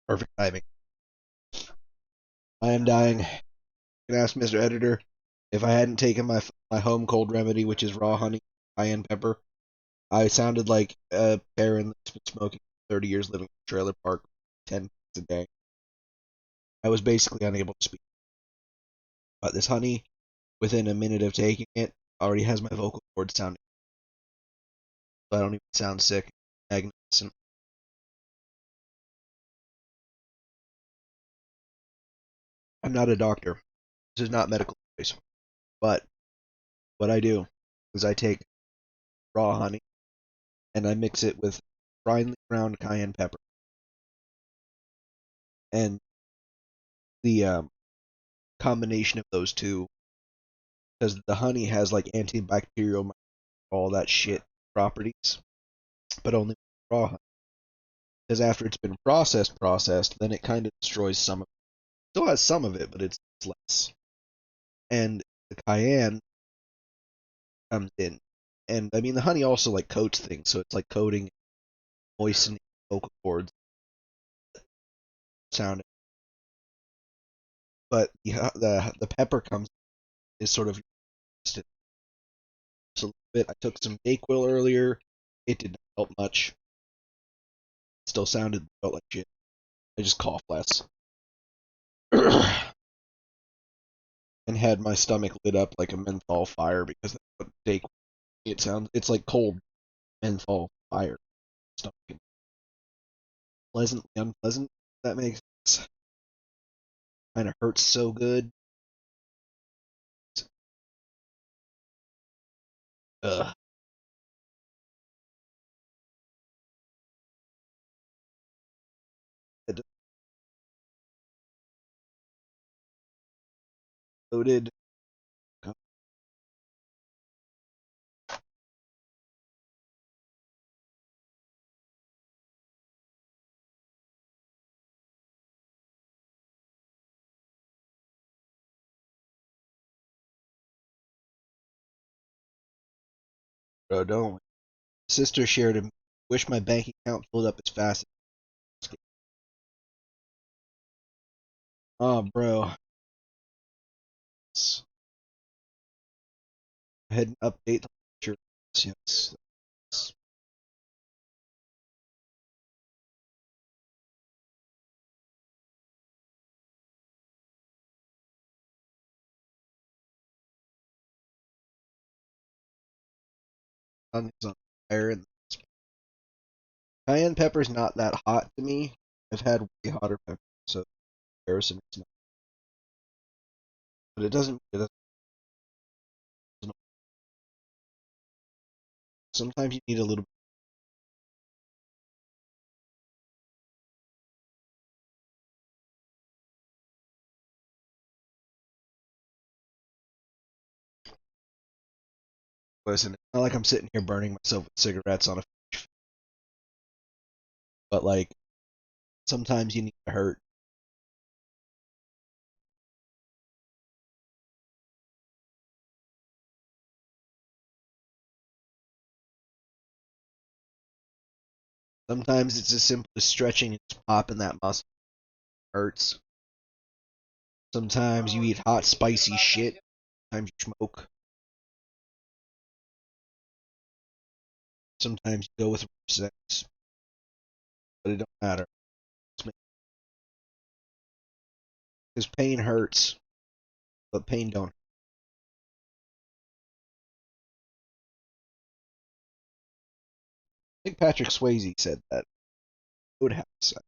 Perfect timing. I am dying. You can ask Mr. Editor if I hadn't taken my home cold remedy, which is raw honey, cayenne pepper. I sounded like a parent that's been smoking 30 years living in a trailer park, 10 a day. I was basically unable to speak. But this honey, within a minute of taking it, already has my vocal cords sounding. So I don't even sound sick. Magnificent. I'm not a doctor. This is not medical advice. But what I do is I take raw honey and I mix it with finely ground cayenne pepper. And the combination of those two, because the honey has like antibacterial, all that shit properties, but only raw honey. Because after it's been processed, then it kind of destroys some of it. Still has some of it, but it's less. And the cayenne comes in. And I mean, the honey also like coats things, so it's like coating, moistening vocal cords, sounding. But the pepper comes is sort of just a little bit. I took some Dayquil earlier. It did not help much. It still felt like shit. I just cough less. And had my stomach lit up like a menthol fire because that's what Dayquil. It's like cold menthol fire. Stomach pleasantly unpleasant. That makes sense. Kind of hurts so good. Ugh. It loaded. Bro, don't. Sister shared him. Wish my bank account filled up as fast as. Oh, bro. I had an update. Sure. Yes. Sun is on fire. And cayenne pepper's not that hot to me. I've had way hotter pepper, so comparison is not. But it doesn't. Sometimes you need a little. Listen, it's not like I'm sitting here burning myself with cigarettes on a. But like sometimes you need to hurt. Sometimes it's as simple as stretching and just popping that muscle. Hurts. Sometimes you eat hot, spicy shit. Sometimes you smoke. Sometimes you go with sex. But it don't matter. Because pain hurts, but pain don't. I think Patrick Swayze said that. Would have said.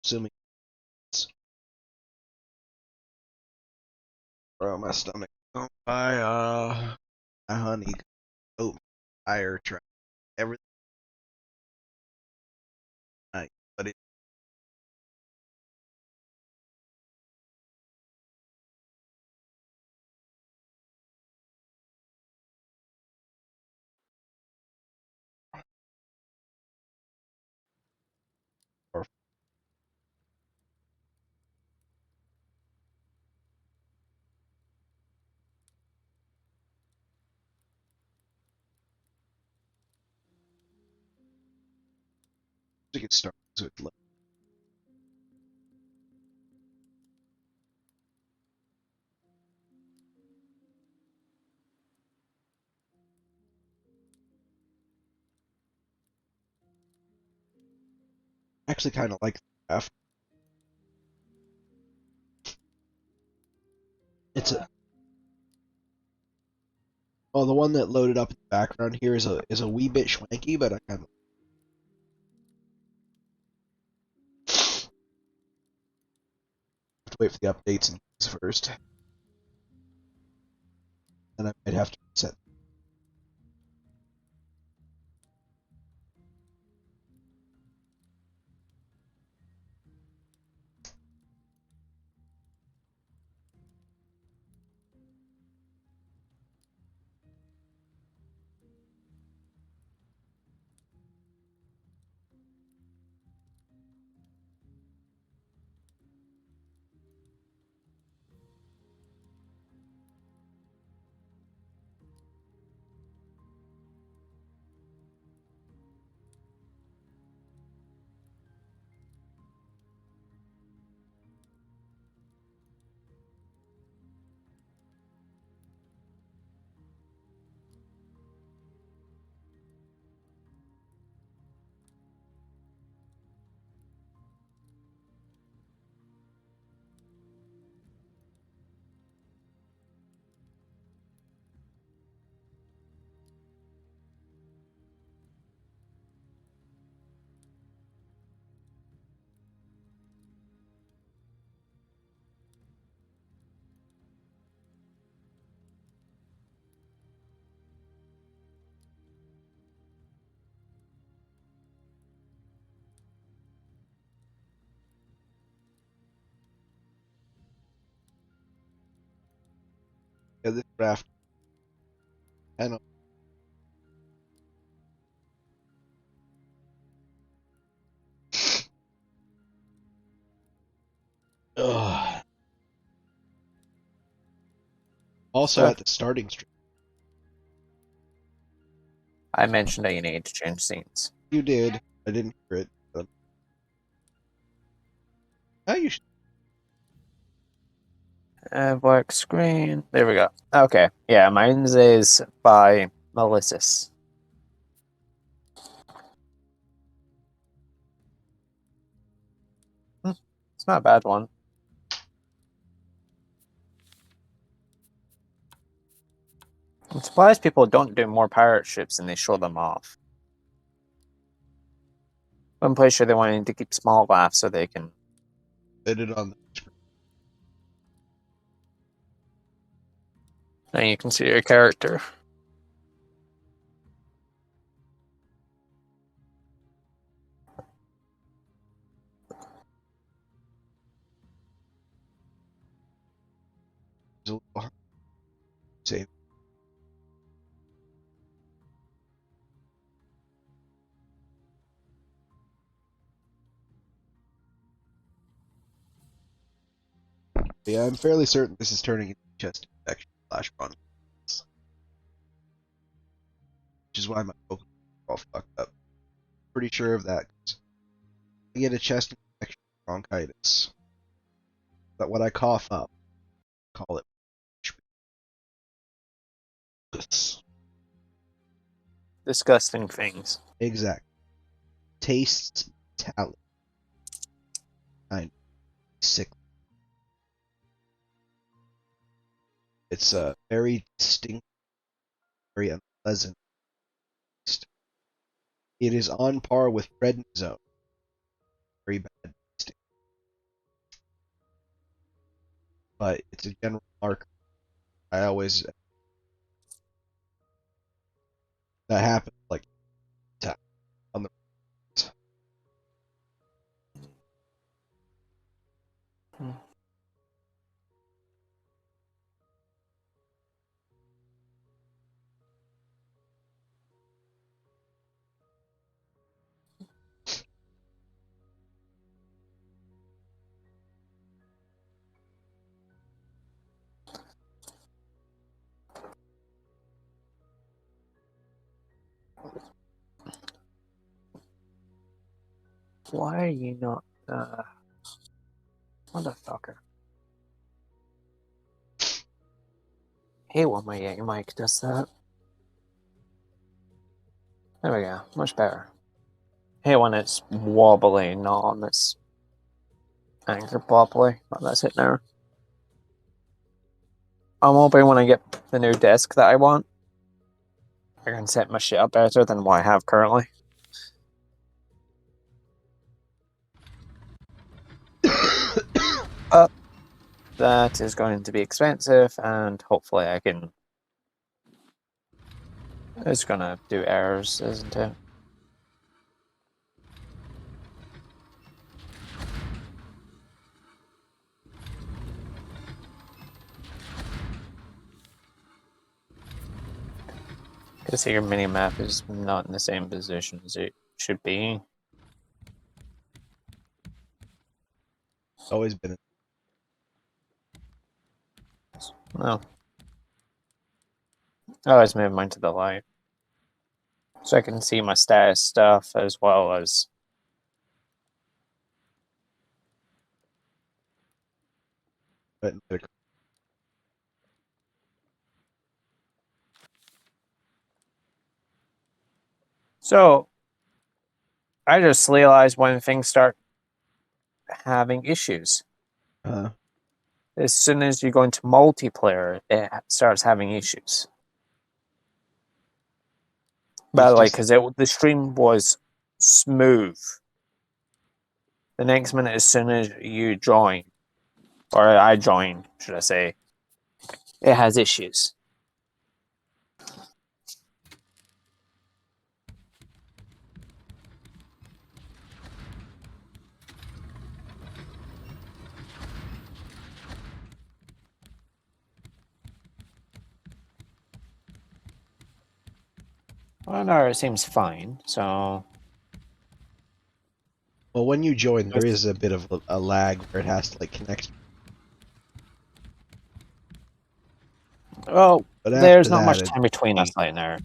Assuming it's my stomach. Don't buy a honey, oat, fire trap, everything. Nice, but it or to get started. So it's actually kind of like the draft. It's a well, the one that loaded up in the background here is a wee bit schwanky, but I kind of have to wait for the updates and things first. Then I might have to reset. Yeah, this draft. I know. Ugh. Also So at the starting stream. I mentioned that you need to change scenes. You did. I didn't hear it. How you should. Black screen. There we go. Okay. Yeah, mine's is by Melissus. It's not a bad one. I'm surprised people don't do more pirate ships and they show them off. I'm pretty sure they wanted to keep small laughs so they can. Fit it on the screen. And you can see your character. It's a little hard to say. But yeah, I'm fairly certain this is turning into chest infection / bronchitis, which is why my vocals are all fucked up. Pretty sure of that. I get a chest infection, bronchitis. That what I cough up, call it. Disgusting things. Exact. Tastes metallic. Kind of sick. It's a very distinct, very unpleasant taste. It is on par with prednisone. Very bad tasting. But it's a general marker. I always that happens like on the Why are you not, motherfucker? Hate when my mic does that. There we go, much better. Hate when it's wobbly, not on this anchor properly. But that's it now. I'm hoping when I get the new desk that I want, I can set my shit up better than what I have currently. That is going to be expensive, and hopefully I can... It's gonna do errors, isn't it? Because your mini-map is not in the same position as it should be. Always been. No. I always move mine to the light. So I can see my status stuff as well as... So, I just realized when things start having issues. As soon as you go into multiplayer, it starts having issues. By the way, because the stream was smooth. The next minute, as soon as you join, or I join, should I say, it has issues. Well, no, it seems fine, so... Well, when you join, there is a bit of a lag where it has to, like, connect. Well, But there's not much time between us right now.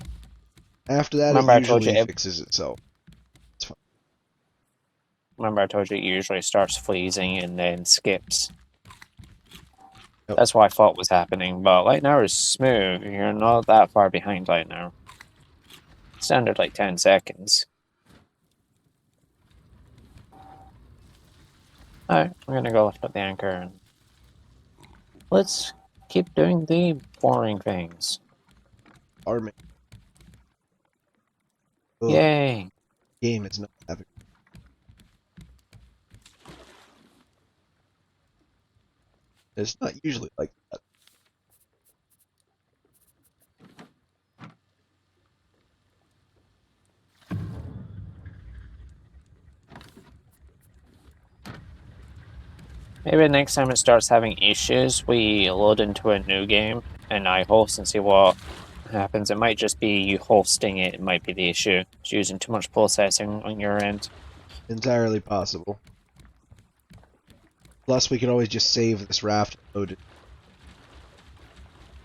After that, remember it I told usually you fixes itself. It's fine. Remember I told you it usually starts freezing and then skips. Yep. That's what I thought was happening, but right now it's smooth. You're not that far behind right now. Standard like 10 seconds. Alright, I'm gonna go lift up the anchor and let's keep doing the boring things. Farming. Yay! Game is not having. It's not usually like that. Maybe next time it starts having issues, we load into a new game and I host and see what happens. It might just be you hosting it, it might be the issue. It's using too much processing on your end. Entirely possible. Plus, we could always just save this raft and load it.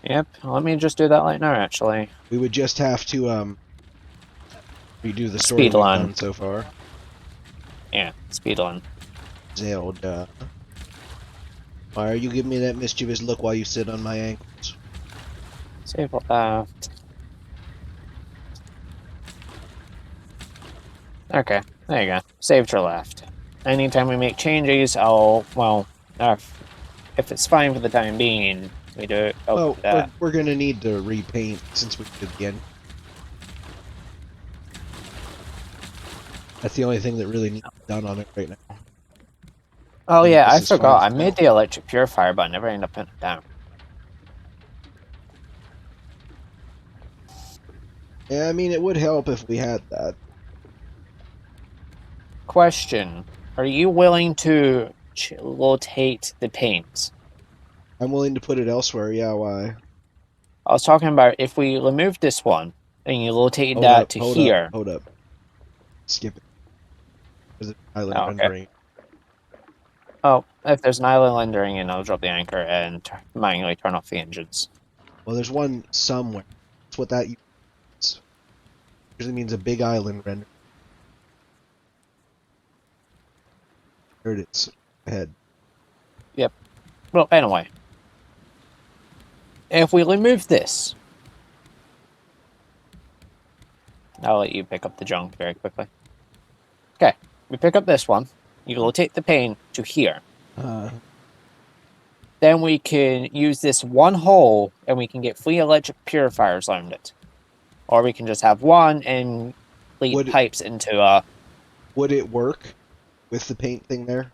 Yep, let me just do that right now, actually. We would just have to, redo the story we've done so far. Yeah, speedrun. Zelda. Why are you giving me that mischievous look while you sit on my ankles? Save left. Okay, there you go. Saved your left. Anytime we make changes, I'll, well, if it's fine for the time being, we do it. Oh, we're gonna need to repaint since we did the end. That's the only thing that really needs done on it right now. Oh yeah, I forgot. I made the electric purifier, but I never ended up putting it down. Yeah, I mean, it would help if we had that. Question. Are you willing to rotate the paint? I'm willing to put it elsewhere, yeah, why? I was talking about if we remove this one, and you rotate that to here. Hold up. Skip it. There's an island rendering. Oh, if there's an island rendering, and I'll drop the anchor and manually turn off the engines. Well, there's one somewhere. That's what that means. Usually means a big island render. There it is. Ahead. Yep. Well, anyway. If we remove this, I'll let you pick up the junk very quickly. Okay, we pick up this one. You rotate the pane to here. Then we can use this one hole and we can get 3 electric purifiers around it. Or we can just have one and lead pipes into Would it work with the paint thing there?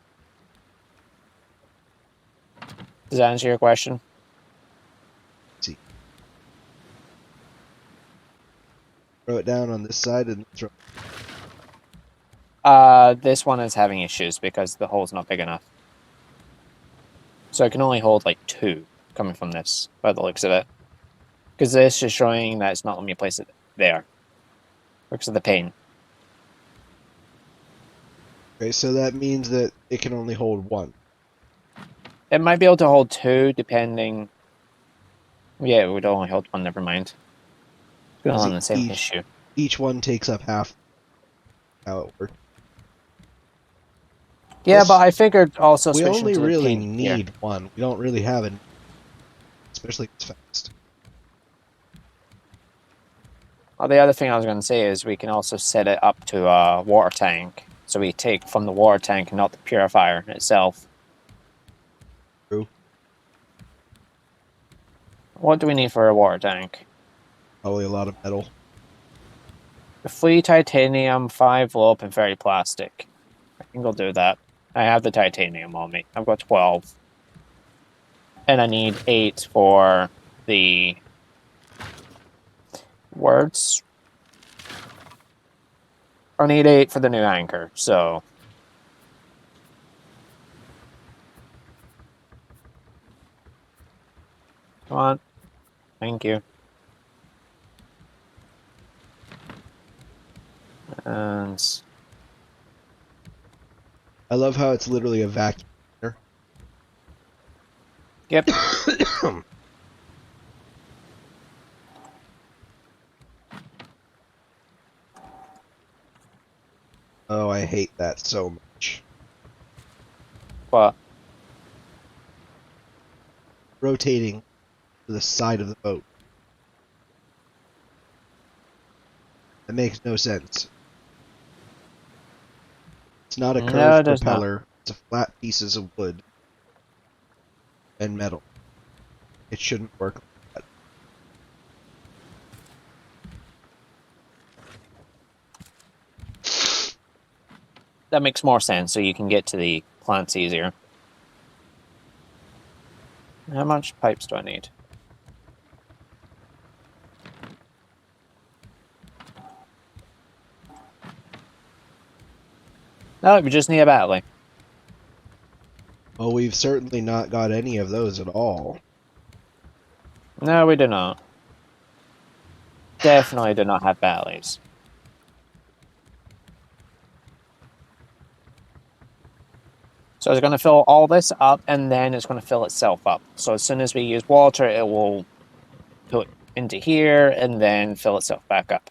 Does that answer your question? Let's see. Throw it down on this side and throw. This one is having issues because the hole's not big enough. So it can only hold like 2 coming from this, by the looks of it. Because this is showing that it's not letting me place it there. Looks at the pane. Okay, so that means that it can only hold 1. It might be able to hold 2, depending. Yeah, it would only hold 1. Never mind. It's going on the same issue. Each one takes up half. How it works. Yeah, but I figured also we switching only to the really paint need here. 1. We don't really have it, especially if it's fast. Well, the other thing I was going to say is we can also set it up to a water tank. So we take from the water tank and not the purifier itself. True. What do we need for a water tank? Probably a lot of metal. 3 titanium, 5 rope, and 30 plastic. I think I'll do that. I have the titanium on me. I've got 12. And I need 8 for the words. I need 8 for the new anchor, so. Come on. Thank you. And I love how it's literally a vacuum cleaner. Yep. Oh, I hate that so much. What? Rotating to the side of the boat. That makes no sense. It's not a curved propeller. It's a flat pieces of wood and metal. It shouldn't work like that. That makes more sense, so you can get to the plants easier. How much pipes do I need? No, we just need a battery. Well, we've certainly not got any of those at all. No, we do not. Definitely do not have batteries. So it's going to fill all this up, and then it's going to fill itself up. So as soon as we use water, it will put into here, and then fill itself back up.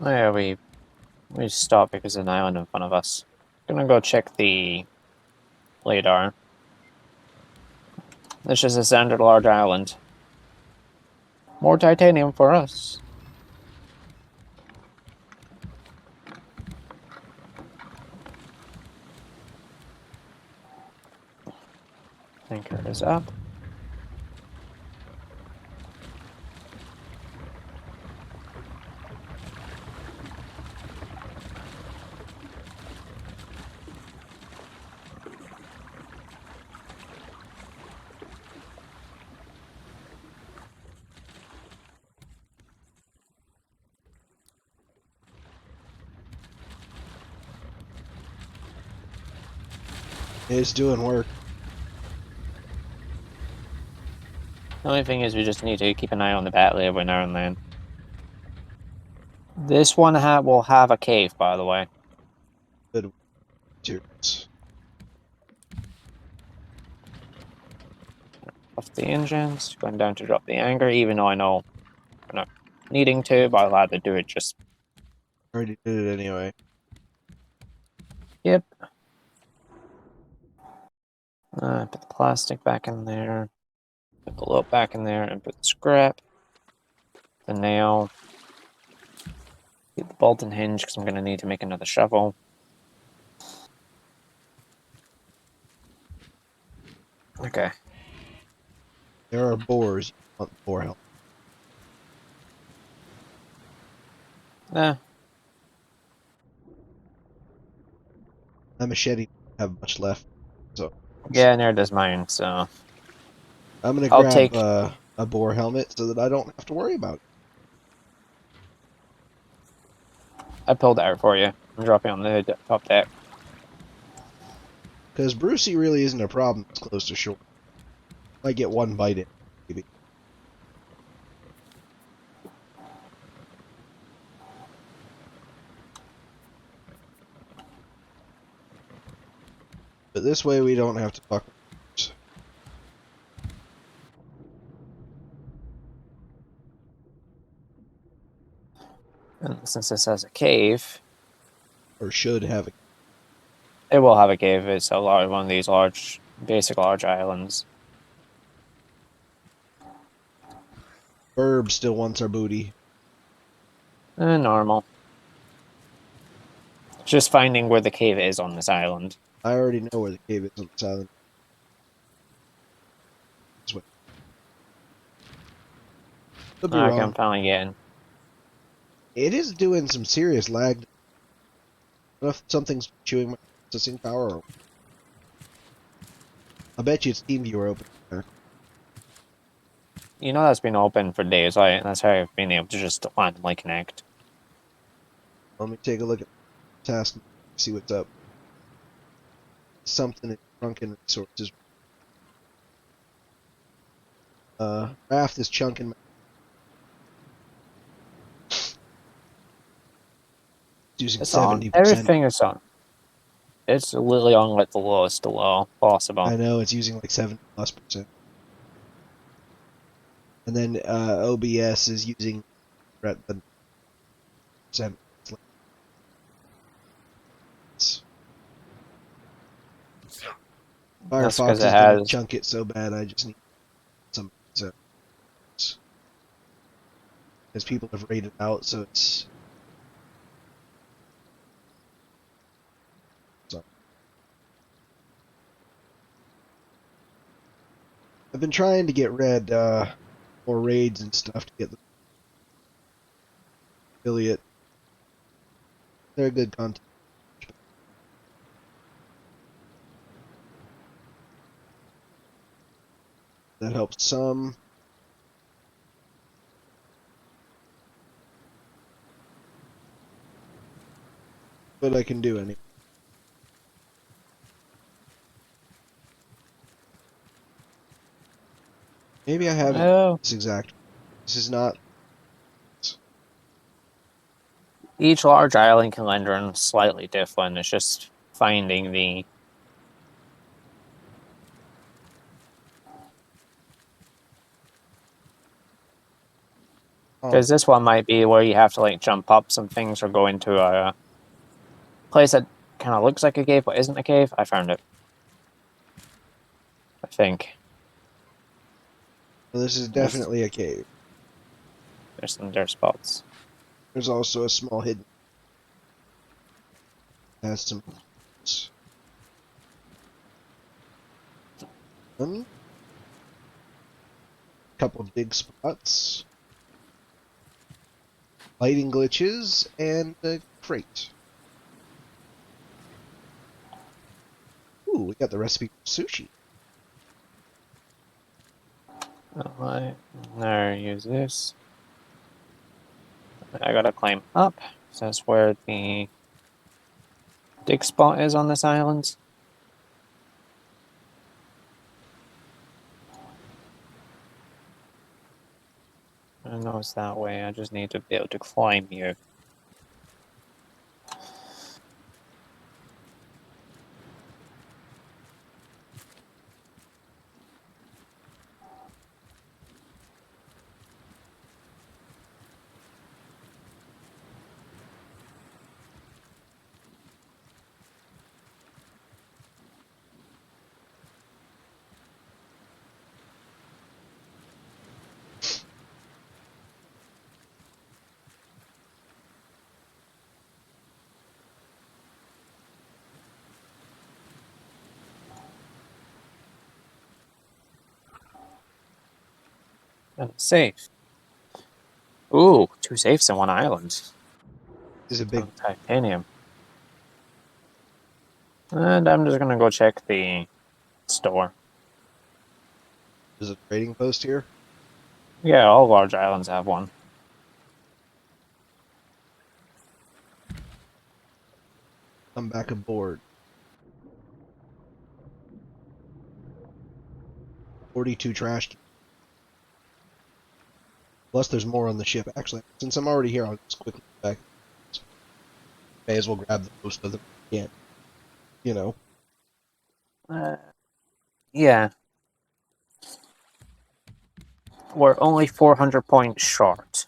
Yeah, we stopped because there's an island in front of us. Gonna go check the radar. This is a standard large island. More titanium for us. Anchor is up. It's doing work. The only thing is we just need to keep an eye on the bat every now and then. This one will have a cave, by the way. Good materials. Off the engines, going down to drop the anchor, even though I know we're not needing to, but I'll have to do it just. Already did it anyway. Yep. Put the plastic back in there. Put the loop back in there and put the scrap. The nail. Get the bolt and hinge because I'm going to need to make another shovel. Okay. There are bores. You want the bore helmet. Eh. My machete doesn't have much left, so Yeah, neither does mine, so. I'm gonna I'll grab take. a bore helmet so that I don't have to worry about it. I pulled that for you. I'm dropping on the top deck. Because Brucey really isn't a problem that's close to shore. Might get one bite in, maybe. But this way we don't have to fuck with And since this has a cave, or should have a it will have a cave. It's a large one of these basic large islands. Burb still wants our booty. Normal. Just finding where the cave is on this island. I already know where the cave is on this island. This way. Could be Okay, I'm wrong. finally getting. It is doing some serious lag. I don't know if something's chewing my processing power. Or... I bet you it's TeamViewer open there. You know that's been open for days, right? That's how I've been able to just randomly connect. Let me take a look at the task, see what's up. Something in Drunken Resources. Raft is chunking my... It's using It's on. 70%. Everything is on. It's literally on like the lowest low possible. I know, it's using like 70+%. And then OBS is using the percent. That's because Firefox it is gonna has. chunk it so bad I just need some because people have rated out, so it's so. I've been trying to get red more raids and stuff to get the affiliate. They're good content. That helps some. But I can do any. Maybe I haven't Oh, this exact. This is not. each large island can render slightly different. It's just finding the. Oh, Because this one might be where you have to like jump up some things or go into a place that kind of looks like a cave but isn't a cave. I found it. I think. well, this is definitely a cave. There's some dirt spots. There's also a small hidden. Has some. Couple dig spots. Lighting glitches and a crate. Ooh, we got the recipe for sushi. Alright, there, use this. I gotta climb up. So that's where the dig spot is on this island. I know it's that way. I just need to be able to climb you. And it's safe. Ooh, 2 safes in one island. This is a big. Titanium. And I'm just gonna go check the store. There's a trading post here. Yeah, all large islands have one. Come back aboard. 42 trash. Plus, there's more on the ship. Actually, since I'm already here, I'll just quickly go back. May as well grab the most of them. Yeah, you know. Yeah. We're only 400 points short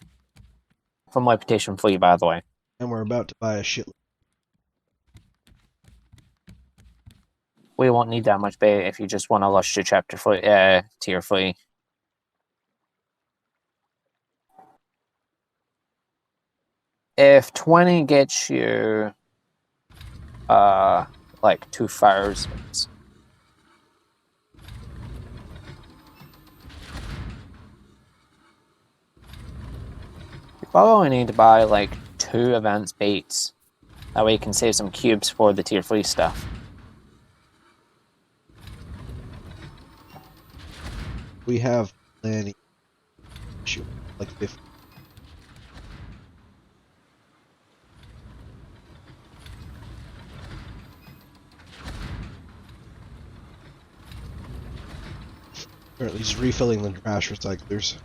from reputation fleet, by the way. And we're about to buy a shitload. We won't need that much bait if you just want to lush to chapter fleet, tier fleet. If 20 gets you, like 2 fire zones. You probably need to buy like 2 advanced baits. That way you can save some cubes for the tier 3 stuff. We have plenty. Shoot, like 50. Or at least refilling the trash recyclers.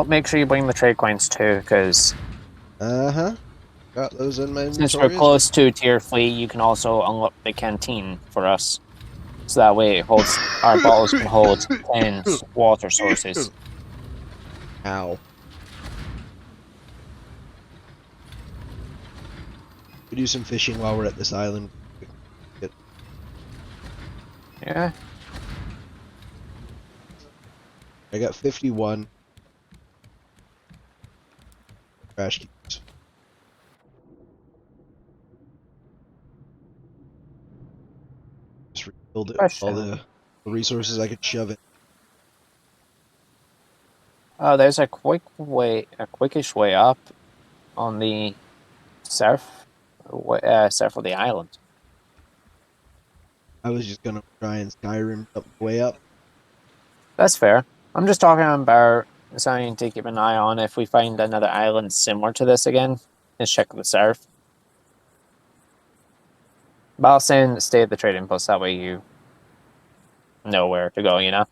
Make sure you bring the trade coins too, because Uh-huh. Got those in my since we're inventory. close to tier 3, you can also unlock the canteen for us. So that way it holds, our bottles can hold 10 water sources. Ow. We do some fishing while we're at this island. Yeah. I got 51 trash cubes. Just refilled it with all the resources I could shove it. Oh, there's a quickish way up on the south of the island. I was just gonna try and Skyrim up way up. That's fair. I'm just talking about something to keep an eye on. If we find another island similar to this again, let's check the south. But I'll stay at the trading post. That way you know where to go, you know?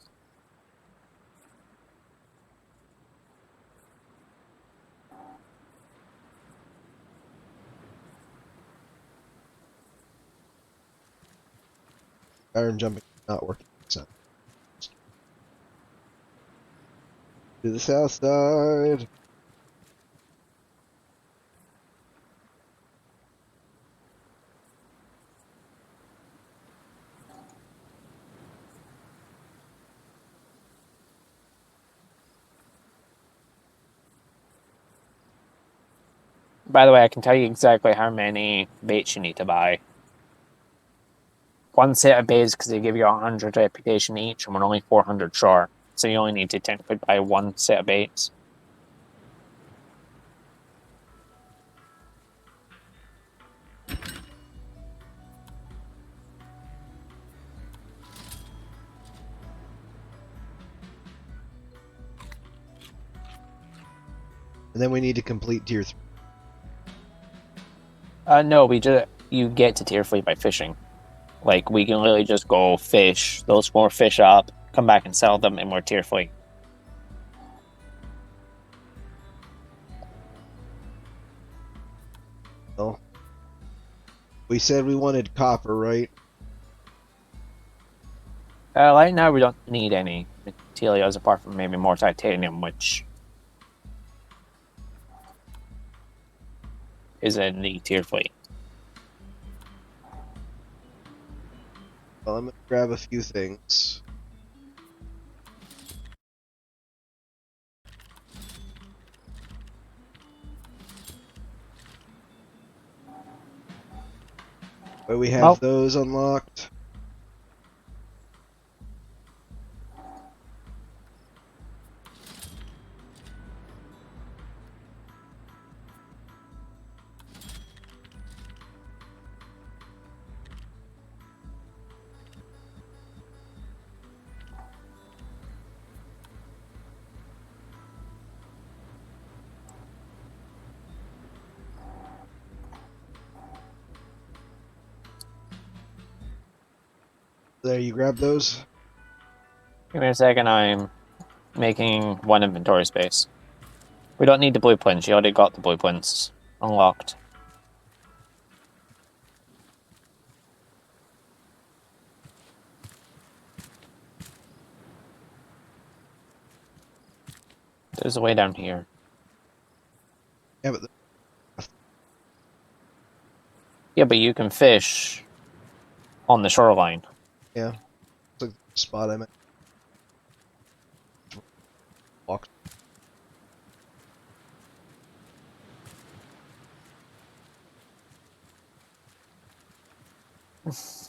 Skyrim jumping not working. So. To the south side. By the way, I can tell you exactly how many baits you need to buy. One set of baits because they give you 100 reputation each, and we're only 400 short. So you only need to technically buy 1 set of baits. And then we need to complete tier 3. No, you get to tier 3 by fishing. Like, we can literally just go fish those 4 fish up, come back and sell them, and we're tier 3. Well, we said we wanted copper, right? Right now, we don't need any materials apart from maybe more titanium, which is in the tier 3. Well, I'm gonna grab a few things. But we have Well, those unlocked. There, you grab those. give me a second. I'm making 1 inventory space. We don't need the blueprints. You already got the blueprints unlocked. There's a way down here. Yeah, but Yeah, but you can fish on the shoreline. yeah, it's like the spot I'm at. Walk.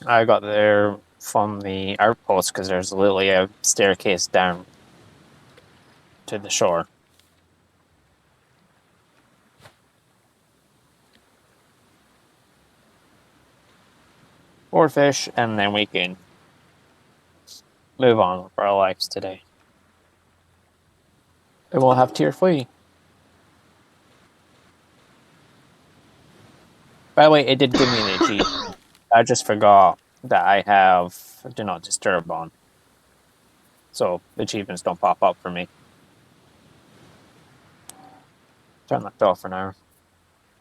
I got there from the outpost because there's literally a staircase down to the shore. Or fish, and then we can move on with our lives today. And we'll have tier 3. By the way, it did give me an achievement. I just forgot that I have Do Not Disturb on. So the achievements don't pop up for me. Turn that off for now,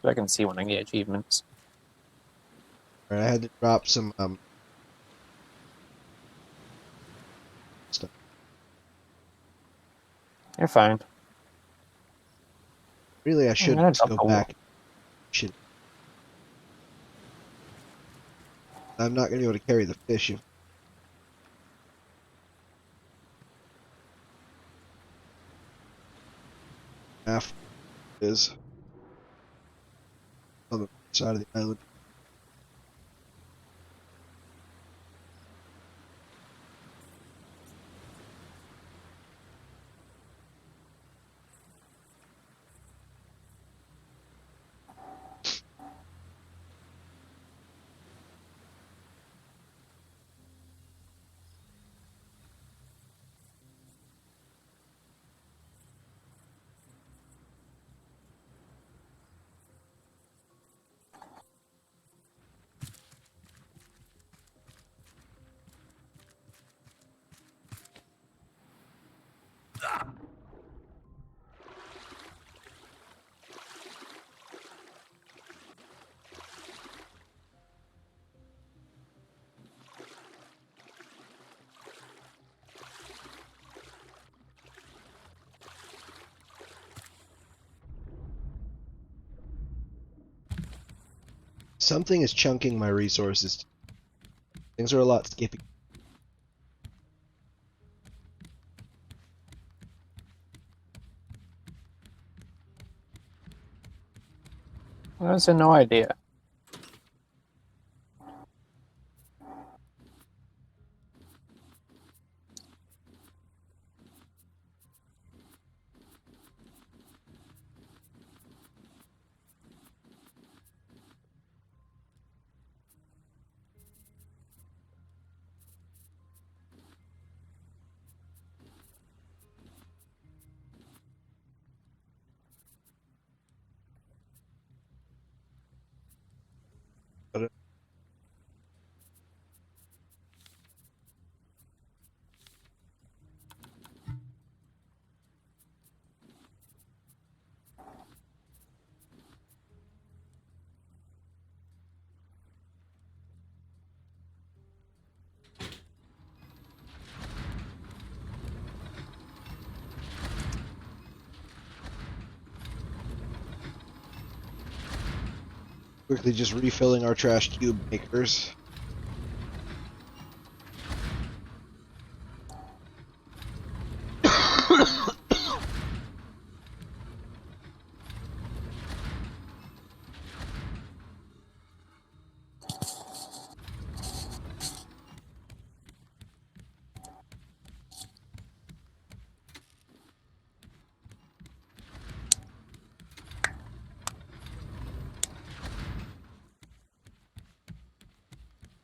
so I can see when I get achievements. All right, I had to drop some stuff. You're fine. Really, I should gonna just drop go the back. Shit. I'm not gonna be able to carry the fish if half is on the side of the island. Something is chunking my resources. Things are a lot skippy. That's no idea. Quickly just refilling our trash cube makers.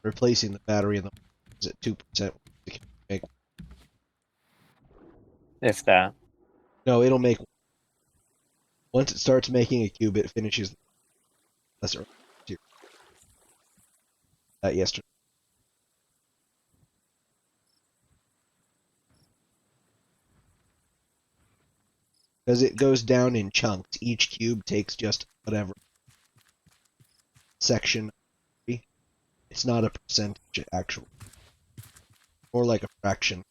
Replacing the battery in the is at 2%. If that. No, it'll make. Once it starts making a cube, it finishes. That's that yesterday. Because it goes down in chunks. Each cube takes just whatever section. It's not a percentage, actually. More like a fraction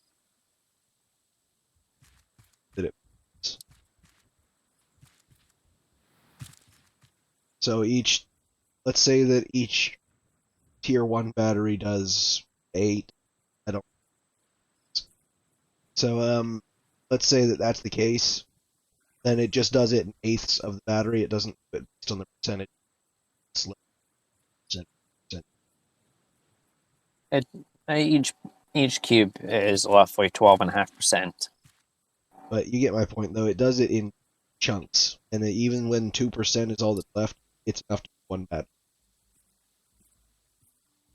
that it puts. So let's say that each tier 1 battery does 8. I don't. So, let's say that that's the case. Then it just does it in eighths of the battery. It doesn't do it based on the percentage. Each cube is roughly 12.5%. But you get my point, though. It does it in chunks, and even when 2% is all that's left, it's enough to do one battery.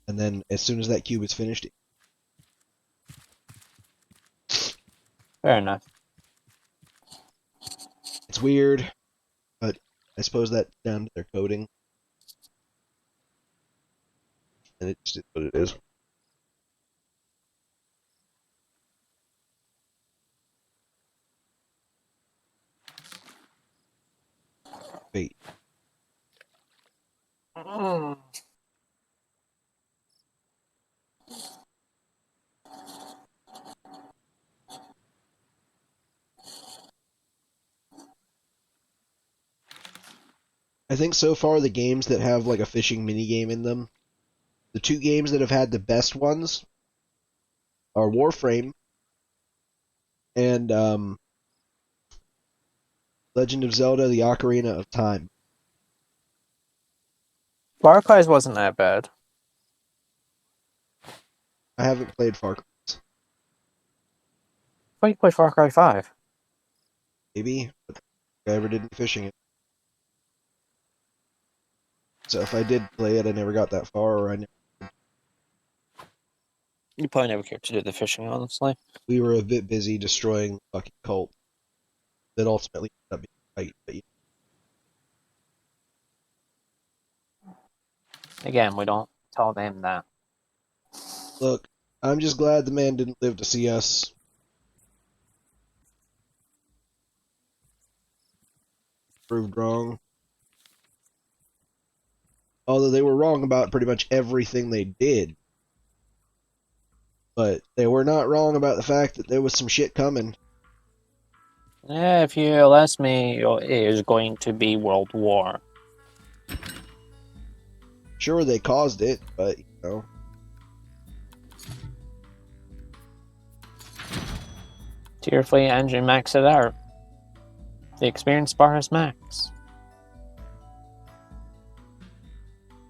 And then as soon as that cube is finished, Fair enough. it's weird, but I suppose that's down to their coding. And it just is what it is. Wait. I think so far the games that have like a fishing minigame in them, the two games that have had the best ones are Warframe and Legend of Zelda: The Ocarina of Time. Far Cry's wasn't that bad. I haven't played Far Cry. Why you play Far Cry 5? Maybe, but I ever did fishing it. So if I did play it, I never got that far, or You probably never cared to do the fishing, honestly. we were a bit busy destroying the fucking cult that ultimately ended up being right. But Again, we don't tell them that. look, I'm just glad the man didn't live to see us proved wrong. Although they were wrong about pretty much everything they did. But they were not wrong about the fact that there was some shit coming. Yeah, if you ask me, it is going to be World War. Sure, they caused it, but, Tier fleet engine max it out. The experience bar is max.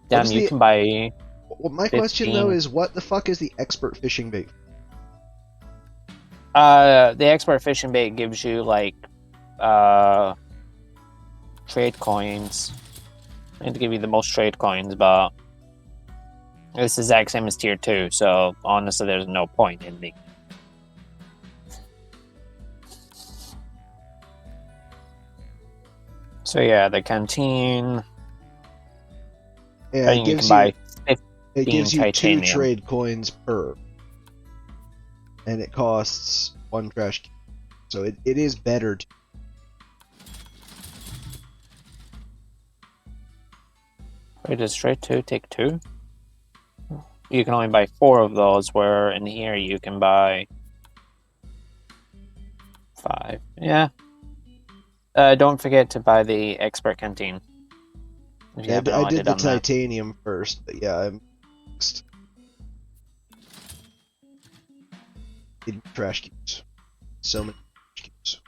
Damn, you can buy. Well, my question though is, what the fuck is the expert fishing bait? The expert fishing bait gives you like trade coins. I need to give you the most trade coins, but it's the exact same as tier 2, so honestly there's no point in the. So yeah, the canteen. Yeah, You can buy 15 it gives you titanium. 2 trade coins per, and it costs 1 trash can. So it is better to. Wait, does trade 2 take 2? You can only buy 4 of those, where in here you can buy 5. Yeah. Don't forget to buy the expert canteen. If you Yeah, haven't I already did the done that. titanium first, but yeah, I'm next. Need trash cubes. So many trash cubes.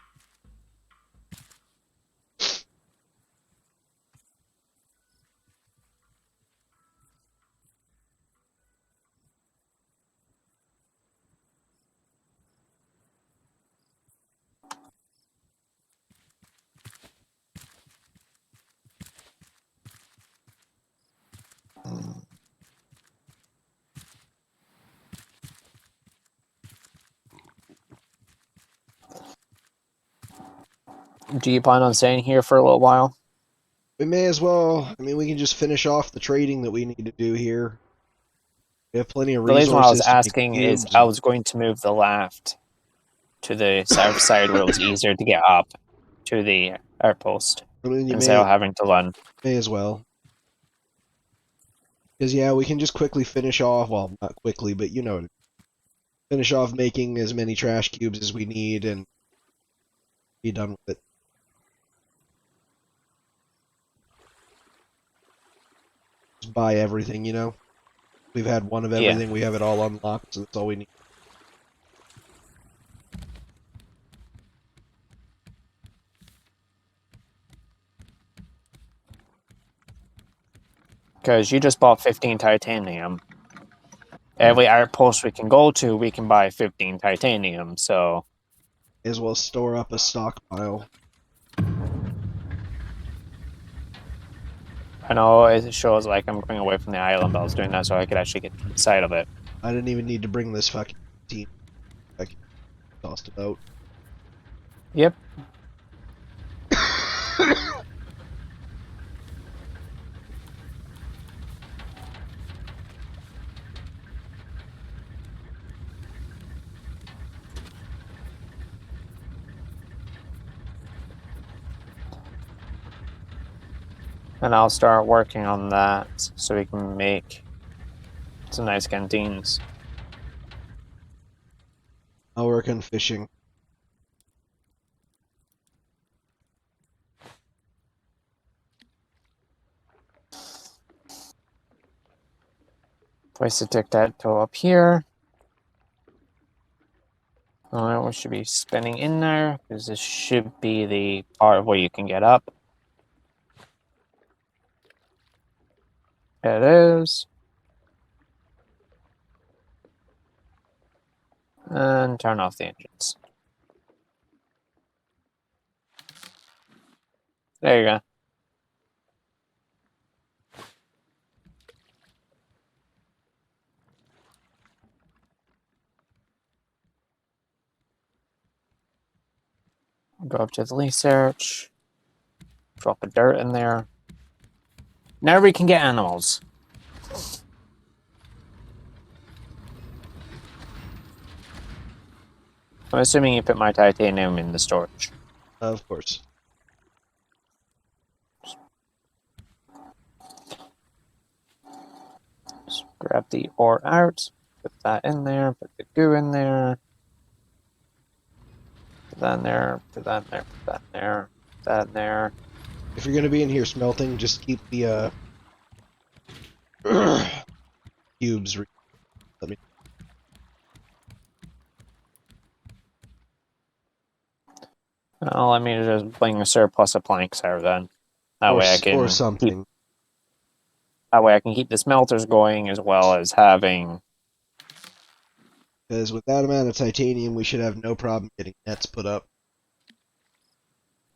Do you plan on staying here for a little while? We may as well. I mean, we can just finish off the trading that we need to do here. We have plenty of The reason why I was resources to make asking is cubes. I And was going to move the left to the south side where it was easier to get up to the outpost I mean, you instead of having to run. may as well. Because yeah, we can just quickly finish off. Well, not quickly, but you know, finish off making as many trash cubes as we need and be done with it. Just buy everything, you know. We've had one of Yeah. everything. We have it all unlocked, so that's all we need. Because you just bought 15 titanium. Every outpost we can go to, we can buy 15 titanium, so... May as well store up a stockpile. I know it shows like I'm going away from the island, but I was doing that so I could actually get inside of it. I didn't even need to bring this fucking team. I can toss it out. Yep. And I'll start working on that so we can make some nice canteens. I'll work on fishing. Place the tic-tac-toe up here. Alright, we should be spinning in there, because this should be the part where you can get up. It is. And turn off the engines. There you go. Go up to the research. Drop a dirt in there. Now we can get animals. I'm assuming you put my titanium in the storage. Of course. Just grab the ore out. Put that in there. Put the goo in there. Put that in there. Put that in there. Put that in there. Put that in there. If you're gonna be in here smelting, just keep the cubes. Let me. Well, let me just bring a surplus of planks out then. That way I Or can something. keep the smelters going as well as having. Because with that amount of titanium, we should have no problem getting nets put up.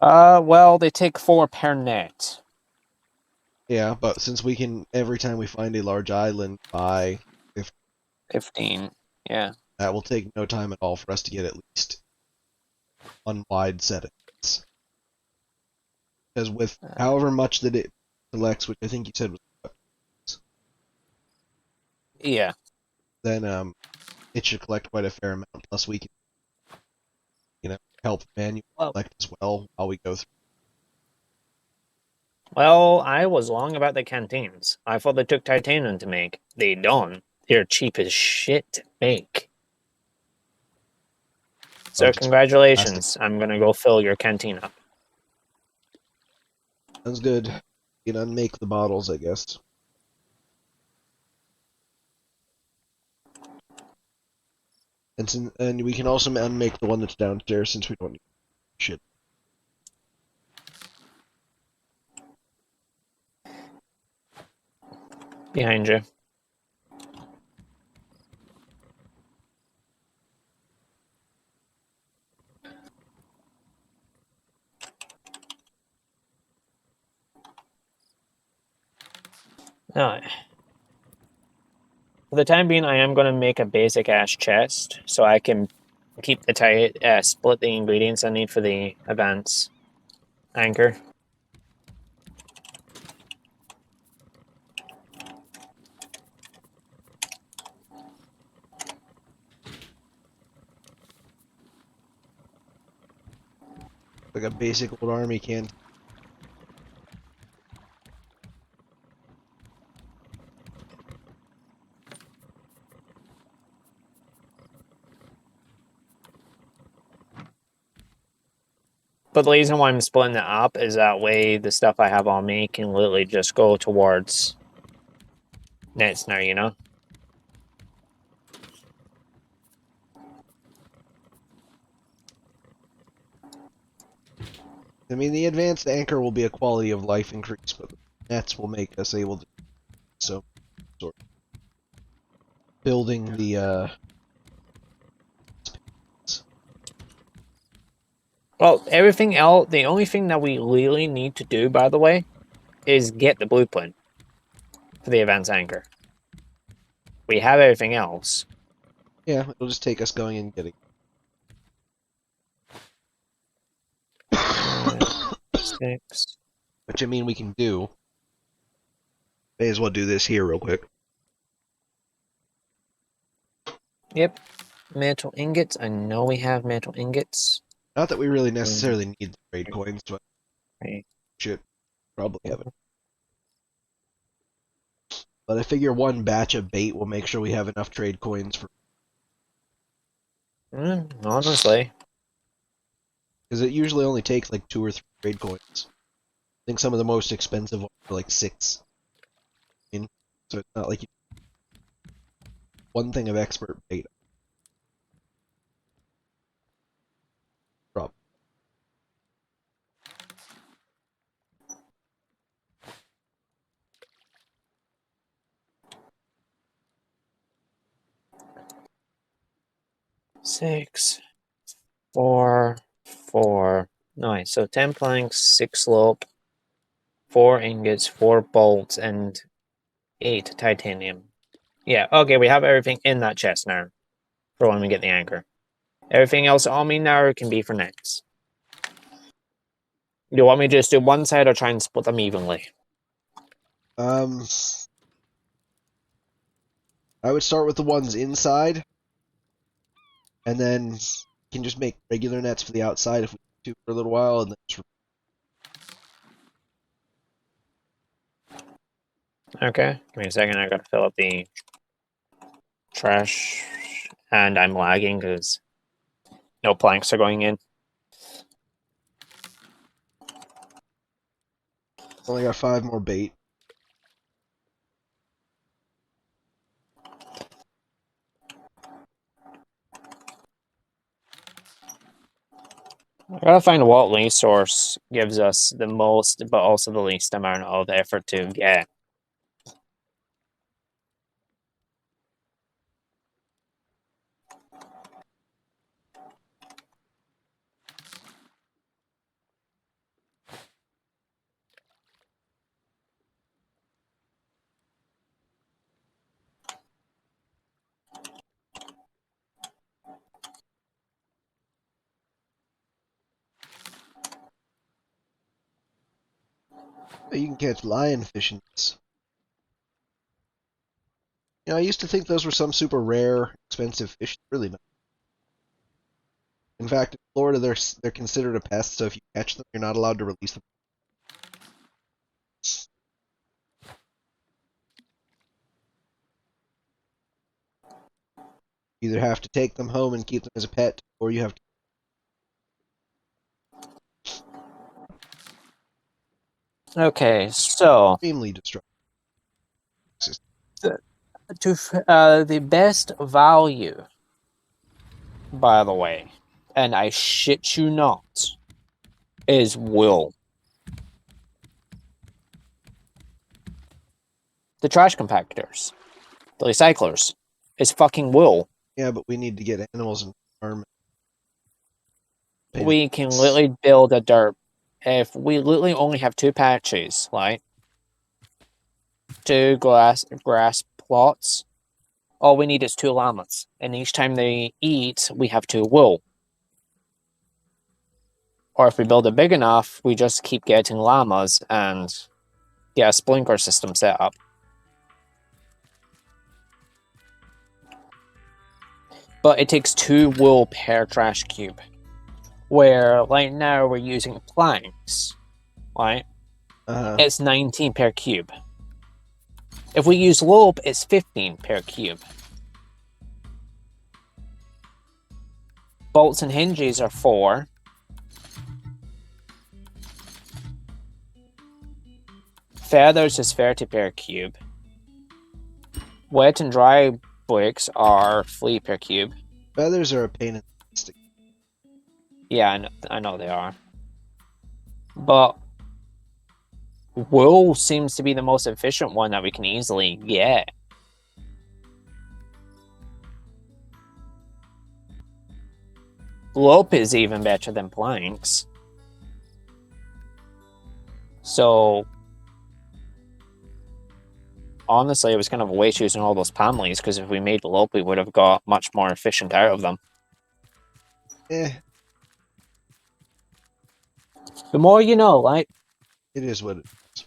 Well, they take 4 per net. Yeah, but since we can, every time we find a large island, buy, if 15. Yeah. that will take no time at all for us to get at least one wide set of nets. Because with however much that it collects, which I think you said was, Yeah. then it should collect quite a fair amount. Plus, we can, help manually collect as well while we go through. Well, I was wrong about the canteens. I thought they took titanium to make. They don't. They're cheap as shit to make. So congratulations. I'm gonna go fill your canteen up. Sounds good. You can unmake the bottles, I guess. And we can also unmake the one that's downstairs since we don't need shit. Behind you. Alright. For the time being, I am going to make a basic ash chest so I can keep the split the ingredients I need for the events anchor. Like a basic old army can. But the reason why I'm splitting it up is that way the stuff I have on me can literally just go towards nets now, you know? I mean, the advanced anchor will be a quality of life increase, but the nets will make us able to so sort of building the Well, everything else, the only thing that we really need to do, by the way, is get the blueprint for the events anchor. We have everything else. yeah, it'll just take us going and getting. 6. Which I mean we can do. May as well do this here real quick. Yep. Metal ingots. I know we have metal ingots. Not that we really necessarily need the trade coins, but Right. should probably have it. But I figure one batch of bait will make sure we have enough trade coins for. Honestly. Because it usually only takes like 2 or 3 trade coins. I think some of the most expensive ones are like 6. So it's not like you... one thing of expert bait. Problem. Six, 4, 4. Nice. So 10 planks, 6 slope, 4 ingots, 4 bolts, and 8 titanium. Yeah, okay, we have everything in that chest now for when we get the anchor. Everything else on me now can be for next. Do you want me to just do one side or try and split them evenly? I would start with the ones inside, and then can just make regular nets for the outside if we do for a little while, and then just... Okay, give me a second. I gotta fill up the trash, and I'm lagging because no planks are going in. Only got 5 more bait. I gotta find what resource gives us the most, but also the least amount of effort to get. You can catch lionfish in this. You know, I used to think those were some super rare, expensive fish. Really not. In fact, in Florida, they're considered a pest, so if you catch them, you're not allowed to release them. You either have to take them home and keep them as a pet, or you have to... Okay, so Extremely destructive. the, the best value, by the way, and I shit you not, is wool. The trash compactors, the recyclers, is fucking wool. Yeah, but we need to get animals in the farm. We can literally build a dirt. If we literally only have 2 patches, right? 2 grass plots. All we need is 2 llamas, and each time they eat, we have 2 wool. Or if we build it big enough, we just keep getting llamas and get a sprinkler system set up. But it takes 2 wool per trash cube. Where right now we're using planks, right? It's 19 per cube. If we use rope, it's 15 per cube. Bolts and hinges are 4. Feathers is 30 per cube. Wet and dry bricks are 3 per cube. Feathers are a pain in the stick. Yeah, I know they are. But wool seems to be the most efficient one that we can easily get. Rope is even better than planks. So honestly, it was kind of a waste using all those palm leaves, because if we made rope, we would have got much more efficient out of them. Eh, The more you know, right? it is what it is.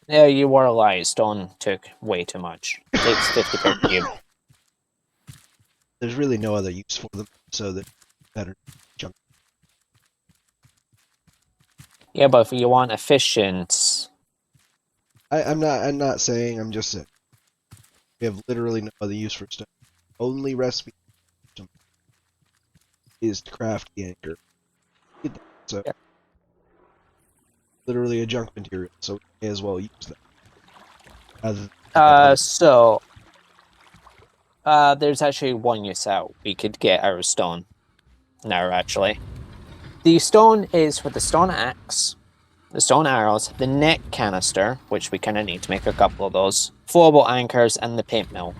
Yeah, you were right. Stone took way too much. It takes 50 per cube. There's really no other use for them, so they're better junk. Yeah, but if you want efficient, I'm not saying. I'm just saying. We have literally no other use for stone. Only recipe is to craft the anchor. So yeah. literally a junk material, so we may as well use that. There's actually one use out we could get out of stone. No, actually. The stone is for the stone axe, the stone arrows, the net canister, which we kind of need to make a couple of those, floorbolt anchors, and the paint mill.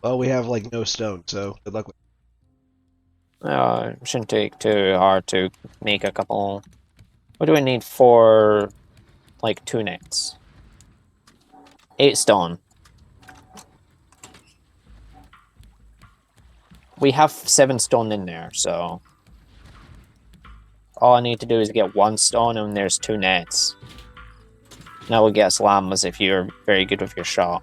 Well, we have like no stone, so good luck with Shouldn't take too hard to make a couple. What do we need for, like, 2 nets? 8 stone. We have 7 stone in there, so all I need to do is get 1 stone, and there's 2 nets. Now we'll get llamas if you're very good with your shot.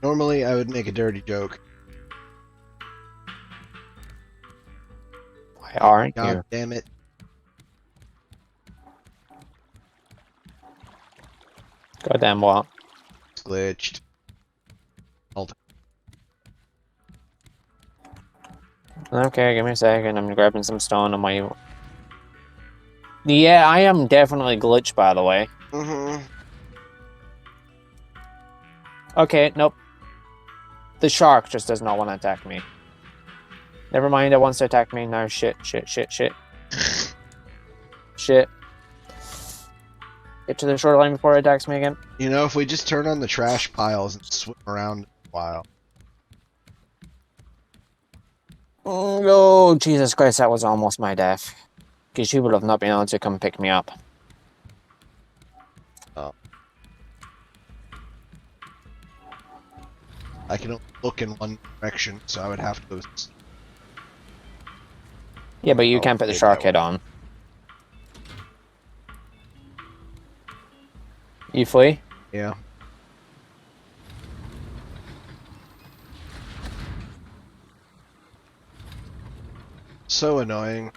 Normally, I would make a dirty joke. Why aren't God you? damn it. Goddamn what? It's glitched. Okay, give me a second. I'm grabbing some stone on my... Yeah, I am definitely glitched, by the way. Okay, nope. The shark just does not want to attack me. Never mind, it wants to attack me now. Shit. Shit. Get to the shoreline before it attacks me again. You know, if we just turn on the trash piles and swim around a while. Oh, Jesus Christ, that was almost my death. Because you would have not been able to come pick me up. Oh. I can only look in one direction, so I would have to go. Yeah, but you can't put the shark head on. You flee? Yeah. So annoying.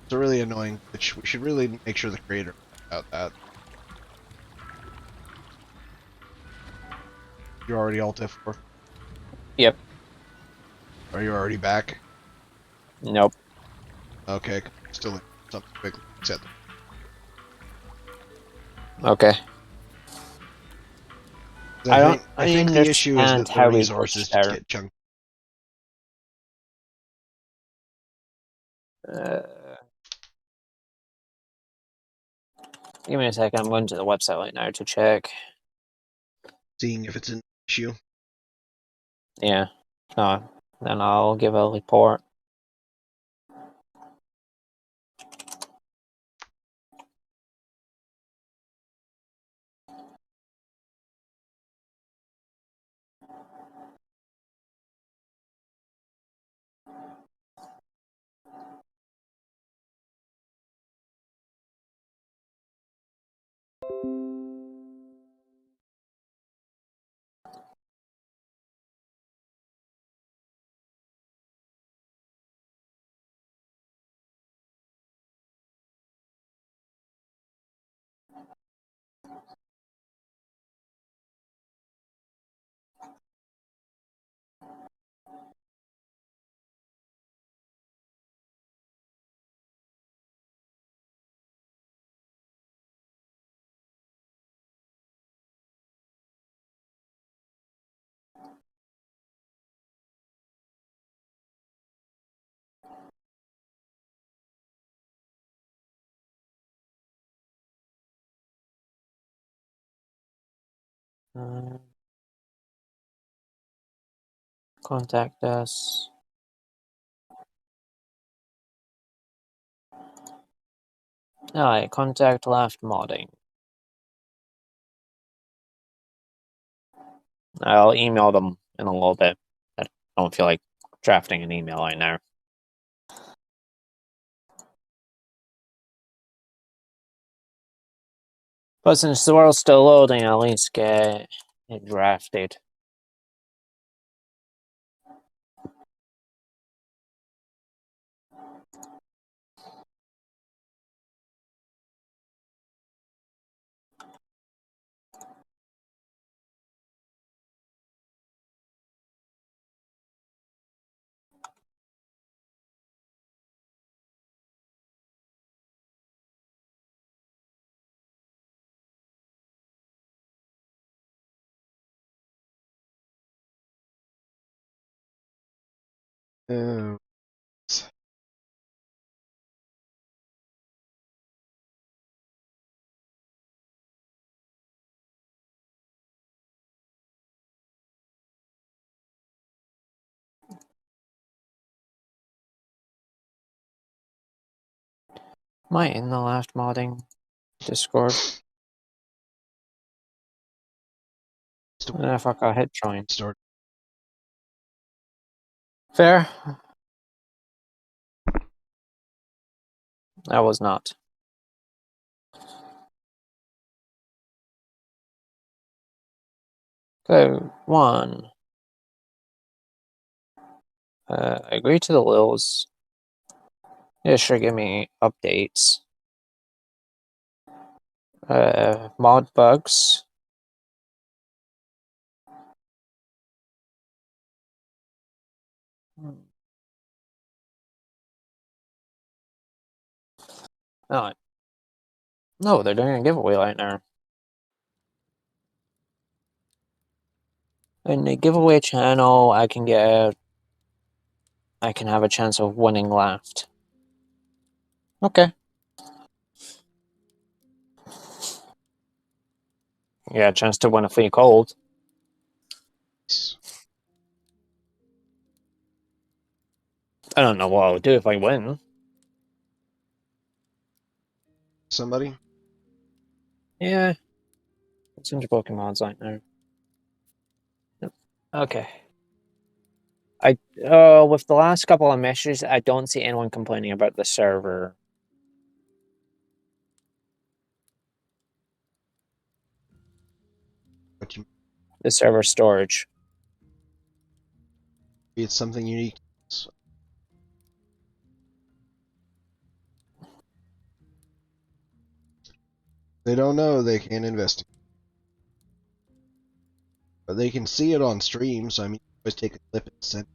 It's a really annoying glitch. We should really make sure the creator knows about that. You're already Alt F4? Yep. Are you already back? Nope. Okay, still something quickly reset them. Okay. 'Cause I don't I think the issue is understand that the how we glitched resources just there. get chunked. Give me a second. I'm going to the website right now to check. Seeing if it's an issue. Yeah. No. Then I'll give a report. Uh, contact us. Alright, contact left modding. I'll email them in a little bit. I don't feel like drafting an email right now. But since the world's still loading, I'll at least get it drafted. Uh, Am I in the left modding Discord? Fuck, I hit join. start. Fair. I was not. Okay, one. Agree to the Lils. Yeah, sure, give me updates. Mod bugs. Oh, no, they're doing a giveaway right now. In the giveaway channel, I can have a chance of winning left. Okay. Yeah, a chance to win a free cold. I don't know what I would do if I win. Somebody? Yeah. It's into Pokemon's right now. Okay. With the last couple of messages, I don't see anyone complaining about the server. What you The server storage. it's something unique. They don't know, they can't investigate. But they can see it on stream, so I mean, always take a clip and send.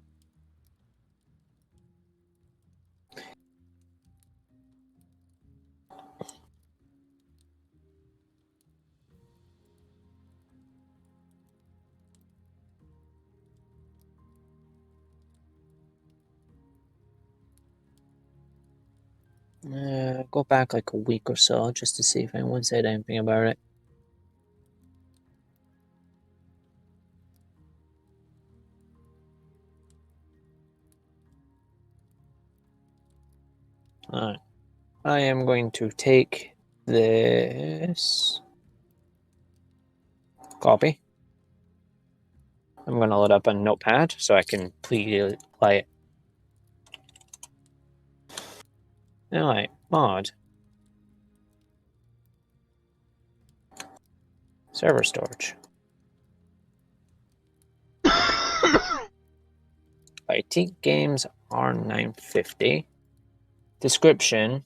Go back like a week or so just to see if anyone said anything about it. Alright. I am going to take this copy. I'm going to load up a notepad so I can play it. Alright, mod. Server storage. IT games R950. Description.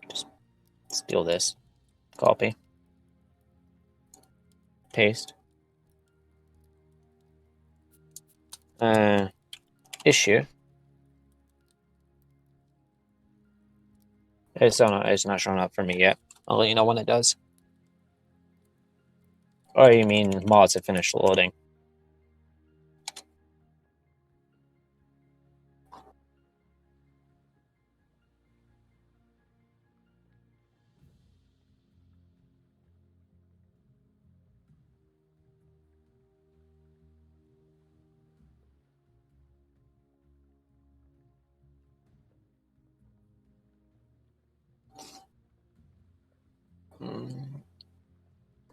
Just steal this. Copy. Paste. Issue. It's not showing up for me yet. I'll let you know when it does. Oh, you mean mods have finished loading?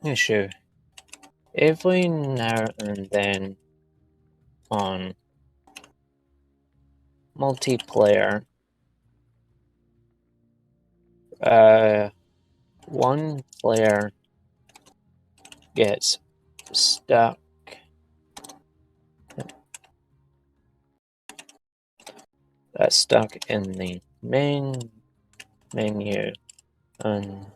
Issue. Every now and then on multiplayer, one player gets stuck in the main menu and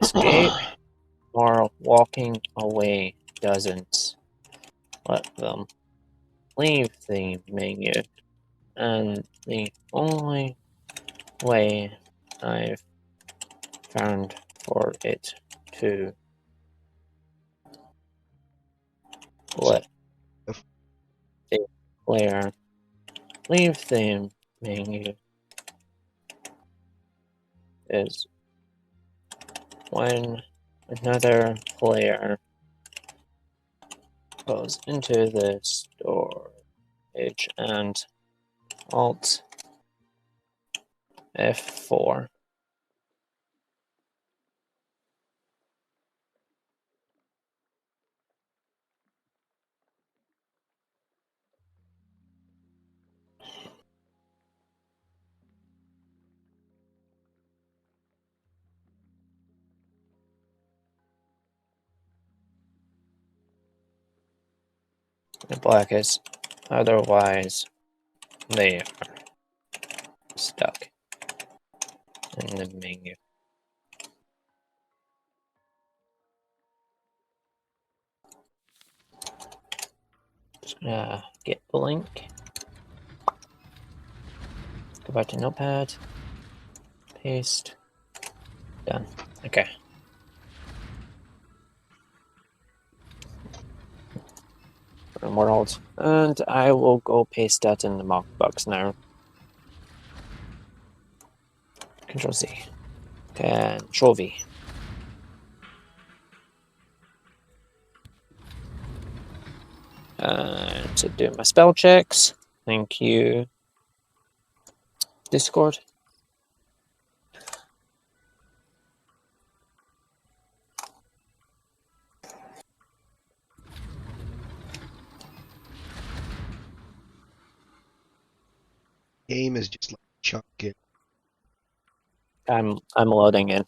escape or walking away doesn't let them leave the menu, and the only way I've found for it to let the player leave the menu is when another player goes into the storage and Alt F4. The brackets, otherwise they are stuck in the menu. Just gonna get the link. Go back to Notepad. Paste. Done. Okay. World, and I will go paste that in the mock box now. Control Z. Control V. To do my spell checks. Thank you, Discord. Game is just like chunking. I'm loading in.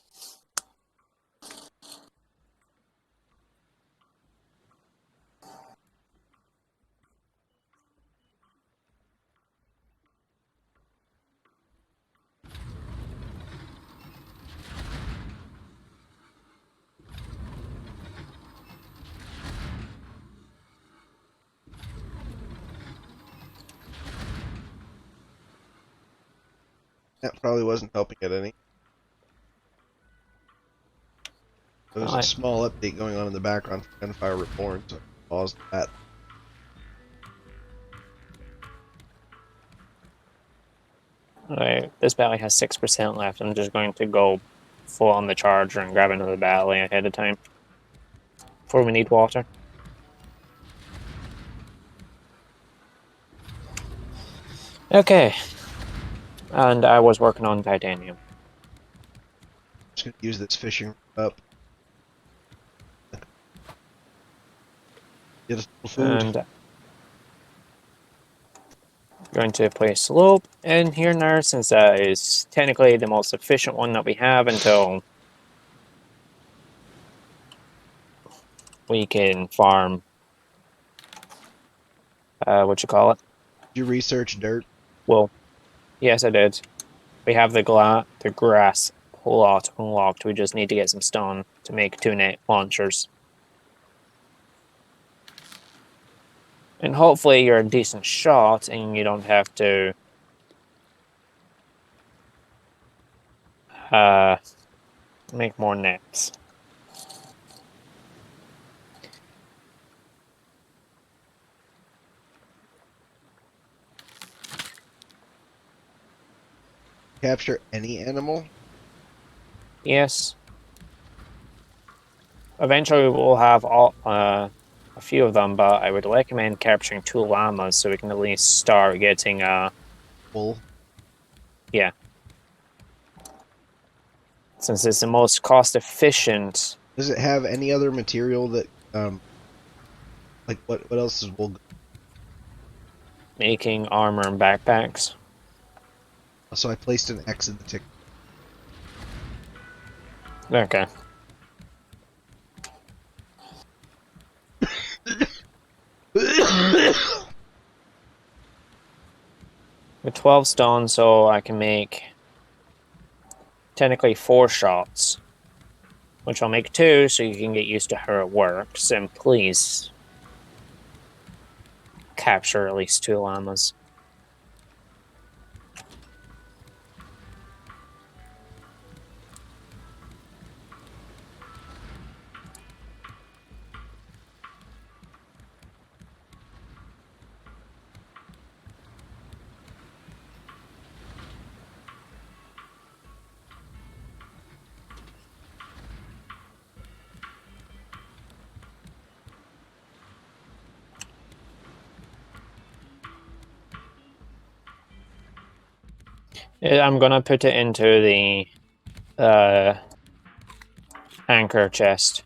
That probably wasn't helping it any. There was a small update going on in the background for Gunfire Reborn, so I paused that. Alright, this battery has 6% left. I'm just going to go full on the charger and grab another battery ahead of time. Before we need water. Okay. And I was working on titanium. Just gonna use this fishing up. Get us some food. And going to place slope in here now, since that is technically the most efficient one that we have until we can farm. What you call it? Did you research dirt? Well, yes, I did. We have the grass plot unlocked. We just need to get some stone to make 2 net launchers. And hopefully you're a decent shot and you don't have to make more nets. Capture any animal? Yes. Eventually we'll have all a few of them, but I would recommend capturing 2 llamas so we can at least start getting Wool? yeah. Since it's the most cost efficient. Does it have any other material that like what else is wool? Making armor and backpacks. So I placed an X in the tick. Okay. With 12 stone, so I can make technically 4 shots. Which I'll make 2 so you can get used to how it works. And please capture at least 2 llamas. I'm gonna put it into the anchor chest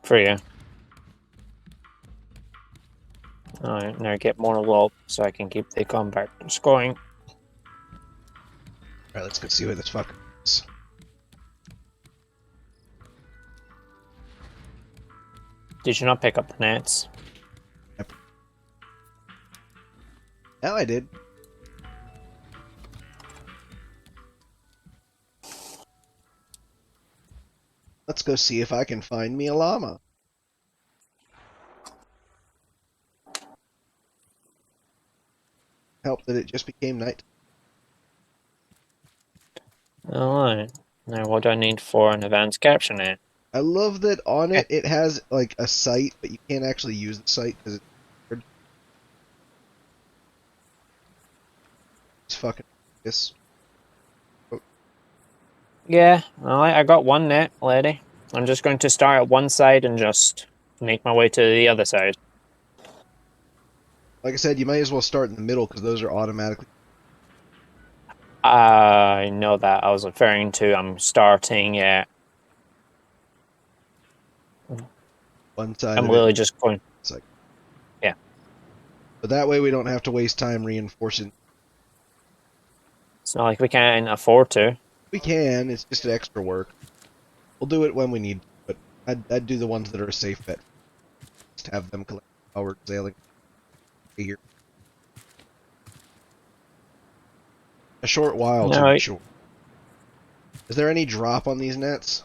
for you. Alright, now get more rope so I can keep the compactors going. Alright, let's go see what this fucker is. Did you not pick up the nets? Now I did. Let's go see if I can find me a llama. Help that it just became night. Alright. Now what do I need for an advanced capture net? I love that on it, it has like a site, but you can't actually use the site because it's weird. It's fucking this. Oh, Yeah, alright, I got 1 net, lady. I'm just going to start at one side and just make my way to the other side. like I said, you might as well start in the middle because those are automatically. I know that. I was referring to I'm starting at. One side I'm of literally it. just going. It's like, yeah. But that way we don't have to waste time reinforcing. It's not like we can't afford to. We can. It's just extra work. We'll do it when we need. But I'd do the ones that are a safe bet. Just have them collect power sailing here. A short while to be sure. Is there any drop on these nets?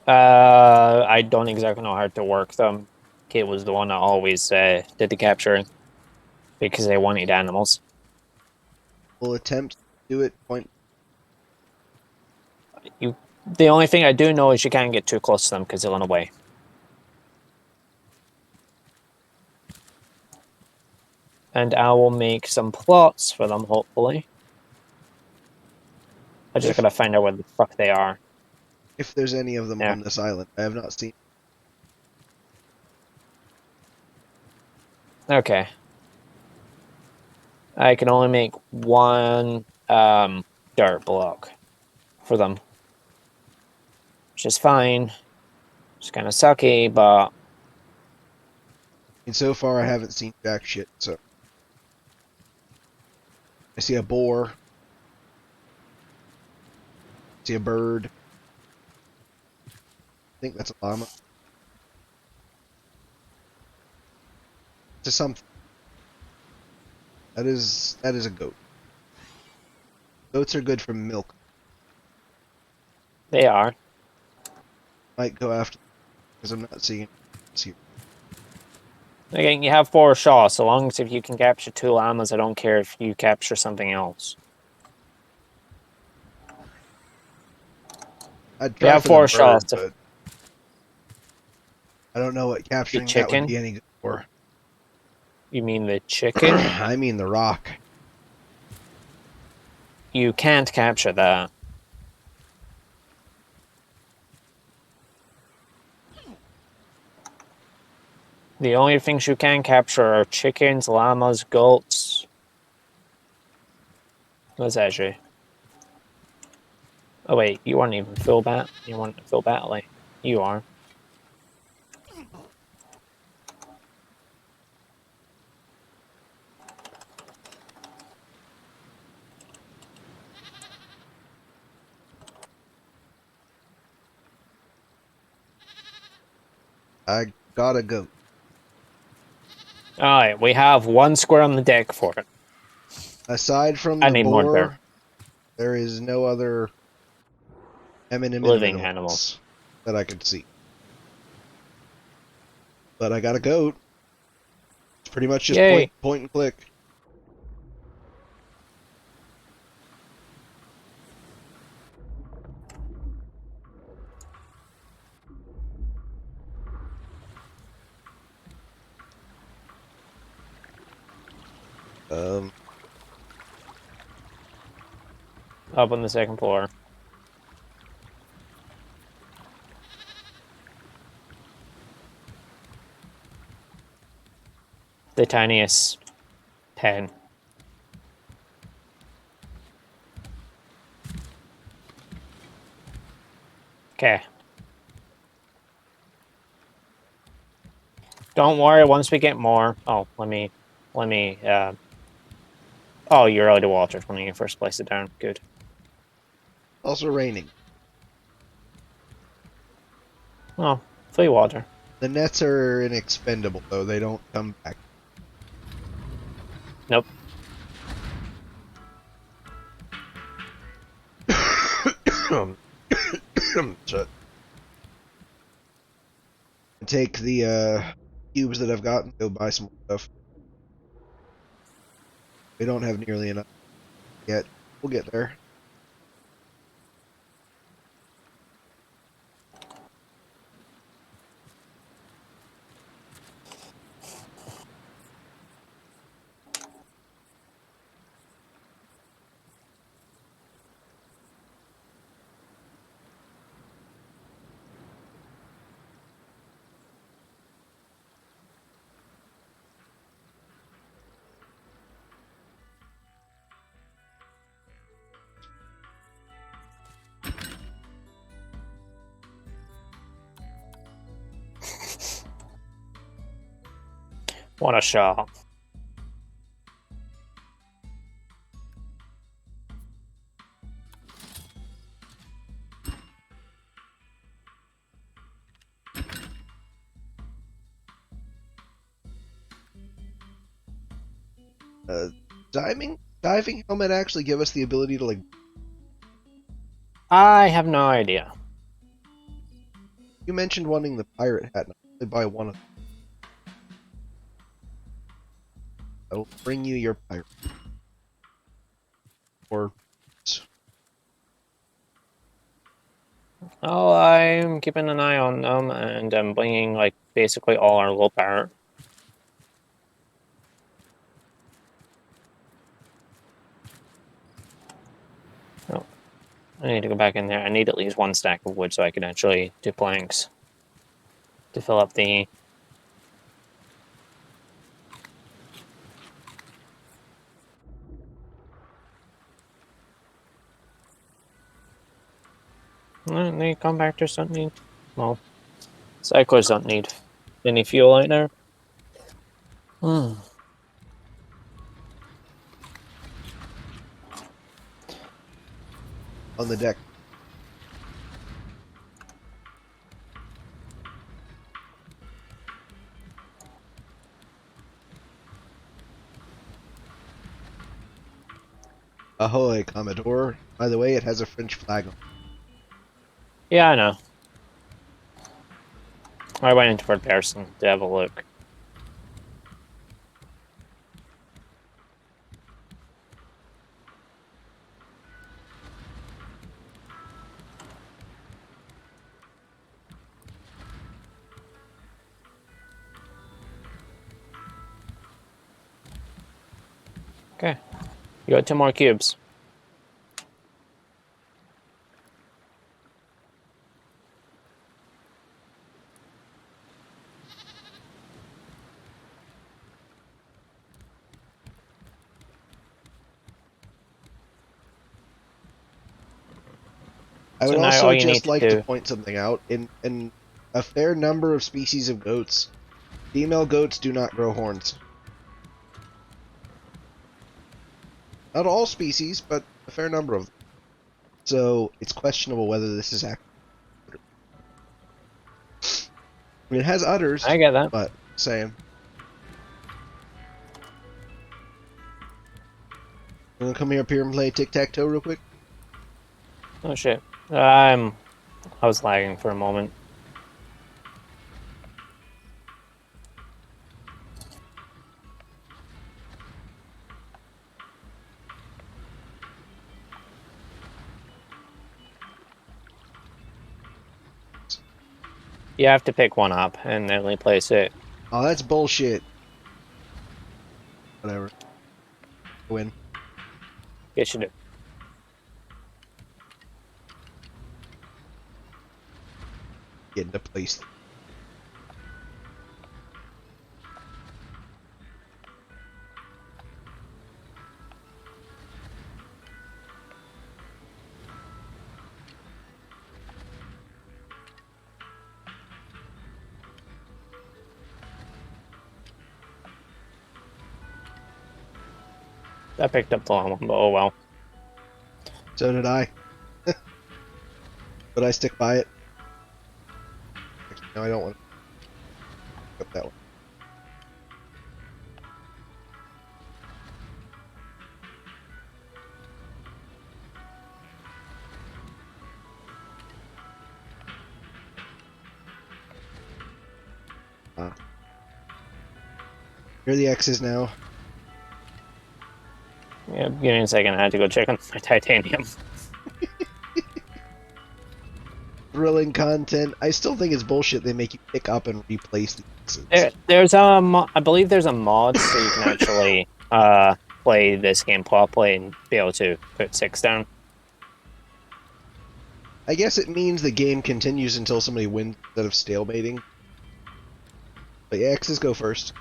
I don't exactly know how to work them. Kate was the one that always did the capturing because they wanted animals. We'll attempt to do it. Point. The only thing I do know is you can't get too close to them because they'll run away. And I will make some plots for them, hopefully. I just gotta find out where the fuck they are. If there's any of them Yeah. on this island, I have not seen. Okay. I can only make one dirt block for them. Which is fine. It's kind of sucky, but... And so far, I haven't seen jack shit, so. I see a boar. I see a bird. I think that's a llama. To something. That is a goat. Goats are good for milk. They are. Might go after because I'm not seeing. Again, you have 4 shots, so long as if you can capture 2 llamas, I don't care if you capture something else. I'd You try have for the 4 bird, shots. but I don't know what The capturing that would chicken? be any good for. You mean the chicken? I mean the rock. You can't capture that. The only things you can capture are chickens, llamas, goats. What's that, Jay? Oh wait, you aren't even full bat. You weren't full battle. You are. I gotta go. Alright, we have 1 square on the deck for it. Aside from I the need more there. boar, there is no other Living animal. animals that I could see. But I got a goat. It's pretty much just Yay! point and click. Um, Up on the 2nd floor. The tiniest pen. Okay. Don't worry, once we get more... Oh, let me... Oh, you're out of water when you first place it down. Good. also raining. Oh, free water. The nets are inexpendable, though. They don't come back. Nope. Shut. Take the cubes that I've got and go buy some more stuff. We don't have nearly enough yet. We'll get there. What a shot. Diving helmet actually give us the ability to like. I have no idea. You mentioned wanting the pirate hat, and I'll buy one of them. I will bring you your pirate. Or Oh, I'm keeping an eye on them, and I'm bringing, like, basically all our low power. I need to go back in there. I need at least one stack of wood so I can actually do planks to fill up the... The compactors don't need... Well, cyclers don't need any fuel right now. Hmm. On the deck. Ahoy, Commodore. By the way, it has a French flag on it. Yeah, I know. I went into Fort Pearson to have a look. Okay. You got 2 more cubes. I So would now all also you need just to like to do... point something out. In a fair number of species of goats, female goats do not grow horns. Not all species, but a fair number of them. So it's questionable whether this is accurate. I mean, it has udders, I get that. but saying. You wanna come here up here and play tic-tac-toe real quick? Oh shit. I was lagging for a moment. You have to pick one up and then replace it. Oh, that's bullshit. Whatever. Win. Yes, you do. Get into place. I picked up the long one, but oh well. So did I. But I stick by it. Actually, no, I don't want to pick up that one. Here are the X's now. Yeah, give me a second. I had to go check on my titanium. Thrilling content. I still think it's bullshit they make you pick up and replace the X's. There's I believe there's a mod so you can actually play this game properly and be able to put 6 down. I guess it means the game continues until somebody wins instead of stalemating. But yeah, X's go first.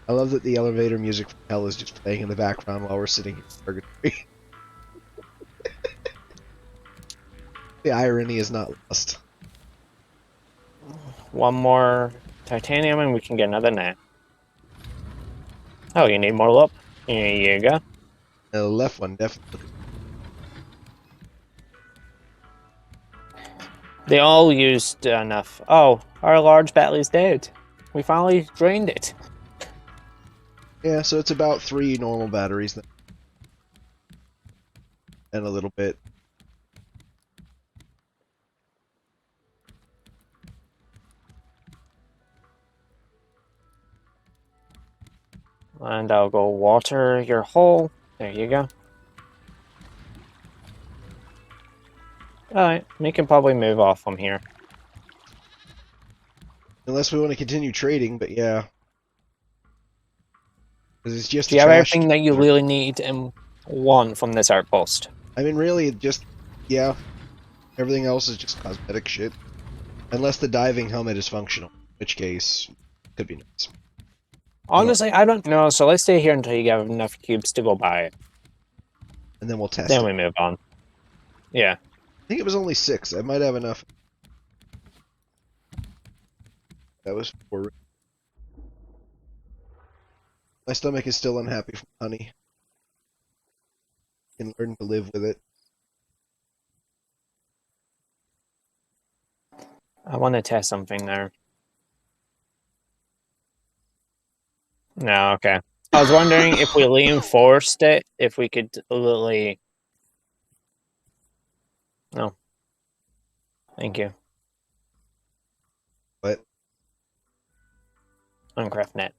I love that the elevator music from hell is just playing in the background while we're sitting in purgatory. The irony is not lost. One more titanium and we can get another net. Oh, you need more loop? Here you go. The left one definitely. They all used enough. Oh, our large battery's dead. We finally drained it. Yeah, so it's about 3 normal batteries then. And a little bit. And I'll go water your hole. There you go. Alright, we can probably move off from here. Unless we want to continue trading, but yeah. Because it's just Do a you have trash. everything that you really need and want from this outpost? I mean, really, just, yeah. Everything else is just cosmetic shit. Unless the diving helmet is functional, in which case, could be nice. Honestly, I don't know, so let's stay here until you have enough cubes to go buy it. And then we'll test Then it. we move on. Yeah. I think it was only 6. I might have enough. That was 4. My stomach is still unhappy from honey. I can learn to live with it. I want to test something there. No, okay. I was wondering if we reinforced it, if we could literally... No. Thank you. But Minecraft net.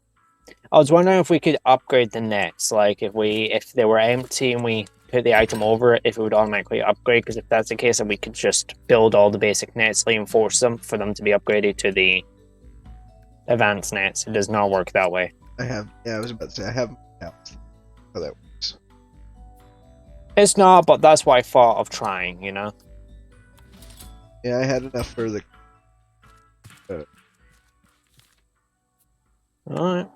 I was wondering if we could upgrade the nets, like if they were empty and we put the item over it, if it would automatically upgrade, because if that's the case, then we could just build all the basic nets, reinforce them for them to be upgraded to the advanced nets. It does not work that way. I was about to say, I have how that works. It's not, but that's why I thought of trying, you know? Yeah, I had enough for the... Alright.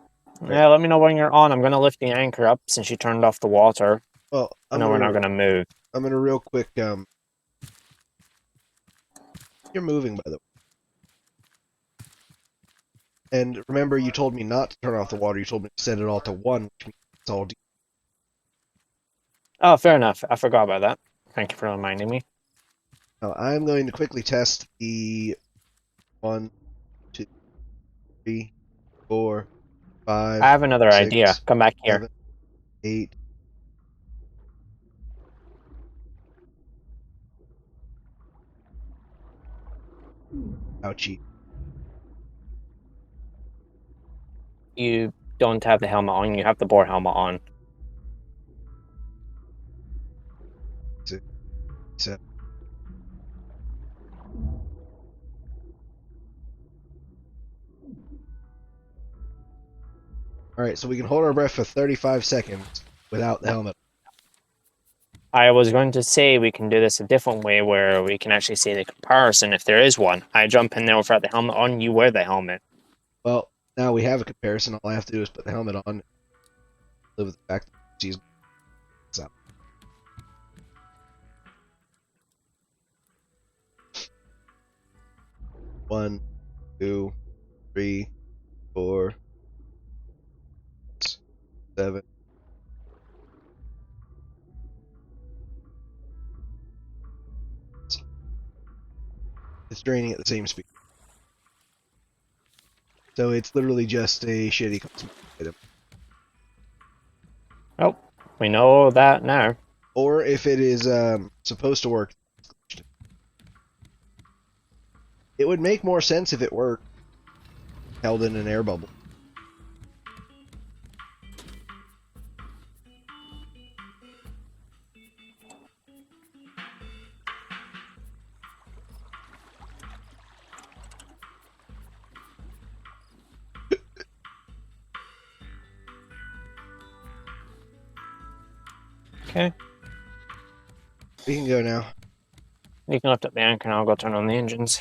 Yeah, let me know when you're on. I'm going to lift the anchor up since you turned off the water. Well, No, we're not going to move. I'm gonna real quick, You're moving, by the way. And remember, you told me not to turn off the water. You told me to set it all to 1, which means it's all deep. Oh, fair enough. I forgot about that. Thank you for reminding me. Now, I'm going to quickly test the 1, 2, 3, 4, 5, I have another 6, idea. Come back here. 7, 8. Ouchie. You don't have the helmet on. You have the boar helmet on. 6, 7. Alright, so we can hold our breath for 35 seconds without the helmet. I was going to say we can do this a different way where we can actually see the comparison if there is one. I jump in there without the helmet on, you wear the helmet. Well, now we have a comparison. All I have to do is put the helmet on, live with the fact that she's up. One, 2, 3, 4, 7. It's draining at the same speed. So it's literally just a shitty cosmetic item. Oh, we know that now. Or if it is supposed to work, it would make more sense if it were held in an air bubble. Okay. We can go now. You can lift up the anchor and I'll go turn on the engines.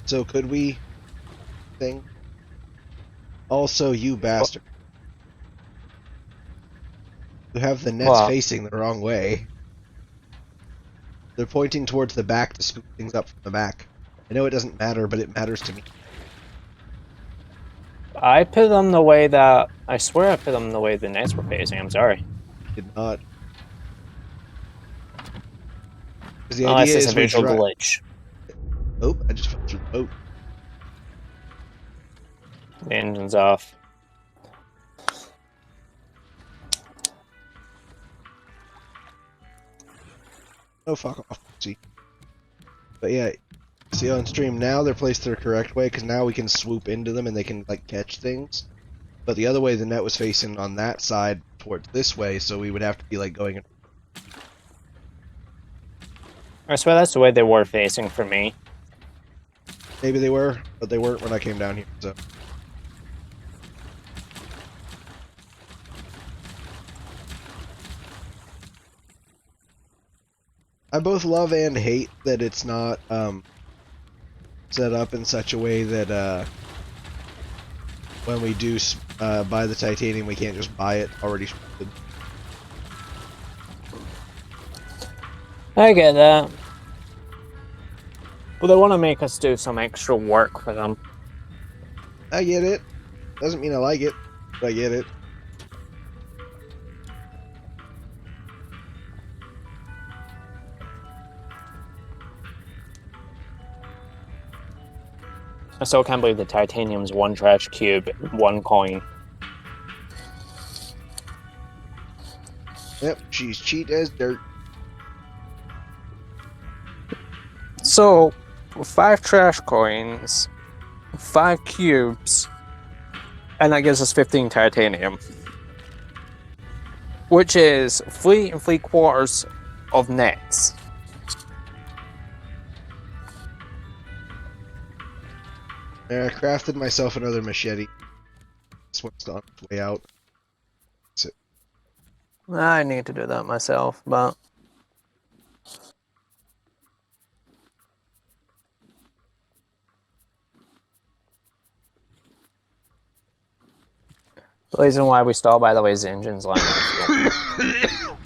So could we thing? Also, you bastard. You have the nets facing the wrong way. They're pointing towards the back to scoop things up from the back. I know it doesn't matter, but it matters to me. I put them the way that... I swear I put them the way the nets were facing. I'm sorry. Did not. Because the Unless idea it's is a we visual try... glitch. Oh, I just fell through the boat. The engine's off. Oh, fuck off. See. But yeah, See on stream now they're placed the correct way because now we can swoop into them and they can like catch things. But the other way the net was facing on that side towards this way, so we would have to be like going. I swear that's the way they were facing for me. Maybe they were, but they weren't when I came down here. So. I both love and hate that it's not set up in such a way that when we do buy the titanium, we can't just buy it already scripted. I get that. But they want to make us do some extra work for them. I get it. Doesn't mean I like it, but I get it. I still can't believe the titanium's one trash cube, one coin. Yep, she's cheap as dirt. So, 5 trash coins, 5 cubes, and that gives us 15 titanium. Which is 3 3/4 of nets. I crafted myself another machete. This one's on its way out. I need to do that myself, but... The reason why we stall, by the way, is the engine's line out of fuel.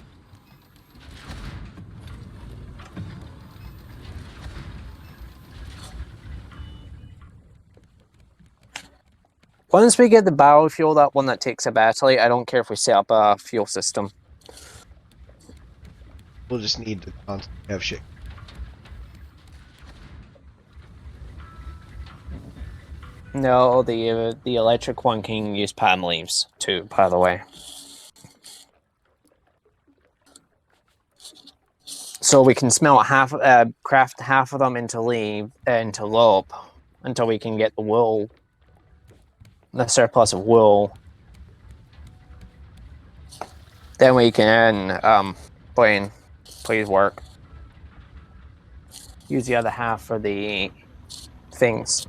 Once we get the biofuel, that one that takes a battery, I don't care if we set up a fuel system. We'll just need to constantly have shit. No, the electric one can use palm leaves too, by the way. So we can craft half of them into rope until we can get the wool, the surplus of wool. Then we can, Blaine, please work. Use the other half for the things.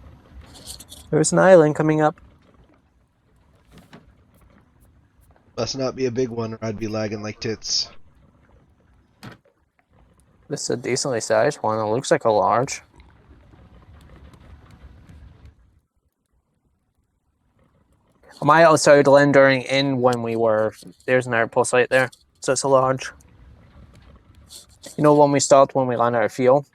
There's an island coming up. Must not be a big one or I'd be lagging like tits. This is a decently sized one. It looks like a large. I might also land during in when we were... There's an airport right there. So it's a large. You know when we stopped when we landed our fuel?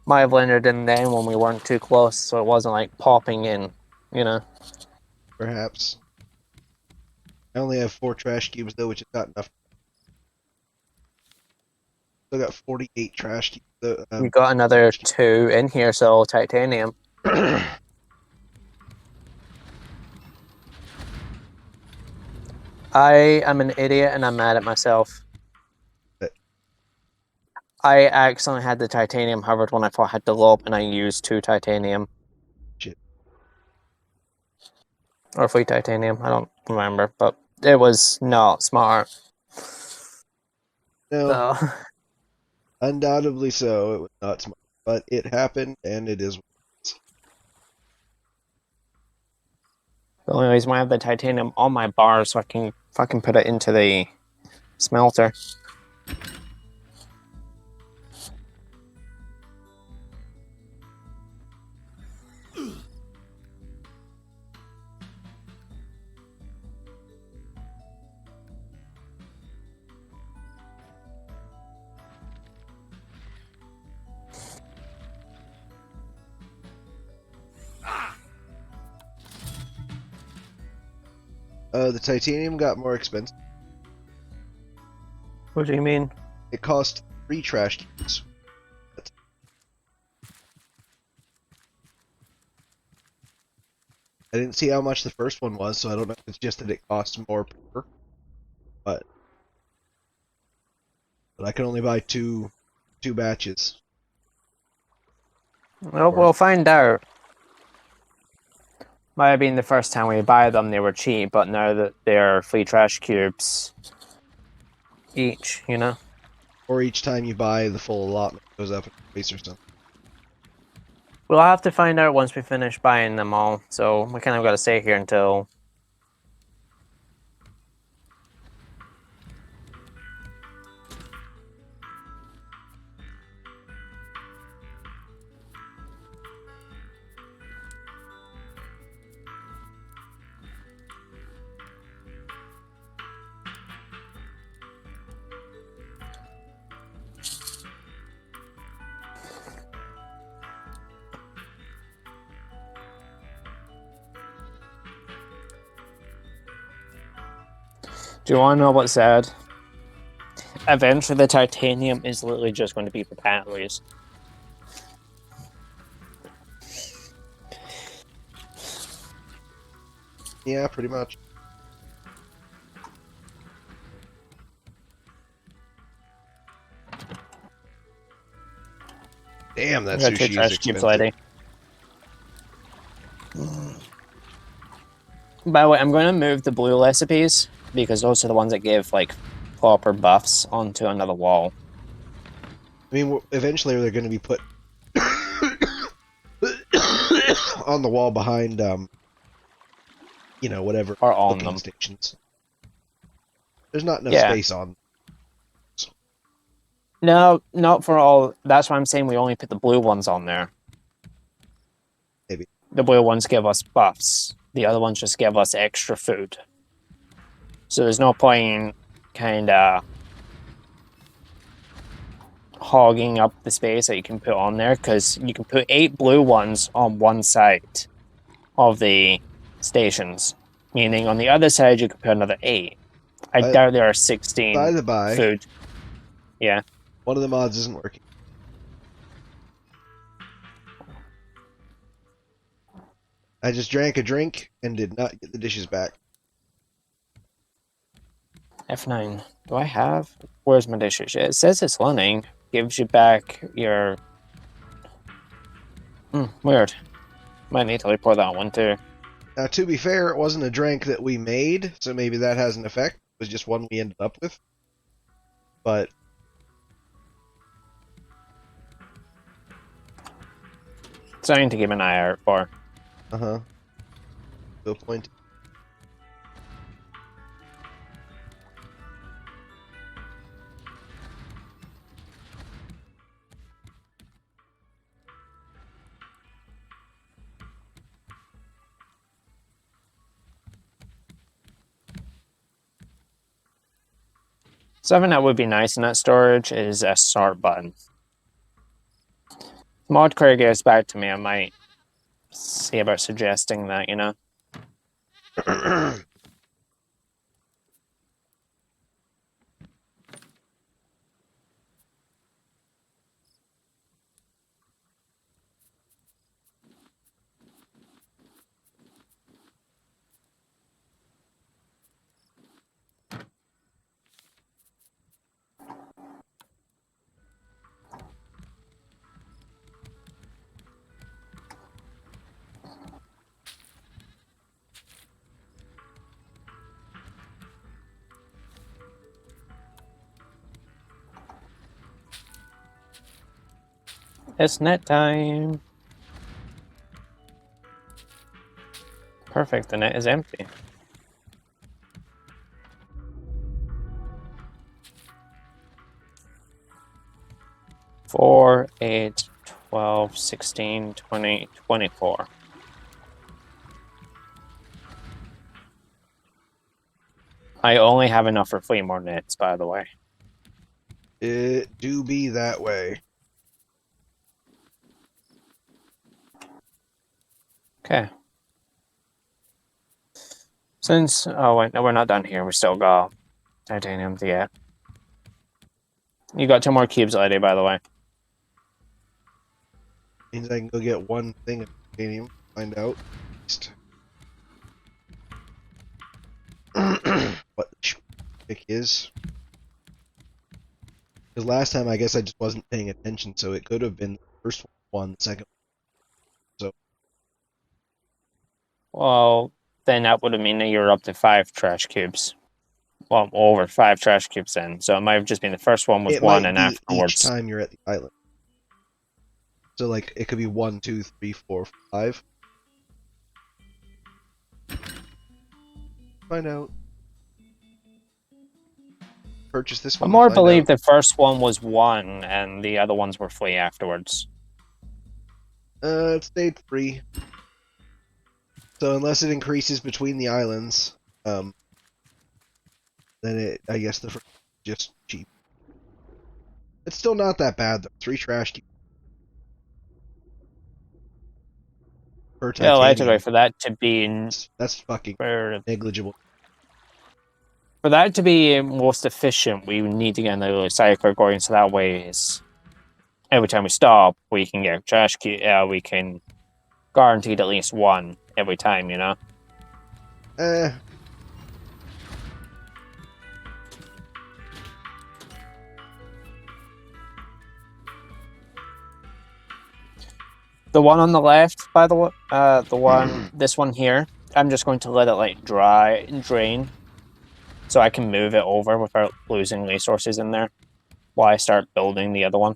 Might have landed in then when we weren't too close, so it wasn't like popping in, you know. Perhaps. I only have 4 trash cubes though, which is not enough. Still got 48 trash cubes. We got another 2 in here, so titanium. I am an idiot and I'm mad at myself. I accidentally had the titanium covered when I thought I had the rope and I used 2 titanium. Shit. Or 3 titanium, I don't remember, but it was not smart. No. So. Undoubtedly so, it was not smart. But it happened and it is. The only reason why I have the titanium on my bar so I can fucking put it into the smelter. The titanium got more expensive. What do you mean? It cost 3 trash cubes. I didn't see how much the first one was, so I don't know if it's just that it costs more per. But but I can only buy two batches. Well, we'll find out. Might have been the first time we buy them, they were cheap, but now that they're free trash cubes each, you know? Or each time you buy the full allotment goes up in price or something. We'll have to find out once we finish buying them all, so we kind of got to stay here until... Do you want to know what's sad? Eventually the titanium is literally just going to be for batteries. Yeah, pretty much. Damn, that sushi is expensive. By the way, I'm going to move the blue recipes because those are the ones that give like proper buffs onto another wall. I mean, eventually they're going to be put on the wall behind, you know, whatever or on cooking them stations. There's not enough yeah. space on. No, not for all. That's why I'm saying we only put the blue ones on there. Maybe the blue ones give us buffs. The other ones just give us extra food. So there's no point in kind of hogging up the space that you can put on there, because you can put 8 blue ones on one side of the stations, meaning on the other side you can put another 8. I doubt there are 16 by the by, food. Yeah. One of the mods isn't working. I just drank a drink and did not get the dishes back. F9. Do I have? Where's my dishes? It says it's running. Gives you back your... weird. Might need to report that one too. Now, to be fair, it wasn't a drink that we made, so maybe that has an effect. It was just one we ended up with. But... something to keep an eye out for. Uh-huh. Good point. Something that would be nice in that storage is a start button. Mod Craig gets back to me, I might see about suggesting that, you know? It's net time. Perfect, the net is empty. Four, 8, 12, 16, 20, 24. I only have enough for 3 more nets, by the way. It do be that way. Okay. Since... oh, wait, no, we're not done here. We still got titanium to get. You got 2 more cubes already, by the way. Means I can go get one thing of titanium. Find out. What the pick is. Because last time I guess I just wasn't paying attention, so it could have been the first one, the second one. So Well, then that would have mean that you're up to 5 trash cubes. Well, over 5 trash cubes then. So it might have just been the first one was it one, might and be each afterwards. time you're at the island. So like it could be 1, 2, 3, 4, 5. Find out. Purchase this I one to more find believe out. the first one was one, and the other ones were free afterwards. It stayed free. So unless it increases between the islands, um, then I guess the first is just cheap. It's still not that bad though. 3 trash cubes per Yeah, allegedly titanium. for that to be That's fucking for negligible. for that to be most efficient, we need to get another cycle going. So that way, is every time we stop, we can get trash cube. We can guaranteed at least one every time. You know. Eh, The one on the left, by the way, this one here, I'm just going to let it like dry and drain, so I can move it over without losing resources in there while I start building the other one.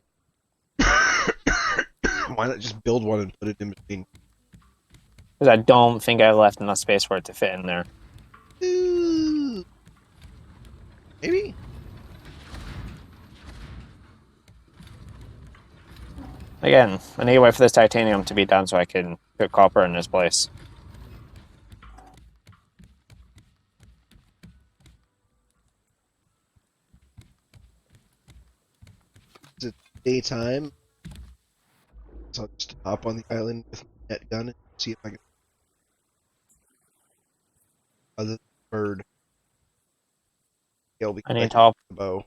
why not just build one and put it in between? Because I don't think I left enough space for it to fit in there. Maybe. Again, I need to wait for this titanium to be done so I can put copper in this place. Is it daytime? So I'll just hop on the island with my net gun and see if I can. Other than bird, yeah, I'll be I need to collecting hop. the bow.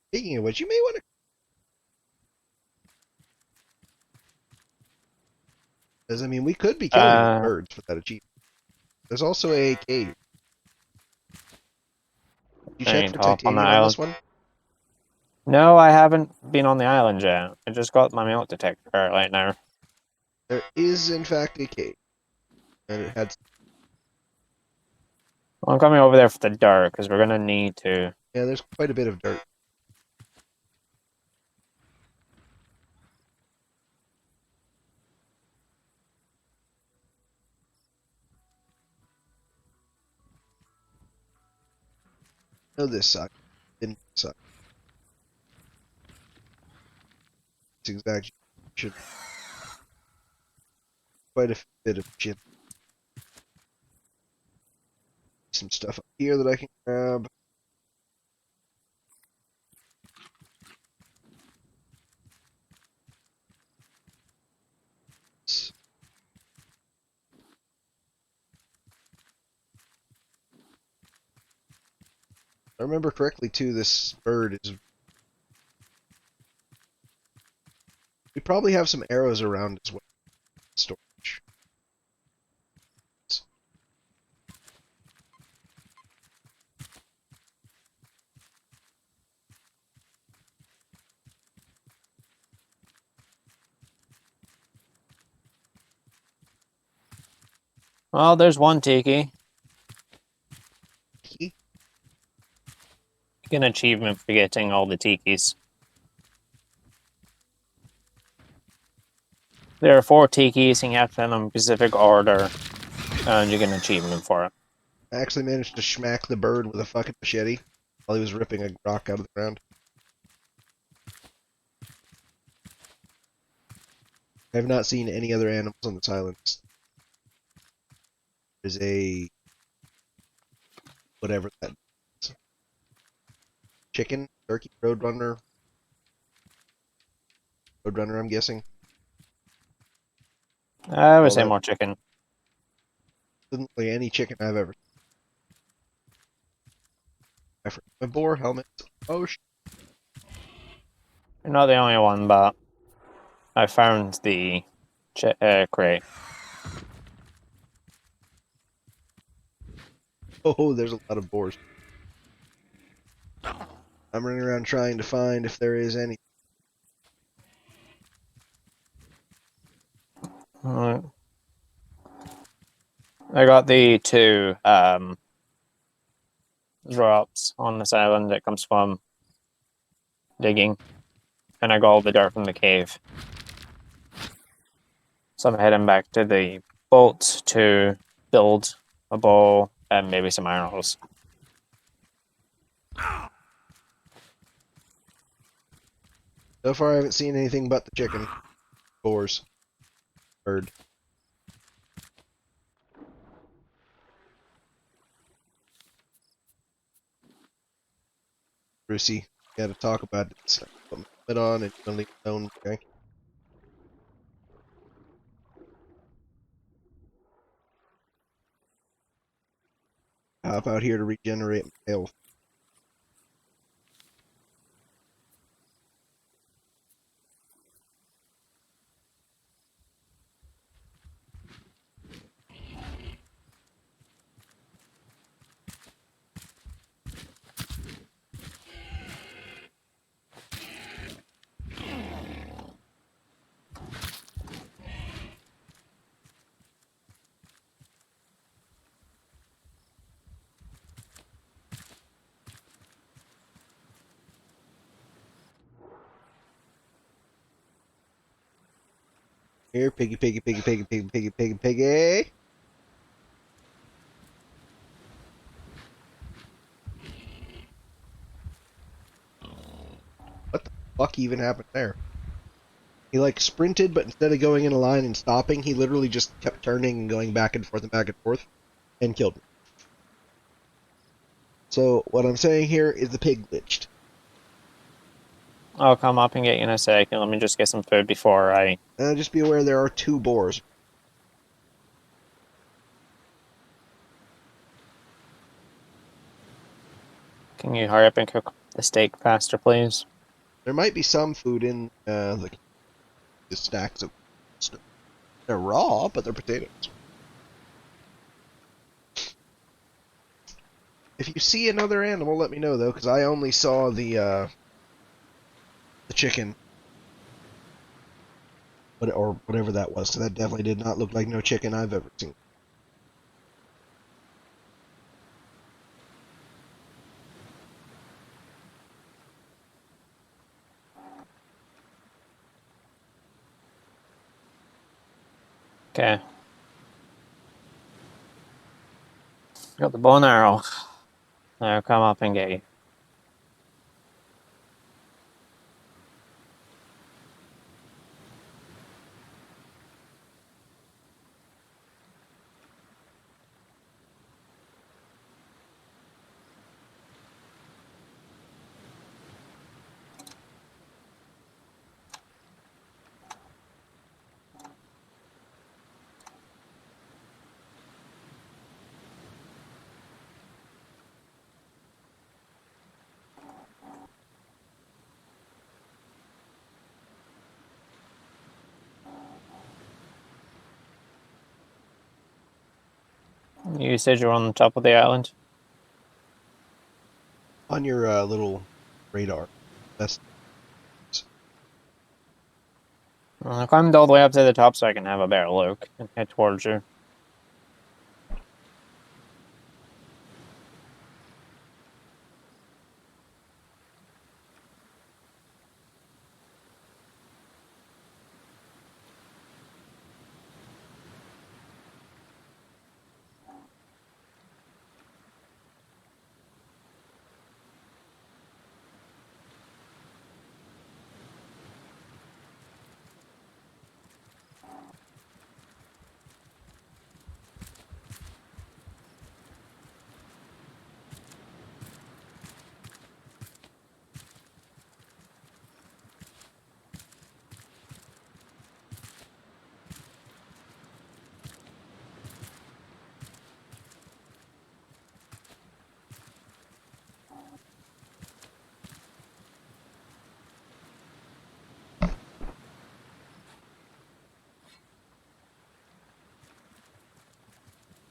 Speaking of which, you may want to. Because I mean, we could be killing these birds for that achievement. There's also a cave. You I check need for to hop on the titanium on island. this one? No, I haven't been on the island yet. I just got my milk detector right now. There is, in fact, a cave. And it had. Well, I'm coming over there for the dirt because we're gonna need to. Yeah, there's quite a bit of dirt. No, this sucks. Didn't suck. It's exactly. Should quite a bit of shit. Some stuff up here that I can grab. I remember correctly too. This bird is. We probably have some arrows around as well. Storage. Well, there's one tiki. Get an achievement for getting all the tikis. There are 4 tikis, and you have to send them in specific order, and you get an achievement for it. I actually managed to smack the bird with a fucking machete while he was ripping a rock out of the ground. I have not seen any other animals on this island. There's a whatever that is. Chicken, turkey, roadrunner. Roadrunner, I'm guessing. I would All say that more chicken. doesn't look like any chicken I've ever. I forgot my boar helmet. Oh shit. You're not the only one, but I found the crate. Oh, there's a lot of boars. I'm running around trying to find if there is any. Alright. I got the two drops on this island that comes from digging, and I got all the dirt from the cave. So I'm heading back to the boat to build a bow and maybe some arrows. So far, I haven't seen anything but the chicken. Boars. Bird. Brucey, you gotta talk about it. Put my foot on and you're gonna leave it alone, okay? Hop out here to regenerate my health. Here, piggy, piggy, piggy, piggy, piggy, piggy, piggy, piggy. What the fuck even happened there? He like sprinted, but instead of going in a line and stopping, he literally just kept turning and going back and forth, and killed me. So what I'm saying here is the pig glitched. I'll come up and get you in a second. Let me just get some food before I... Just be aware there are 2 boars. Can you hurry up and cook the steak faster, please? There might be some food in the stacks of stuff. They're raw, but they're potatoes. If you see another animal, let me know though, because I only saw the chicken, or whatever that was. So that definitely did not look like no chicken I've ever seen. Okay. Got the bow and arrow. Now come up and get you. You said you were on the top of the island? On your little radar. That's I climbed all the way up to the top so I can have a better look and head towards you.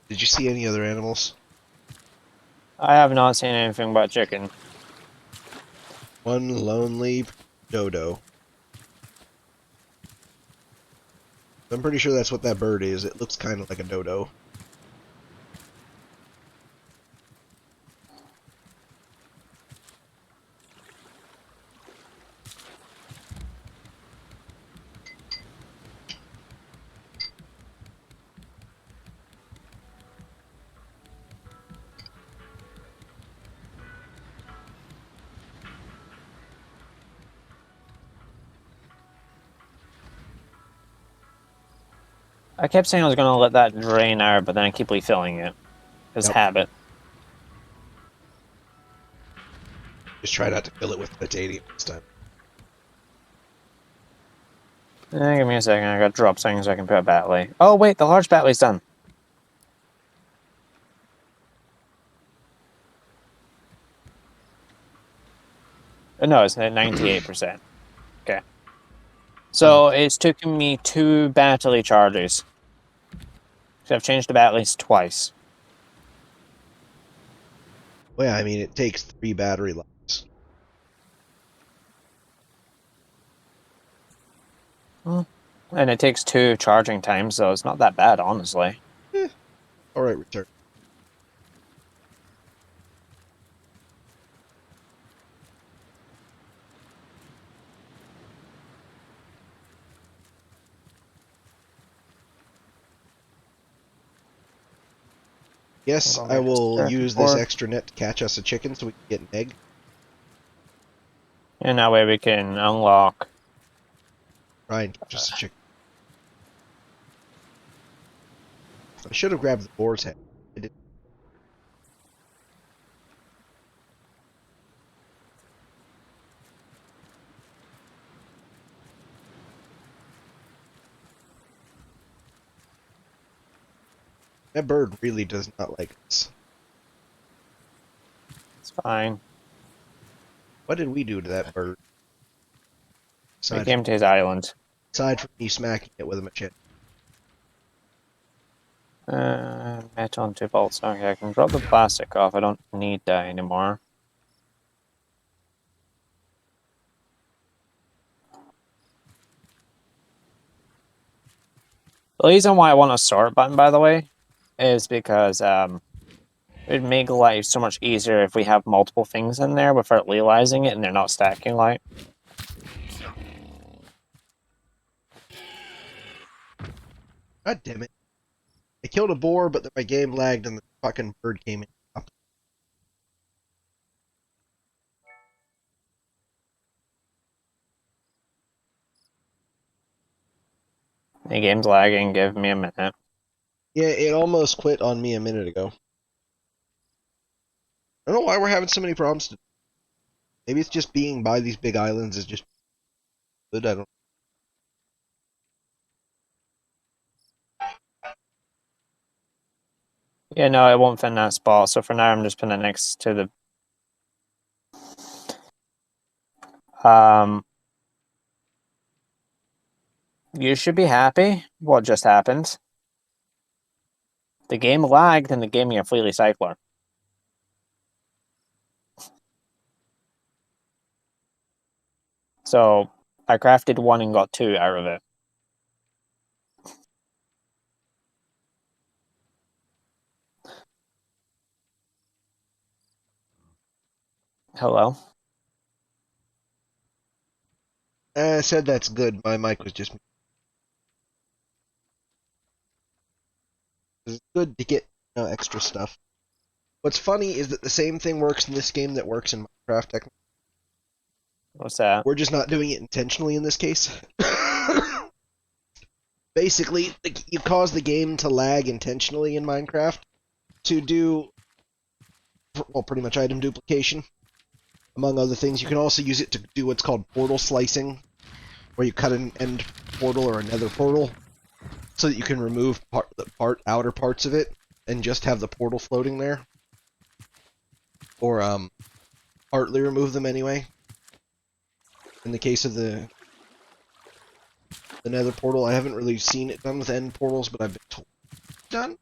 Did you see any other animals? I have not seen anything but chicken. One lonely dodo. I'm pretty sure that's what that bird is. It looks kind of like a dodo. I kept saying I was going to let that drain out, but then I keep refilling it. His Yep. habit. Just try not to fill it with titanium this time. Give me a second. I got to drop things so I can put a battery. Oh, wait. The large battery's done. No, it's at 98%. Okay. So it's taken me 2 battery charges. So I've changed the batteries twice. Well, yeah, I mean, it takes 3 battery lives. And it takes 2 charging times, so it's not that bad, honestly. Alright, return. Yes, I will use this extra net to catch us a chicken so we can get an egg. And that way we can unlock. Try and catch us a chicken. I should have grabbed the boar's head. I didn't. That bird really does not like us. It's fine. What did we do to that bird? We came to his island. Aside from me smacking it with a machete. Metal and 2 bolts. Okay, I can drop the plastic off. I don't need that anymore. The reason why I want a sort button, by the way, is because it'd make life so much easier if we have multiple things in there without realizing it and they're not stacking light. God damn it. I killed a boar, but then my game lagged and the fucking bird came in. The game's lagging. Give me a minute. Yeah, it almost quit on me a minute ago. I don't know why we're having so many problems today. Maybe it's just being by these big islands is just good. I don't. Yeah, no, it won't fit in that spot. So for now, I'm just putting it next to the. You should be happy. What just happened? The game lagged and it gave me a free recycler. So I crafted 1 and got 2 out of it. Hello? I said that's good. My mic was just. It's good to get extra stuff. What's funny is that the same thing works in this game that works in Minecraft. Technically. What's that? We're just not doing it intentionally in this case. Basically, you cause the game to lag intentionally in Minecraft to do, well, pretty much item duplication. Among other things, you can also use it to do what's called portal slicing, where you cut an end portal or another portal, so that you can remove the outer parts of it and just have the portal floating there, or partly remove them anyway. In the case of the nether portal, I haven't really seen it done with end portals, but I've been told it's done.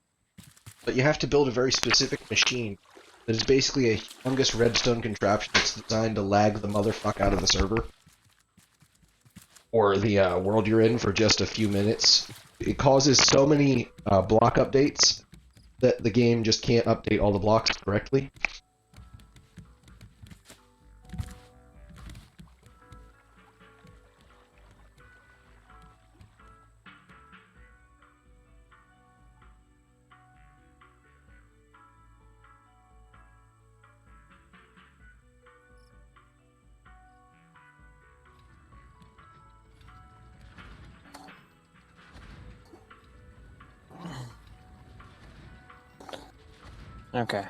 But you have to build a very specific machine that is basically a humongous redstone contraption that's designed to lag the motherfuck out of the server or the world you're in for just a few minutes. It causes so many block updates that the game just can't update all the blocks correctly. Okay.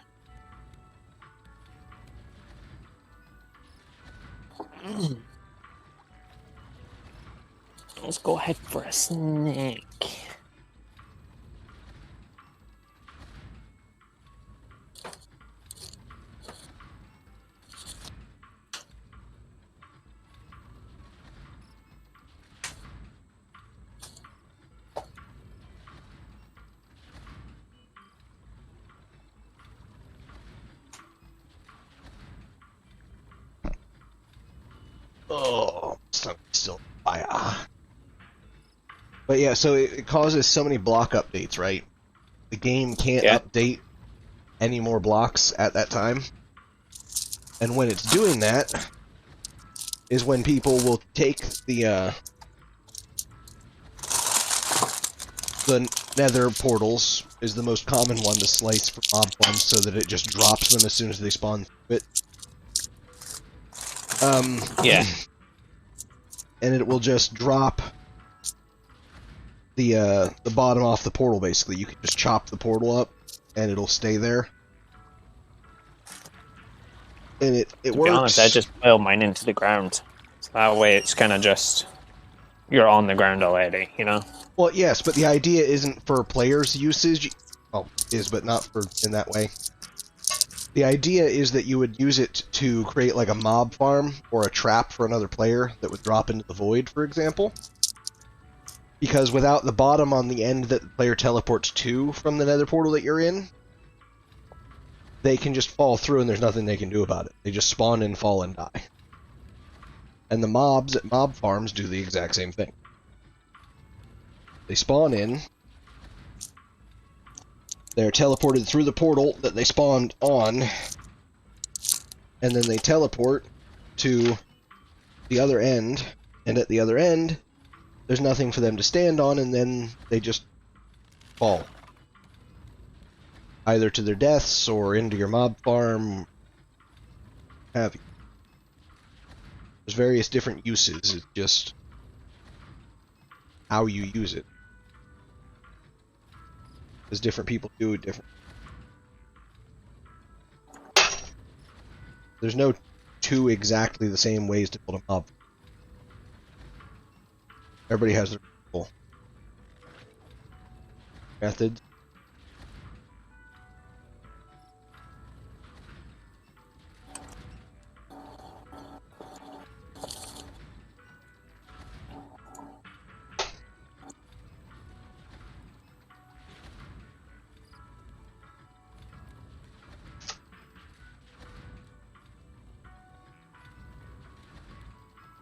Let's go ahead for a snack. Oh, still fire. But yeah, so it causes so many block updates, right? The game can't update any more blocks at that time. And when it's doing that, is when people will take the nether portals is the most common one to slice for mob farms so that it just drops them as soon as they spawn through it. Yeah. And it will just drop the bottom off the portal, basically. You can just chop the portal up, and it'll stay there. And it works. To be honest, I just build mine into the ground. So that way it's kind of just... You're on the ground already, you know? Well, yes, but the idea isn't for players' usage. Well, is, but not for in that way. The idea is that you would use it to create like a mob farm or a trap for another player that would drop into the void, for example. Because without the bottom on the end that the player teleports to from the nether portal that you're in, they can just fall through and there's nothing they can do about it. They just spawn in, fall, and die. And the mobs at mob farms do the exact same thing. They spawn in, they're teleported through the portal that they spawned on, and then they teleport to the other end, and at the other end, there's nothing for them to stand on, and then they just fall. Either to their deaths, or into your mob farm, have you. There's various different uses, it's just how you use it. Because different people do it different. There's no two exactly the same ways to build a mob. Everybody has their own methods.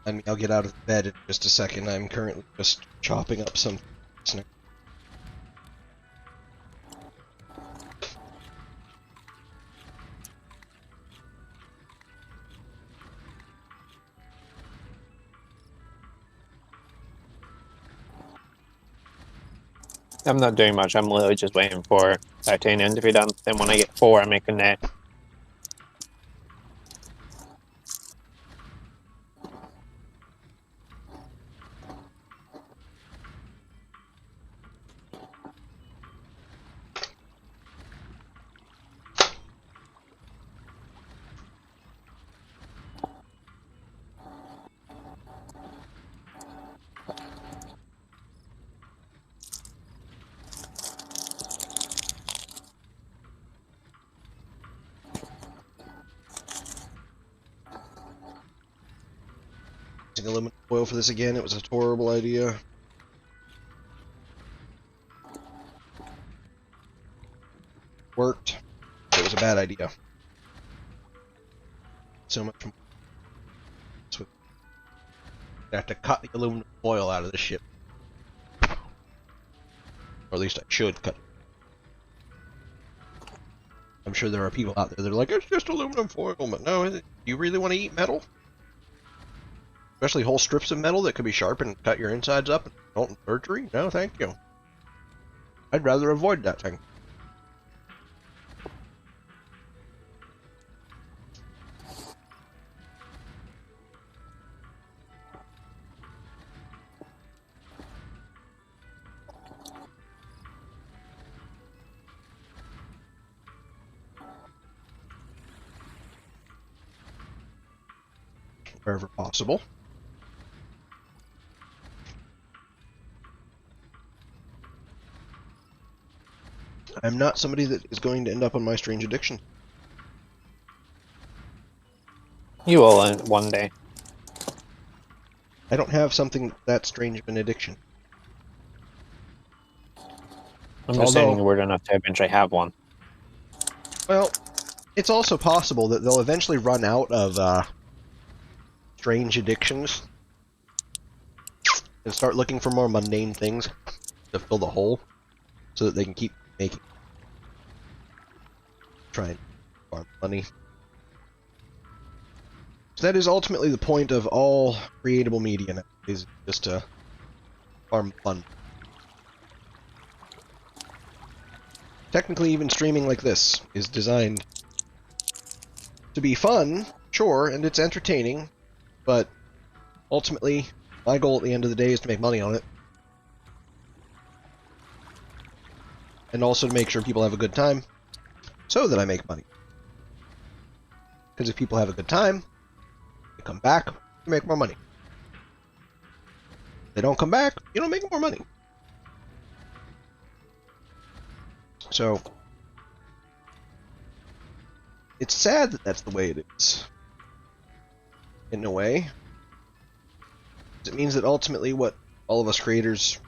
I mean, I'll get out of bed in just a second. I'm currently just chopping up some snacks. I'm not doing much. I'm literally just waiting for titanium to be done. Then when I get 4, I make a net. Using aluminum foil for this again, it was a horrible idea. Worked. It was a bad idea. so much more. I have to cut the aluminum foil out of the ship. Or at least I should cut it. I'm sure there are people out there that are like, it's just aluminum foil, but no, do you really want to eat metal? Especially whole strips of metal that could be sharpened and cut your insides up and result in surgery? No, thank you. I'd rather avoid that thing. Wherever possible. I'm not somebody that is going to end up on my strange addiction. You will one day. I don't have something that strange of an addiction. I'm just saying we're enough to eventually have one. Well, it's also possible that they'll eventually run out of strange addictions and start looking for more mundane things to fill the hole so that they can keep making, try and farm money. So that is ultimately the point of all creatable media now, is just to farm fun. Technically, even streaming like this is designed to be fun, sure, and it's entertaining, but ultimately, my goal at the end of the day is to make money on it. And also to make sure people have a good time, so that I make money. Because if people have a good time, they come back, you make more money. If they don't come back, you don't make more money. So, it's sad that that's the way it is. In a way. It means that ultimately what all of us creators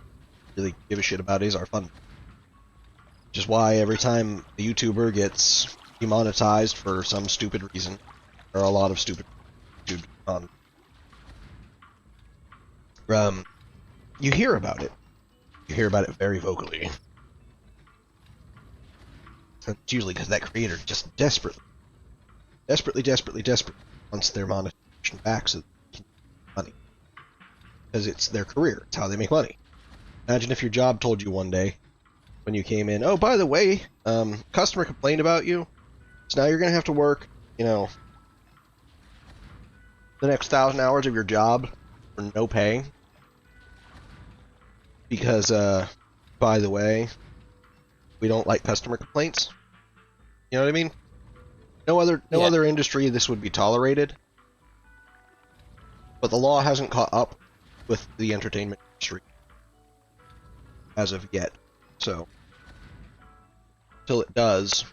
really give a shit about is our fun. Which is why every time a YouTuber gets demonetized for some stupid reason, there are a lot of stupid YouTubers on. You hear about it. You hear about it very vocally. And it's usually because that creator just desperately wants their monetization back so they can make money. Because it's their career. It's how they make money. Imagine if your job told you one day, when you came in, oh, by the way, customer complained about you, so now you're going to have to work, the next 1,000 hours of your job for no pay. Because, by the way, we don't like customer complaints. You know what I mean? No other industry this would be tolerated. But the law hasn't caught up with the entertainment industry as of yet. So, till it does,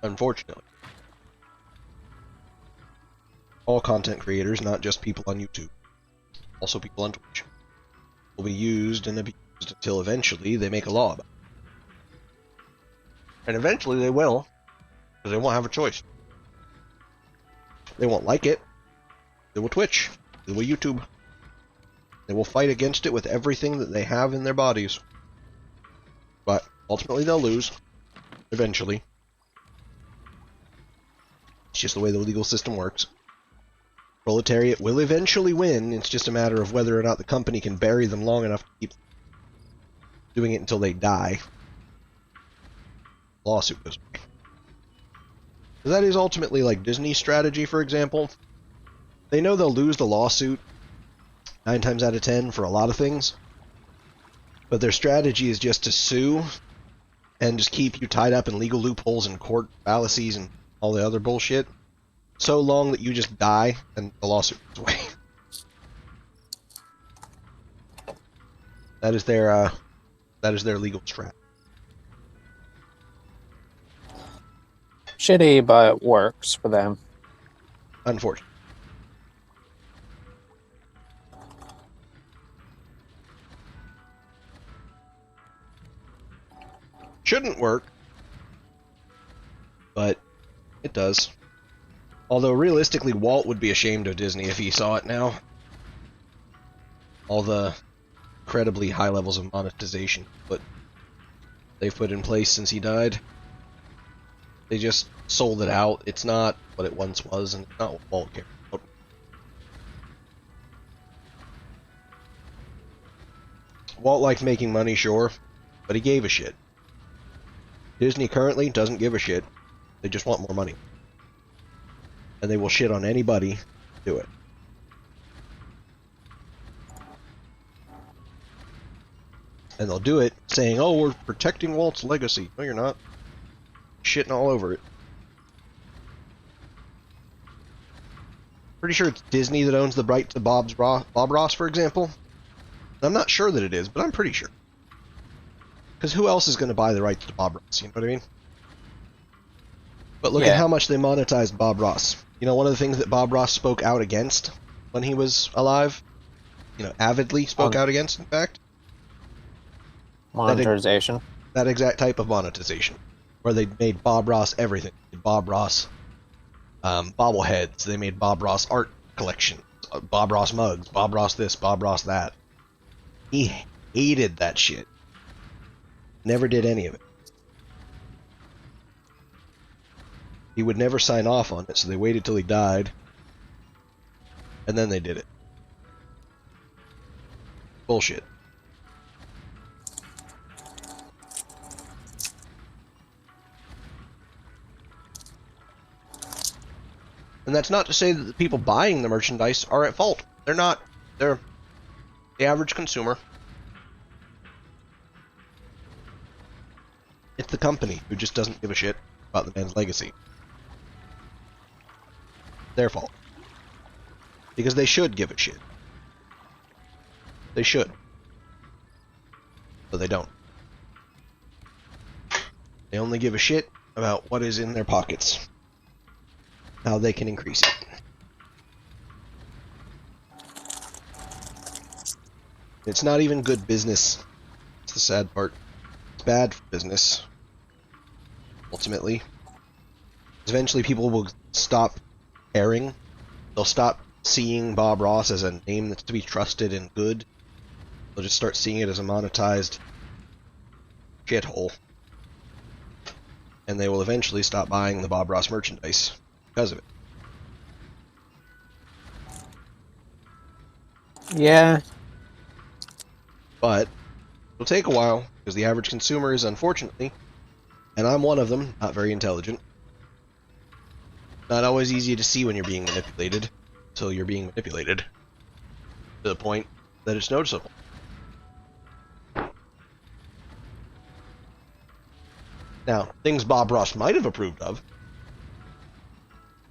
unfortunately, all content creators, not just people on YouTube, also people on Twitch, will be used and abused until eventually they make a law about it. And eventually they will, because they won't have a choice. They won't like it. They will Twitch. They will YouTube. They will fight against it with everything that they have in their bodies. But ultimately they'll lose. Eventually. It's just the way the legal system works. Proletariat will eventually win. It's just a matter of whether or not the company can bury them long enough to keep doing it until they die. Lawsuit goes away. So that is ultimately like Disney's strategy, for example. They know they'll lose the lawsuit 9 times out of 10 for a lot of things. But their strategy is just to sue and just keep you tied up in legal loopholes and court fallacies and all the other bullshit so long that you just die and the lawsuit goes away. That is their legal strat. Shitty, but it works for them. Unfortunately. Shouldn't work, but It does. Although realistically, Walt would be ashamed of Disney if he saw it now. All the incredibly high levels of monetization but they've put in place since he died. They just sold it out. It's not what it once was, and it's not what Walt cared about. Walt liked making money, sure, but he gave a shit. Disney currently doesn't give a shit. They just want more money. And they will shit on anybody to do it. And they'll do it saying, oh, we're protecting Walt's legacy. No, you're not. Shitting all over it. Pretty sure it's Disney that owns the right to Bob Ross, for example. I'm not sure that it is, but I'm pretty sure. Because who else is going to buy the rights to Bob Ross? You know what I mean? But look at how much they monetized Bob Ross. You know, one of the things that Bob Ross spoke out against when he was alive, you know, avidly spoke out against, in fact. Monetization. That exact type of monetization. Where they made Bob Ross everything. Bob Ross bobbleheads. They made Bob Ross art collection. Bob Ross mugs. Bob Ross this. Bob Ross that. He hated that shit. Never did any of it. He would never sign off on it, so they waited till he died. And then they did it. Bullshit. And that's not to say that the people buying the merchandise are at fault. They're not. They're the average consumer. It's the company who just doesn't give a shit about the man's legacy. Their fault. Because they should give a shit. They should. But they don't. They only give a shit about what is in their pockets. How they can increase it. It's not even good business. It's the sad part. It's bad for business. Ultimately. Eventually people will stop caring. They'll stop seeing Bob Ross as a name that's to be trusted and good. They'll just start seeing it as a monetized shithole. And they will eventually stop buying the Bob Ross merchandise because of it. Yeah. But it'll take a while, because the average consumer is, unfortunately, and I'm one of them, not very intelligent. Not always easy to see when you're being manipulated, until you're being manipulated. To the point that it's noticeable. Now, things Bob Ross might have approved of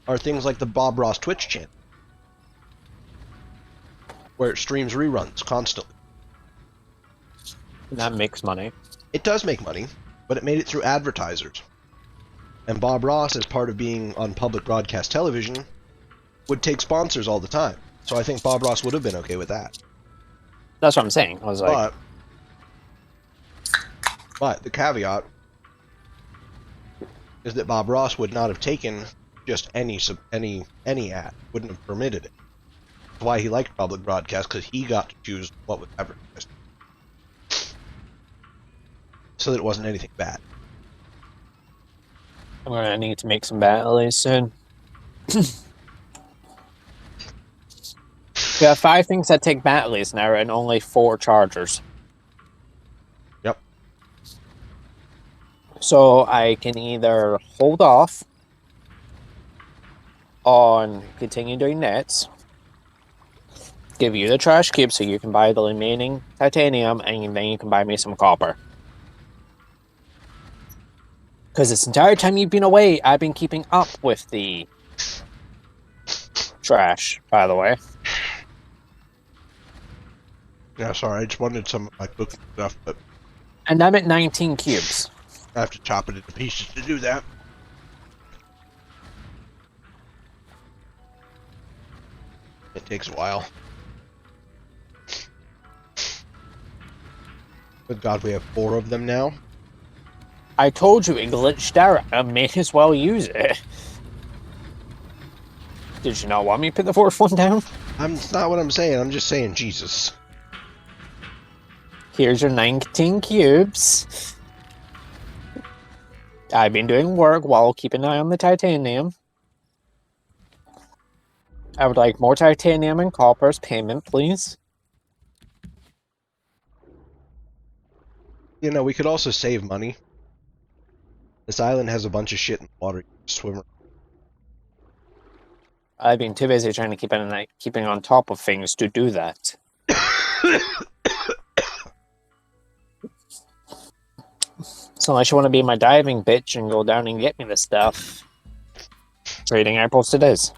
are things like the Bob Ross Twitch channel, where it streams reruns constantly. That makes money. It does make money, but it made it through advertisers. And Bob Ross, as part of being on public broadcast television, would take sponsors all the time. So I think Bob Ross would have been okay with that. That's what I'm saying. I was like... But the caveat is that Bob Ross would not have taken just any ad. Wouldn't have permitted it. That's why he liked public broadcast, because he got to choose what was advertised. So that it wasn't anything bad. I'm gonna need to make some batteries soon. We have 5 things that take batteries now and only 4 chargers. Yep. So I can either hold off on continue doing nets, give you the trash cube so you can buy the remaining titanium, and then you can buy me some copper. Because this entire time you've been away, I've been keeping up with the trash, by the way. Yeah, sorry, I just wanted some of my cooking stuff, but... And I'm at 19 cubes. I have to chop it into pieces to do that. It takes a while. Good God, we have 4 of them now. I told you it glitched out. I may as well use it. Did you not want me to put the fourth one down? It's not what I'm saying. I'm just saying, Jesus. Here's your 19 cubes. I've been doing work while keeping an eye on the titanium. I would like more titanium and copper as payment, please. You know, we could also save money. This island has a bunch of shit in the water. You can swim around. I've been too busy trying to keeping on top of things to do that. So unless you want to be my diving bitch and go down and get me the stuff, trading airports it is.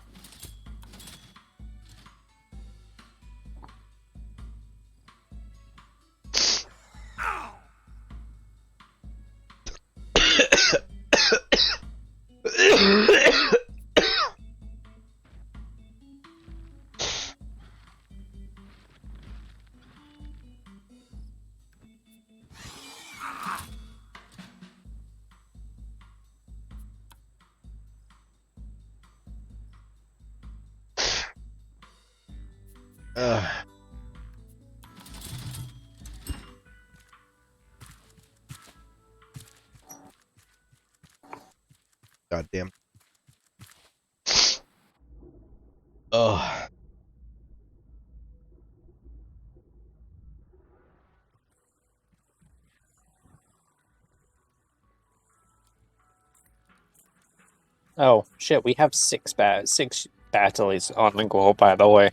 God damn. Ugh. Oh shit, we have six battles on the go, by the way.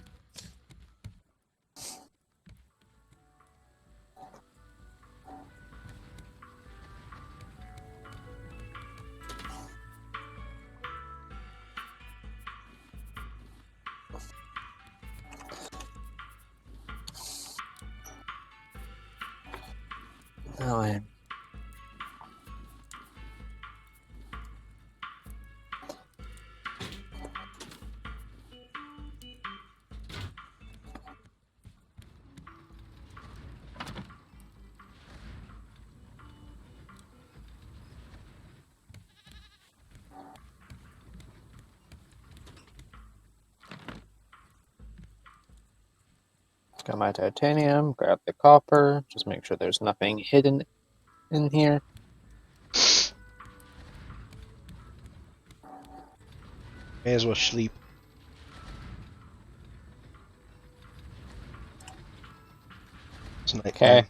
Oh, man. Got my titanium, grab the copper, just make sure there's nothing hidden in here. May as well sleep. It's nighttime. Okay.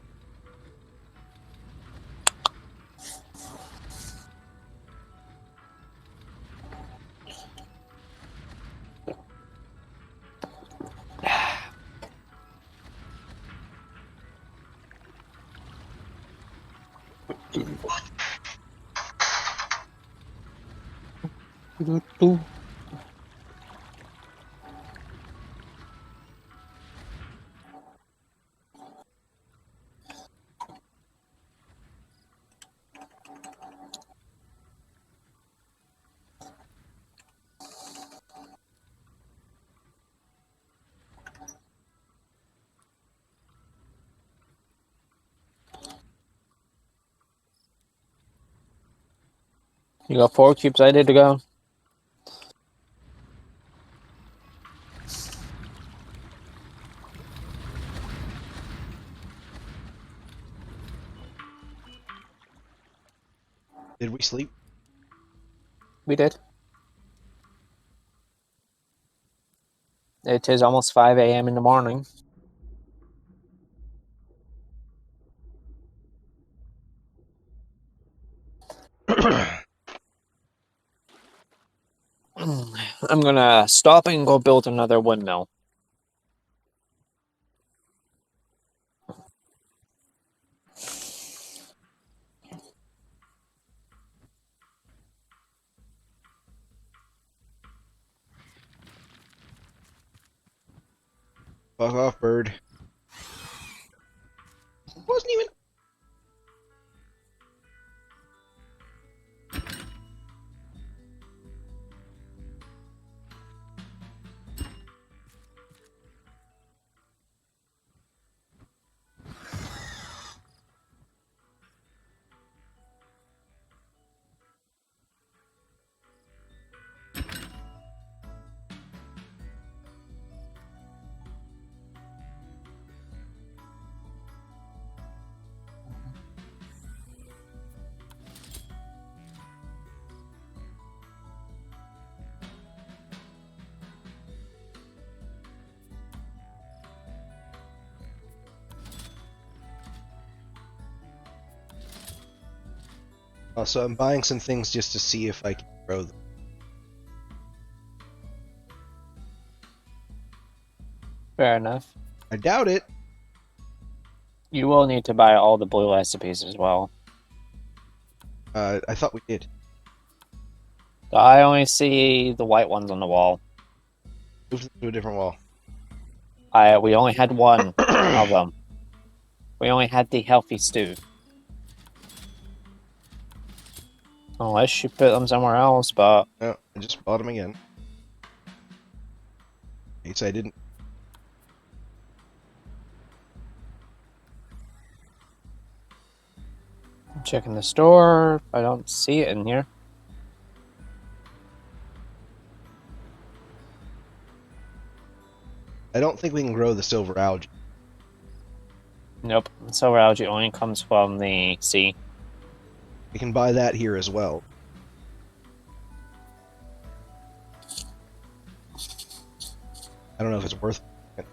You got 4 cubes ready to go? Did we sleep? We did. It is almost 5 a.m. in the morning. I'm gonna stop and go build another windmill. Fuck off, bird. Wasn't even. So I'm buying some things just to see if I can grow them. Fair enough. I doubt it. You will need to buy all the blue recipes as well. I thought we did. I only see the white ones on the wall. Move them to a different wall. We only had one of them. We only had the healthy stew. Unless you put them somewhere else, but... No, I just bought them again. It's I didn't. I'm checking the store. I don't see it in here. I don't think we can grow the silver algae. Nope. Silver algae only comes from the sea. We can buy that here as well. I don't know if it's worth it.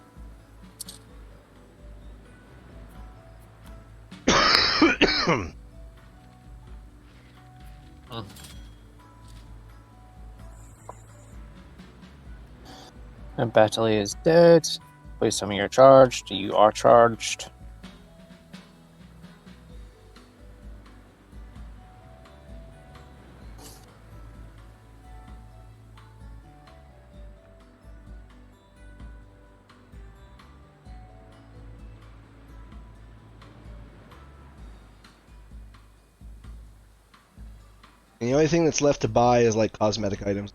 And Battley is dead. Please tell me you're charged. You are charged. And the only thing that's left to buy is like cosmetic items.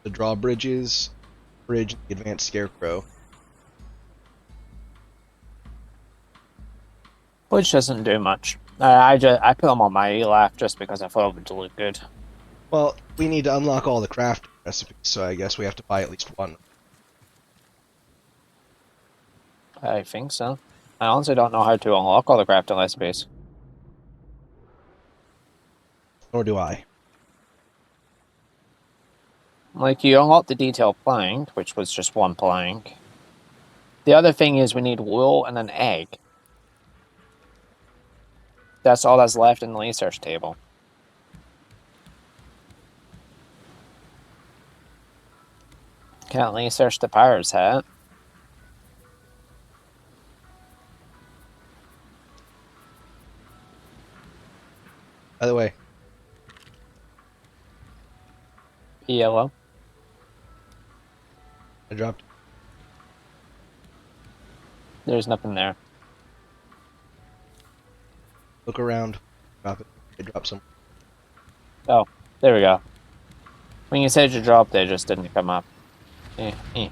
The drawbridges, bridge, the advanced scarecrow. Which doesn't do much. I put them on my elaf just because I thought it would look good. Well, we need to unlock all the crafting recipes, so I guess we have to buy at least one. I think so. I honestly don't know how to unlock all the crafting recipes. Nor do I. Like, you unlock the detailed plank, which was just one plank. The other thing is we need wool and an egg. That's all that's left in the research table. Can't research the pirate's hat. By the way, Yellow. I dropped. There's nothing there. Look around. Drop it. I dropped some. Oh, there we go. When you said you dropped, they just didn't come up. Eh.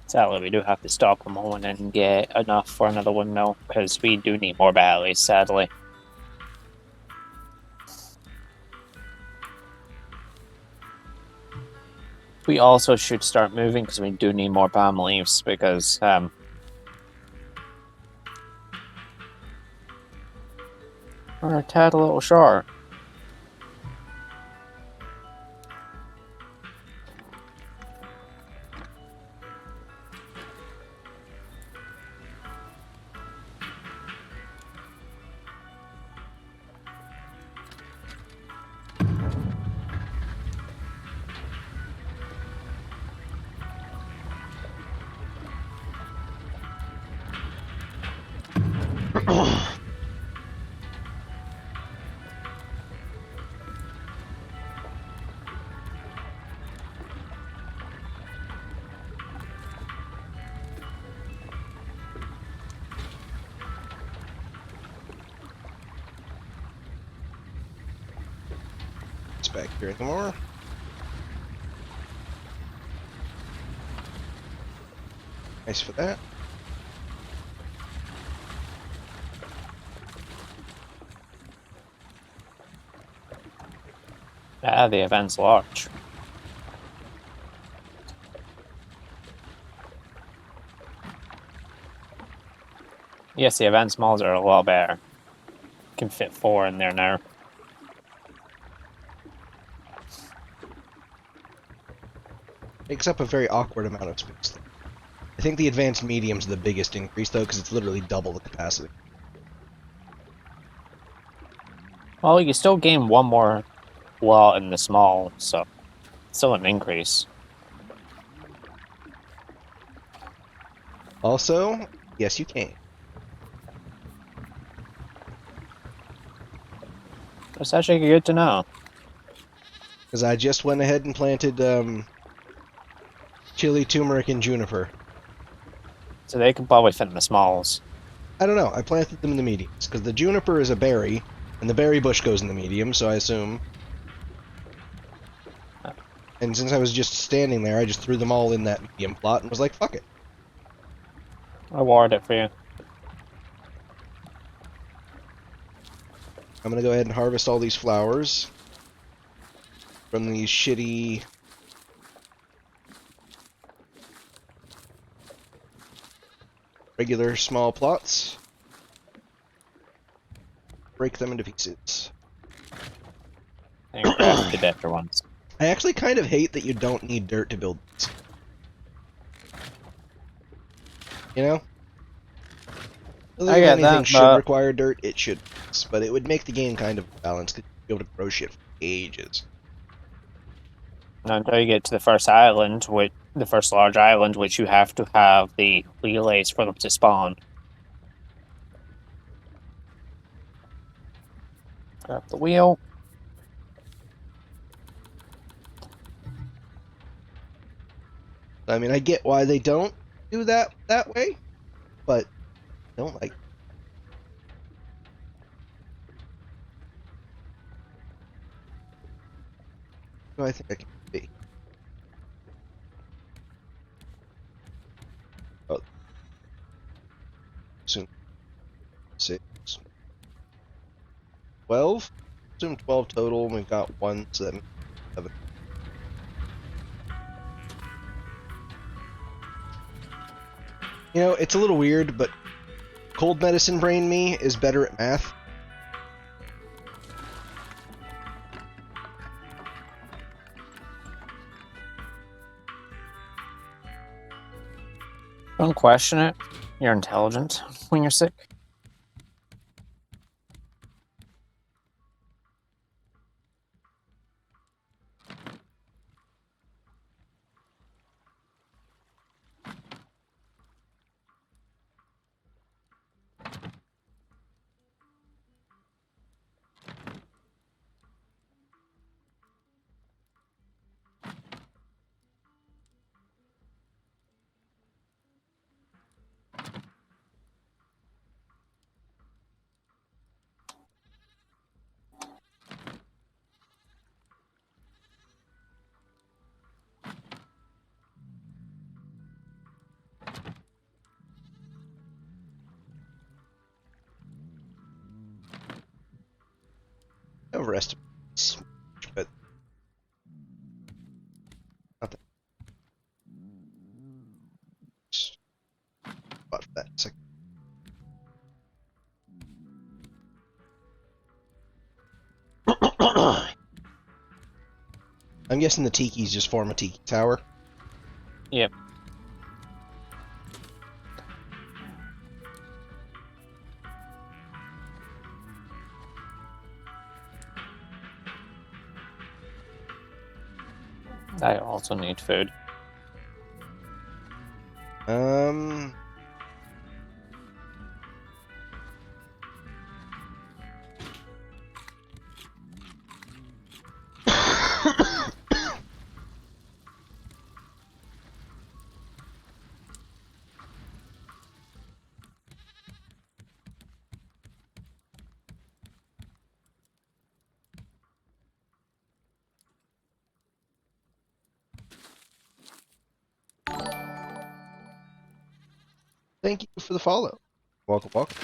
Sadly, we do have to stop a moment and get enough for another windmill, because we do need more batteries, sadly. We also should start moving, because we do need more palm leaves, because, we're a tad a little short. It's back here anymore. Nice for that. The event's large. Yes, the event smalls are a lot better. Can fit 4 in there now. Takes up a very awkward amount of space. I think the advanced medium's the biggest increase though, because it's literally double the capacity. Well, you still gain 1 more wall in the small, so still an increase. Also, yes, you can. That's actually good to know. Because I just went ahead and planted chili, turmeric, and juniper. So they can probably fit in the smalls. I don't know. I planted them in the mediums because the juniper is a berry, and the berry bush goes in the medium. So I assume. And since I was just standing there, I just threw them all in that medium plot and was like, "Fuck it." I watered it for you. I'm gonna go ahead and harvest all these flowers from these shitty regular small plots. Break them into pieces. And craft the better ones. I actually kind of hate that you don't need dirt to build these. You know? Really, I if get anything that, should but require dirt, it should. But it would make the game kind of balanced because you'd be able to grow shit for ages. until you get to the first island, which the first large island, which you have to have the relays for them to spawn. Grab the wheel. I mean, I get why they don't do that way, but I don't like. No, I think I can be. Oh, soon 6, 12. Assume 12 total. And we've got one, so that means 7. You know, it's a little weird, but cold medicine brain me is better at math. Don't question it. You're intelligent when you're sick. Overestimate, but not that much. About that second. I'm guessing the tikis just form a tiki tower. Yep. I also need food. Um, thank you for the follow. Welcome, welcome.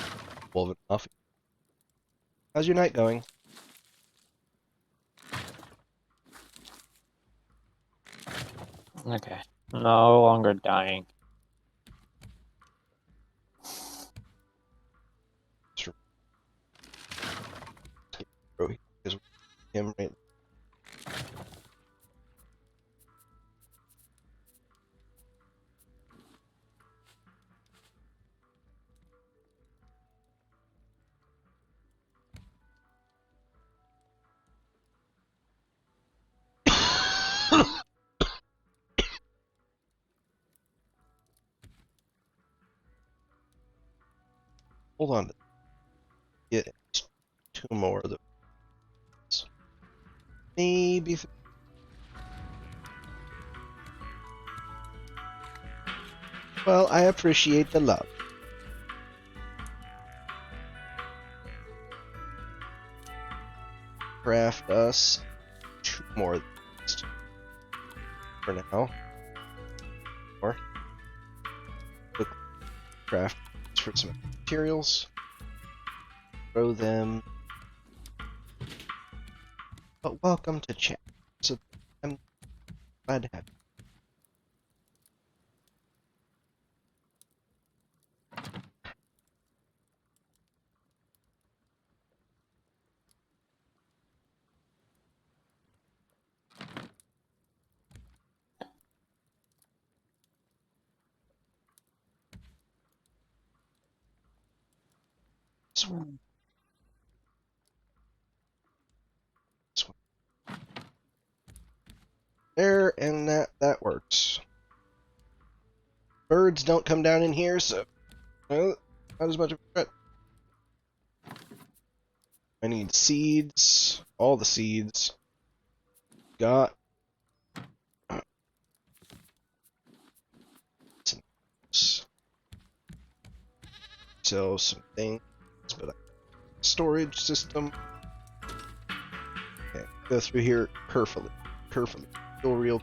Wolven Coffee. How's your night going? Okay. No longer dying. him right. Hold on. Get 2 more of those. Maybe. Well, I appreciate the love. Craft us 2 more of these for now. Or craft for some materials. Throw them. But welcome to chat. So I'm glad to have you. This one. This one. There, and that works. Birds don't come down in here, so not as much of a threat. I need seeds. All the seeds. Got some sell some things, but storage system. Okay, go through here carefully. Feel real.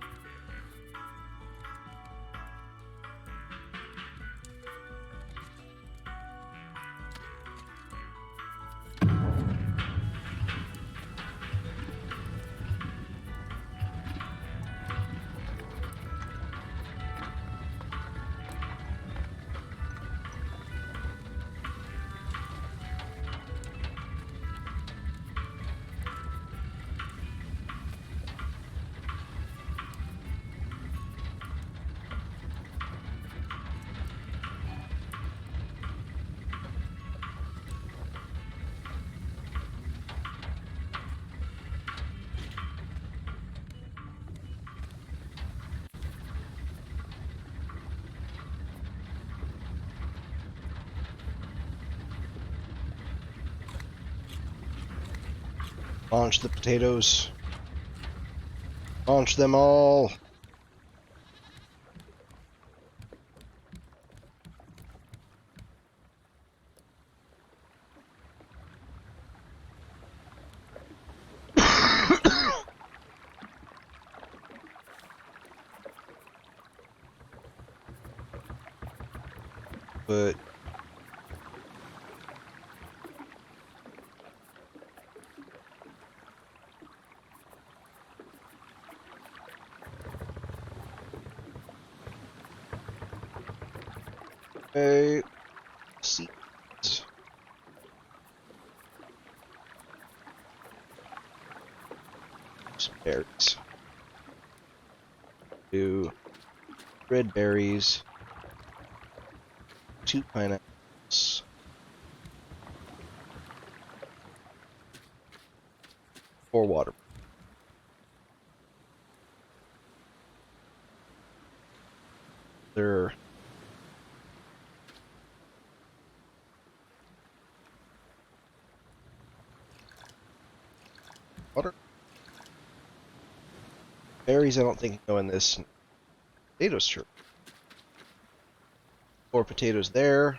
Launch the potatoes. Launch them all. But okay, seeds. Some berries. Do red berries. 2 pineapples. 4 water. They're water. Berries I don't think go in this. Potatoes sure. 4 potatoes there.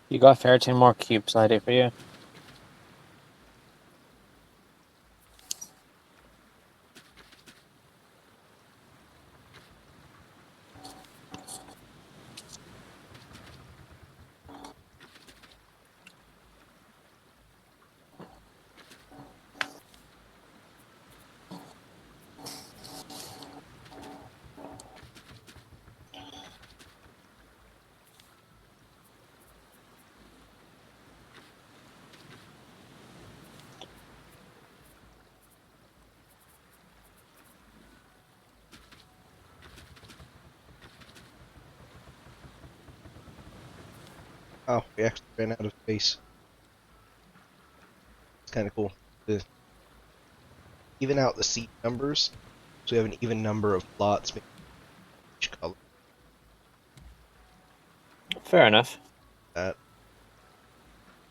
You got 13 more cubes ready for you. Oh, we actually ran out of space. It's kind of cool. To even out the seat numbers, so we have an even number of slots each color. Fair enough.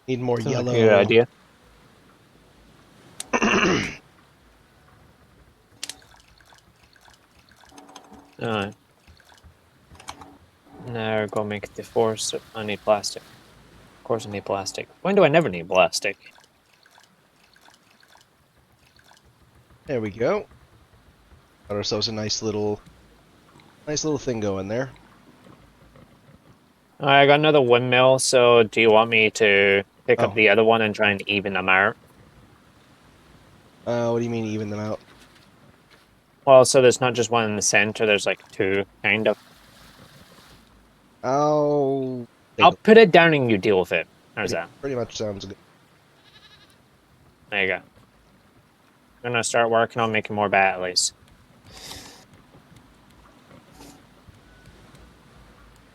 Need more Sounds like a good yellow. idea. Alright. Now go make the force. I need plastic. Of course I need plastic. When do I never need plastic? There we go. Got ourselves a nice little thing going there. I got another windmill, so do you want me to pick up Oh, the other one and try and even them out? what do you mean even them out? Well, so there's not just one in the center, there's like two, kind of. I'll take I'll a put it down and you deal with it. How's that? pretty much sounds good. There you go. I'm gonna start working on making more batteries.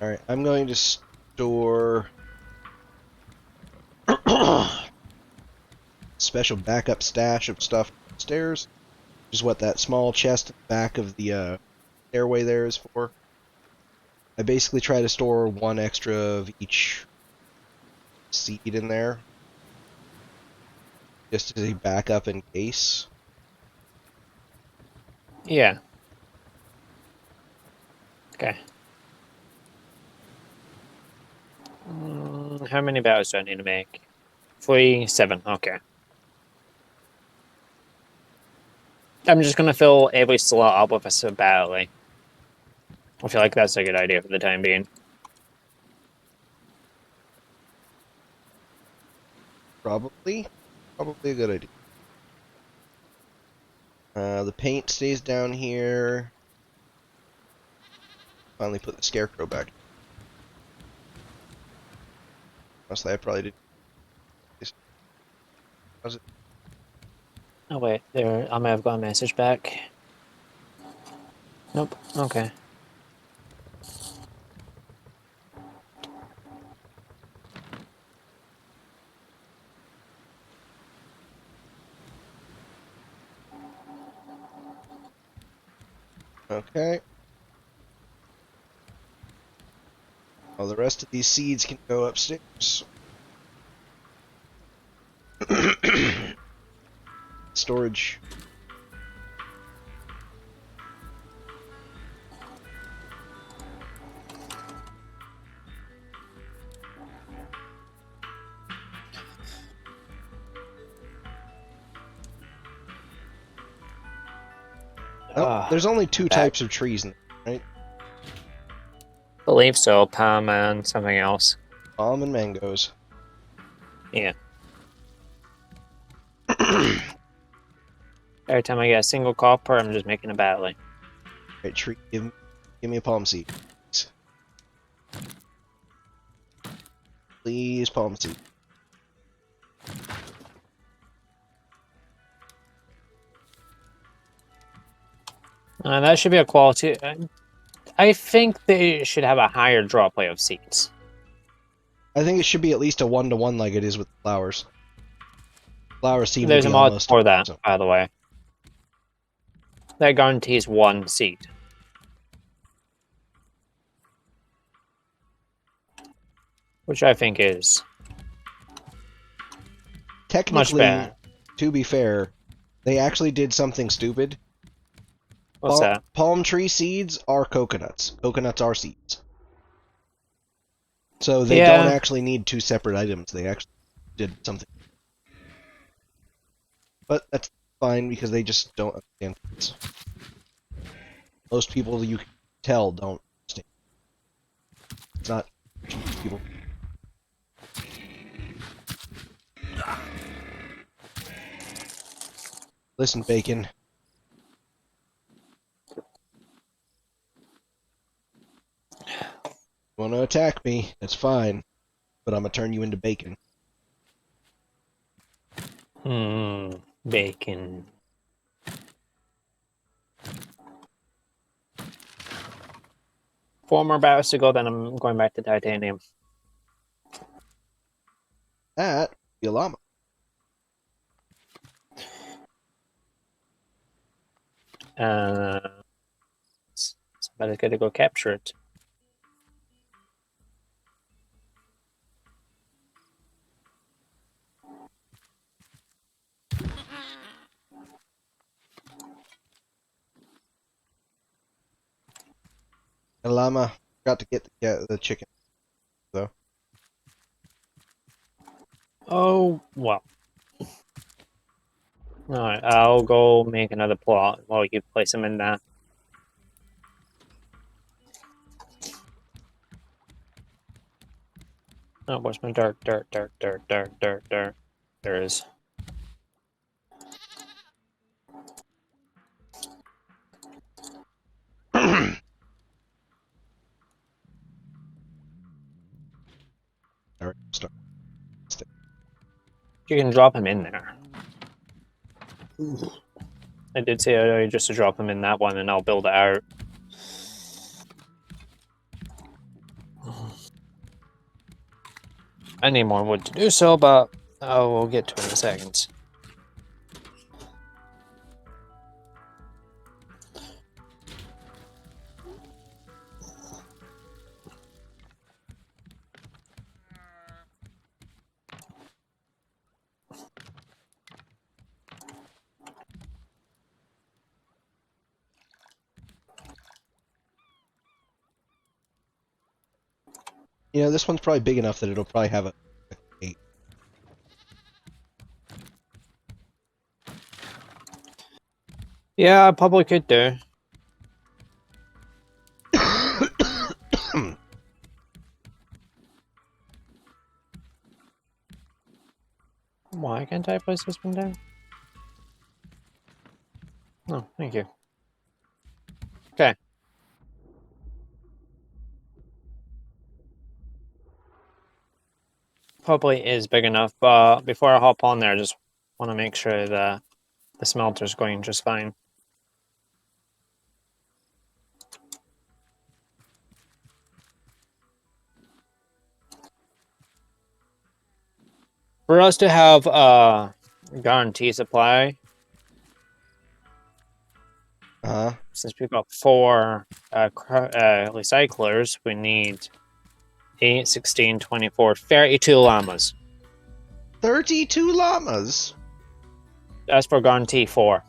All right, I'm going to store special backup stash of stuff upstairs, which is what that small chest at the back of the stairway there is for. I basically try to store one extra of each seed in there, just as a backup in case. Yeah. Okay. How many batteries do I need to make? 47. Okay. I'm just gonna fill every slot up with a battery. I feel like that's a good idea for the time being. Probably a good idea. The paint stays down here. Finally put the scarecrow back. Honestly, I probably did. How's it? Oh wait, there. I may have got a message back. Nope. Okay. Okay. Well, the rest of these seeds can go upstairs. Storage. Oh, there's only two Back. types of trees in there, right? Believe so. Palm and something else. Palm and mangoes. Yeah. Every time I get a single copper, I'm just making a battery. Right, tree. Give me a palm seed. Please, palm seed. That should be a quality. I think they should have a higher drop rate of seeds. I think it should be at least a 1-to-1 like it is with the flowers. Flower seed will There's be a mod almost for that, so. by the way. That guarantees one seed. Which I think is much Technically, better. to be fair, they actually did something stupid. What's that? Palm tree seeds are coconuts. Coconuts are seeds. So they don't Yeah. actually need two separate items. They actually did something. But that's fine because they just don't understand things. Most people you can tell don't understand. It's not people. Listen, Bacon. You want to attack me? That's fine. But I'm going to turn you into bacon. Bacon. 4 more battles to go, then I'm going back to titanium. That would be a llama. Somebody's got to go capture it. A llama. Got to get the chicken, though. Oh, well. Alright, I'll go make another plot while you place them in there. Oh, where's my dirt? There it is. All right, start. You can drop him in there. I did say just to drop him in that one and I'll build it out. I need more wood to do so, but we'll get to it in a second. You know, this one's probably big enough that it'll probably have a 8. Yeah, I probably could do. Why can't I place this one down? Oh, thank you. Okay. Probably is big enough, but before I hop on there, I just want to make sure that the smelter's going just fine. For us to have a guarantee supply, since we've got 4 recyclers, we need 8, 16, 24, 32 llamas. 32 llamas? That's for guarantee 4.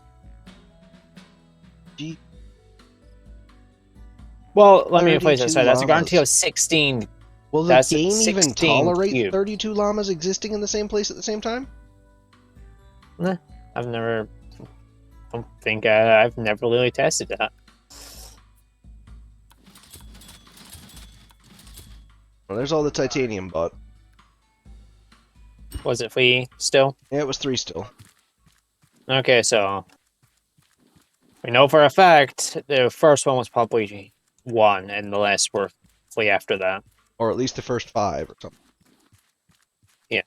Gee. Well, let me rephrase that. 32 Sorry, that's a guarantee llamas. of 16. Will the That's game even 16 tolerate cube. 32 llamas existing in the same place at the same time? Nah, I've never. I don't think I've never really tested that. Well, there's all the titanium bought. Was it free still? Yeah, it was 3 still. Okay, so we know for a fact the first one was probably 1, and the rest were free after that. Or at least the first 5 or something. Yeah.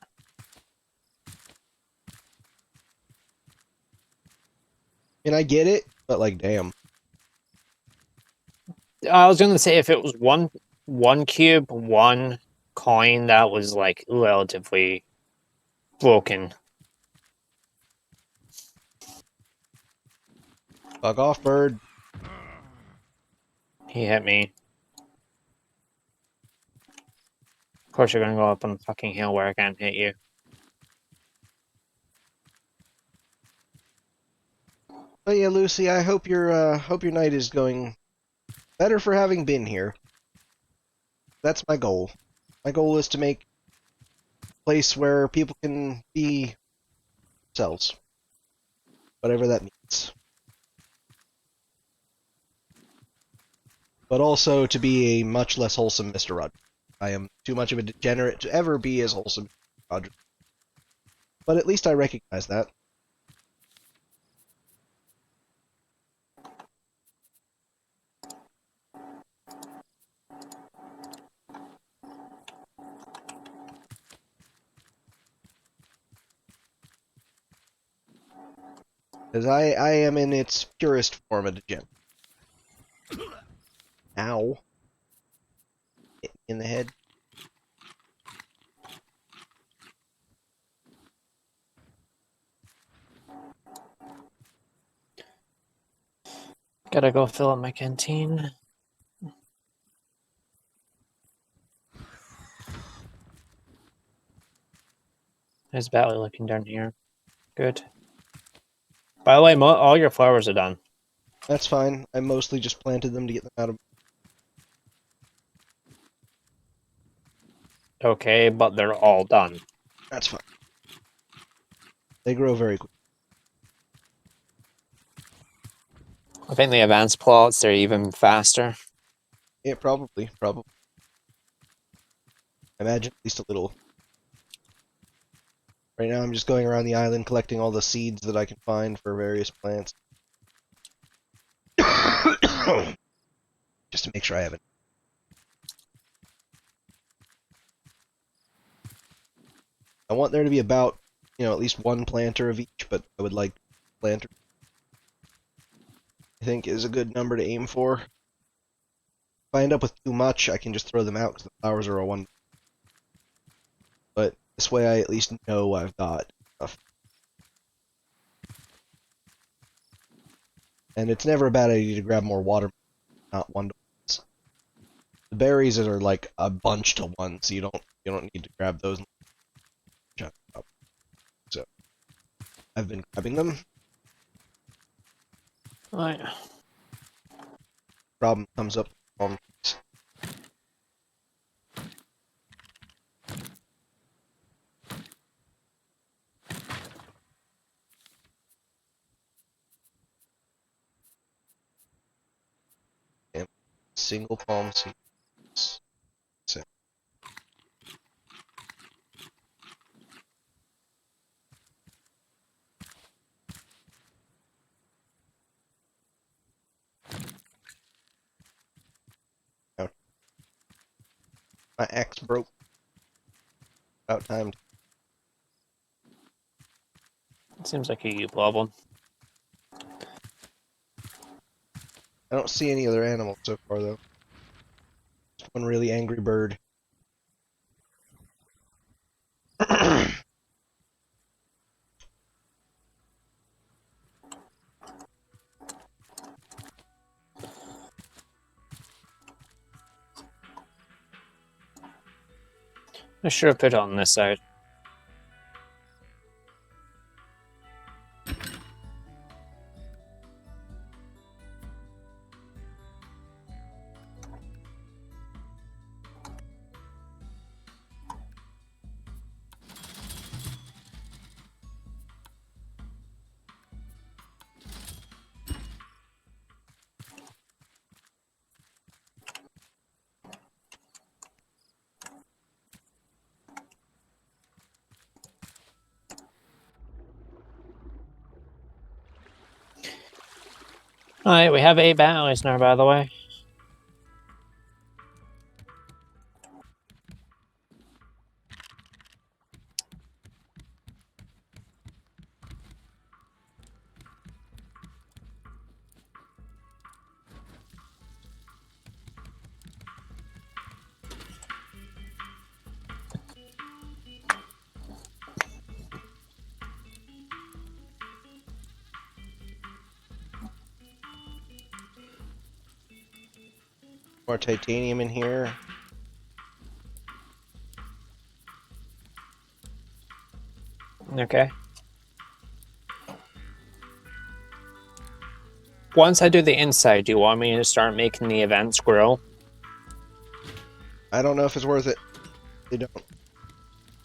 And I get it, but like, damn. I was gonna say if it was one cube, 1 coin, that was like relatively broken. Fuck off, bird. He hit me. Of course, you're gonna go up on the fucking hill where I can't hit you. But yeah, Lucy, I hope your night is going better for having been here. That's my goal. My goal is to make a place where people can be themselves. Whatever that means. But also to be a much less wholesome Mr. Rogers. I am too much of a degenerate to ever be as wholesome as Mr. Rogers. But at least I recognize that. Because I am in its purest form a degenerate. Ow. Hit me in the head. Gotta go fill up my canteen. How's Batley looking down here? Good. By the way, all your flowers are done. That's fine. I mostly just planted them to get them out of. Okay, but they're all done. That's fine. They grow very quick. I think the advanced plots are even faster. Yeah, probably. Imagine at least a little. Right now I'm just going around the island collecting all the seeds that I can find for various plants. Just to make sure I have it. I want there to be about, at least one planter of each, but I would like planter. I think is a good number to aim for. If I end up with too much, I can just throw them out because the flowers are a one. But this way I at least know I've got enough. And it's never a bad idea to grab more water, not one to ones. The berries are like a bunch to one, so you don't need to grab those. So I've been grabbing them. Right. Problem comes up. Single palm seeds. So, my axe broke. About time. Seems like a you problem. I don't see any other animals so far though. Just one really angry bird. I should have put it on this side. Alright, we have 8 batteries now, by the way. More titanium in here. Okay. Once I do the inside, do you want me to start making the events grow? I don't know if it's worth it. They don't.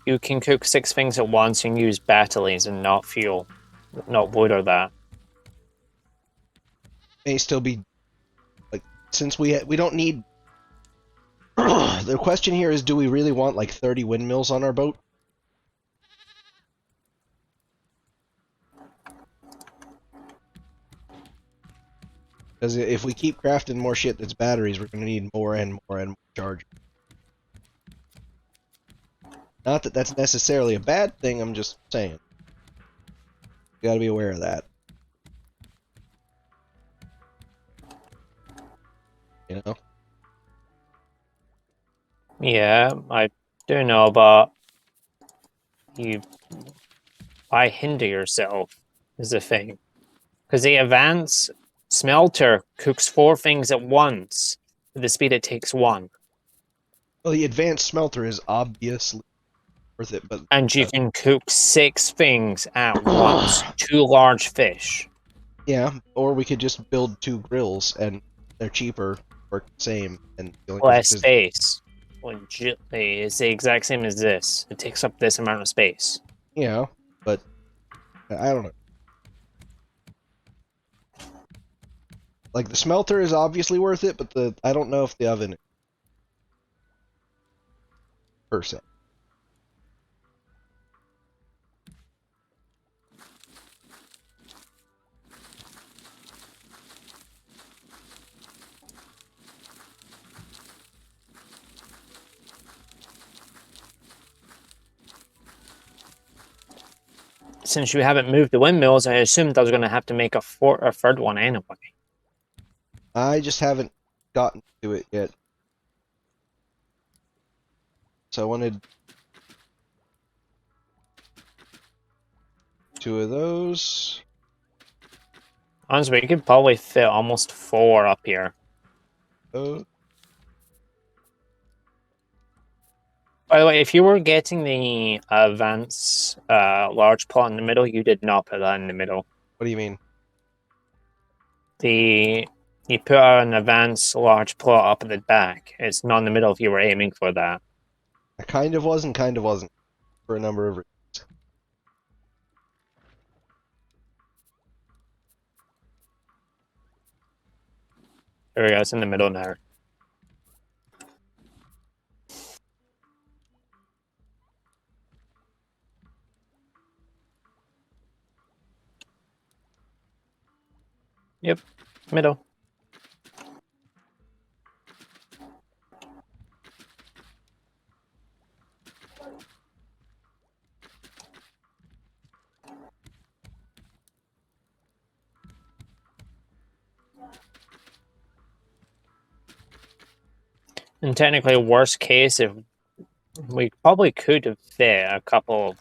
You can cook 6 things at once and use batteries and not fuel. Not wood or that. May still be like since we don't need. The question here is, do we really want like 30 windmills on our boat? Because if we keep crafting more shit that's batteries, we're going to need more and more and more chargers. Not that that's necessarily a bad thing, I'm just saying. You gotta be aware of that. You know? Yeah, I do know, but you... Why hinder yourself is the thing. Because the advance Smelter cooks 4 things at once at the speed it takes 1. Well, the advanced smelter is obviously worth it, but And you can cook 6 things at once. 2 large fish. yeah, or we could just build 2 grills and they're cheaper, work the same, and the only Less difference is space. Legitly, it's the exact same as this. It takes up this amount of space. but I don't know. Like the smelter is obviously worth it, but I don't know if the oven is per se. Since you haven't moved the windmills, I assumed I was going to have to make a 3rd one anyway. I just haven't gotten to it yet. So I wanted 2 of those. Honestly, you could probably fit almost 4 up here. Those. By the way, if you were getting the advance large plot in the middle, you did not put that in the middle. What do you mean? You put an advance large plot up at the back. It's not in the middle if you were aiming for that. I kind of was and kind of wasn't for a number of reasons. There we go, it's in the middle now. Yep, middle. And technically, worst case, if we probably could have fit a couple of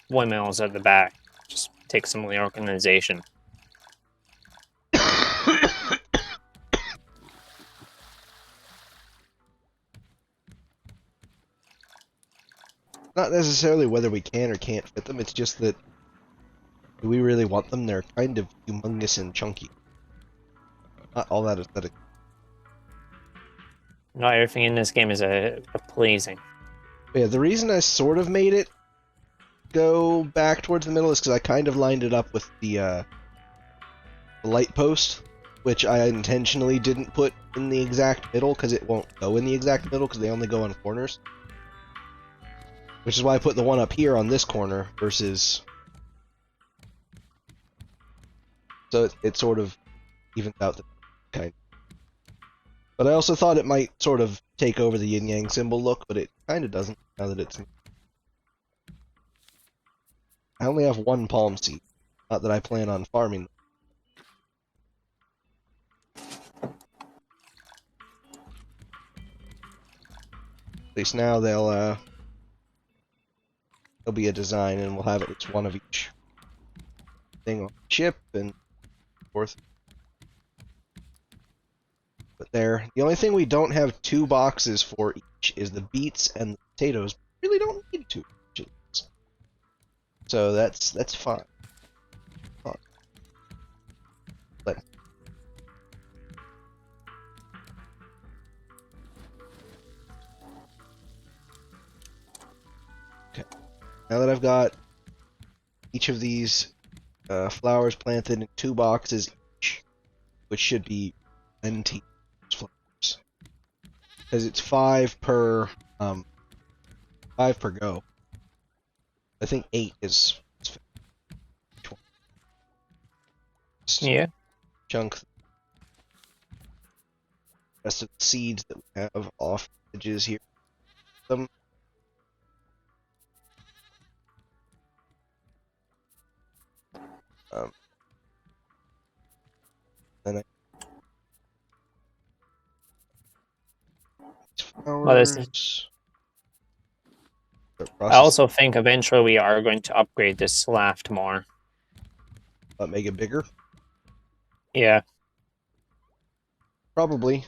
windmills at the back. Just take some of the organization. Not necessarily whether we can or can't fit them, it's just that do we really want them? They're kind of humongous and chunky. Not all that aesthetic. Not everything in this game is pleasing. But yeah, the reason I sort of made it go back towards the middle is because I kind of lined it up with the light post, which I intentionally didn't put in the exact middle because it won't go in the exact middle because they only go on corners. Which is why I put the one up here on this corner versus... So it sort of evens out the kind. But I also thought it might sort of take over the yin-yang symbol look, but it kind of doesn't now that it's... I only have 1 palm seed. Not that I plan on farming. At least now they'll be a design and we'll have at least 1 of each thing on the ship and forth. But there, the only thing we don't have 2 boxes for each is the beets and the potatoes. We really don't need 2 chickens. So that's fine. But okay, now that I've got each of these flowers planted in 2 boxes each, which should be plenty of flowers, because it's 5 per 5 per go. I think 8 is Yeah. chunk the rest of the seeds that we have off the edges here. Them. Then flowers. I also think eventually we are going to upgrade this raft more. Make it bigger. Yeah. Probably.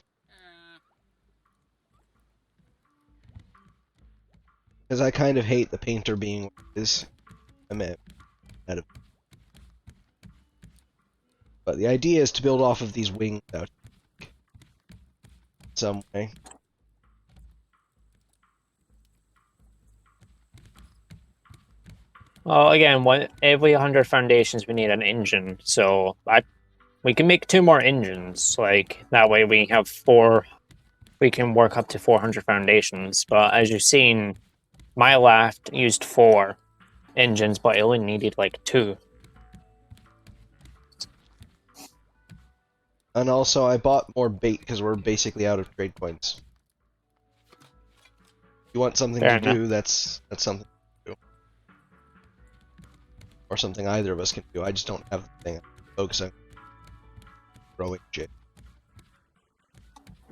Because I kind of hate the painter being what it is. I mean, but the idea is to build off of these wings out some way. Well, again, every 100 foundations we need an engine, so we can make 2 more engines. Like that way, we have 4. We can work up to 400 foundations. But as you've seen, my left used 4 engines, but it only needed like 2. And also, I bought more bait because we're basically out of trade coins. If you want something Fair to enough. do, that's something to do. Or something either of us can do. I just don't have the thing. I'm focusing on growing shit.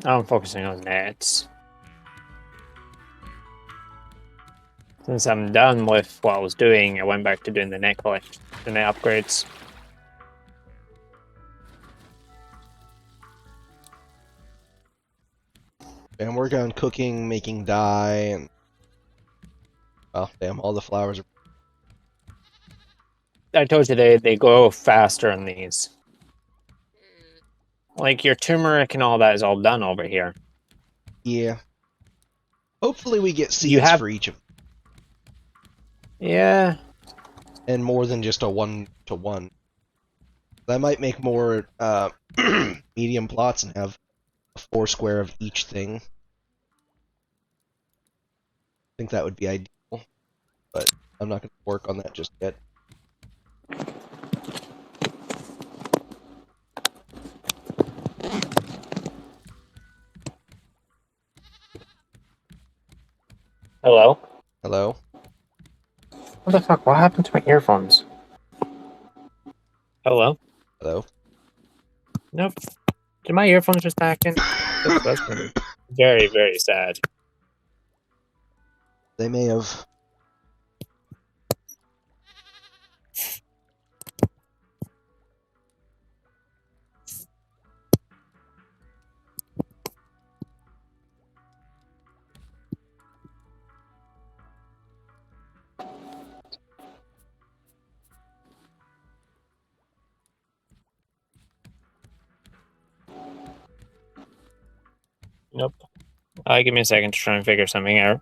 I'm focusing on nets. Since I'm done with what I was doing, I went back to doing the net collection, the net upgrades. And I'm working on cooking, making dye, and oh damn, all the flowers are. I told you they go faster in these. Like your turmeric and all that is all done over here. Yeah. Hopefully we get You seeds have, for each of them, yeah, and more than just a 1-to-1. I might make more medium plots and have a 4 square of each thing. I think that would be ideal, but I'm not going to work on that just yet. Hello? Hello? What the fuck? What happened to my earphones? Hello? Hello? Nope. Did my earphones just back in? That's very, very sad. They may have. Nope. Give me a second to try and figure something out.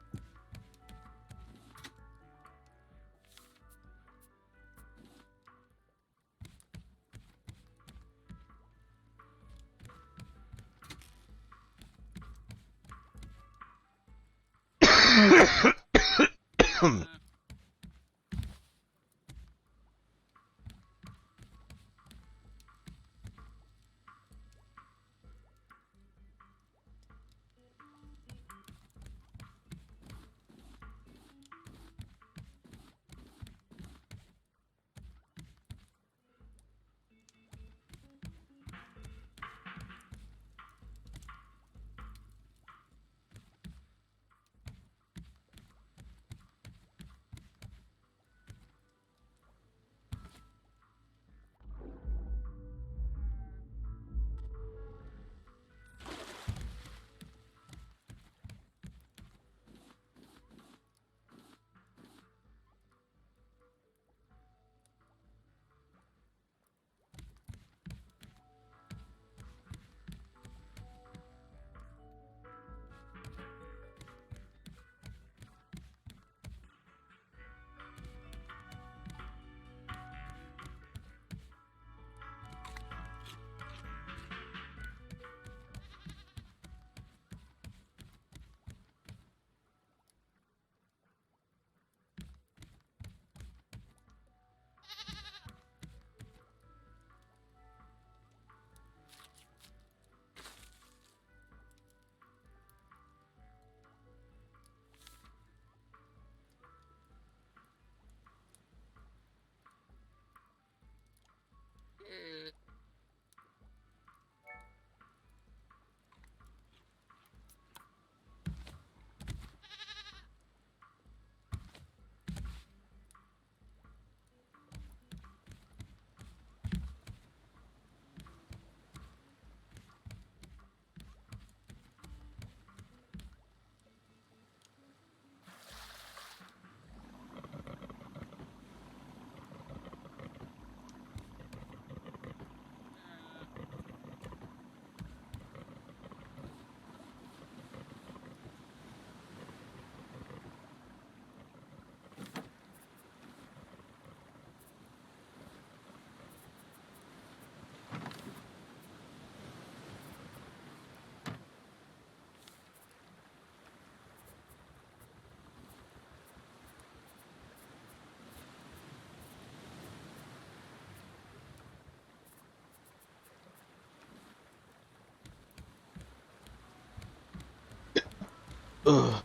Ugh.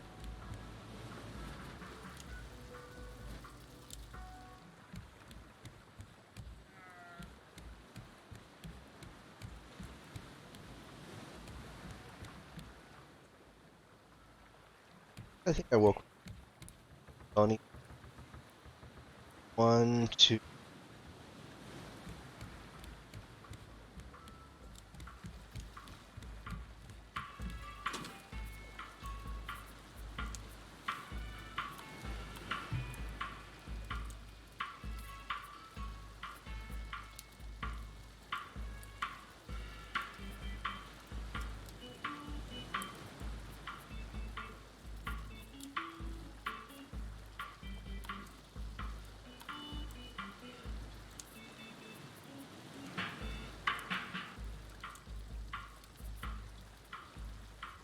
I think I woke Tony. 1, 2.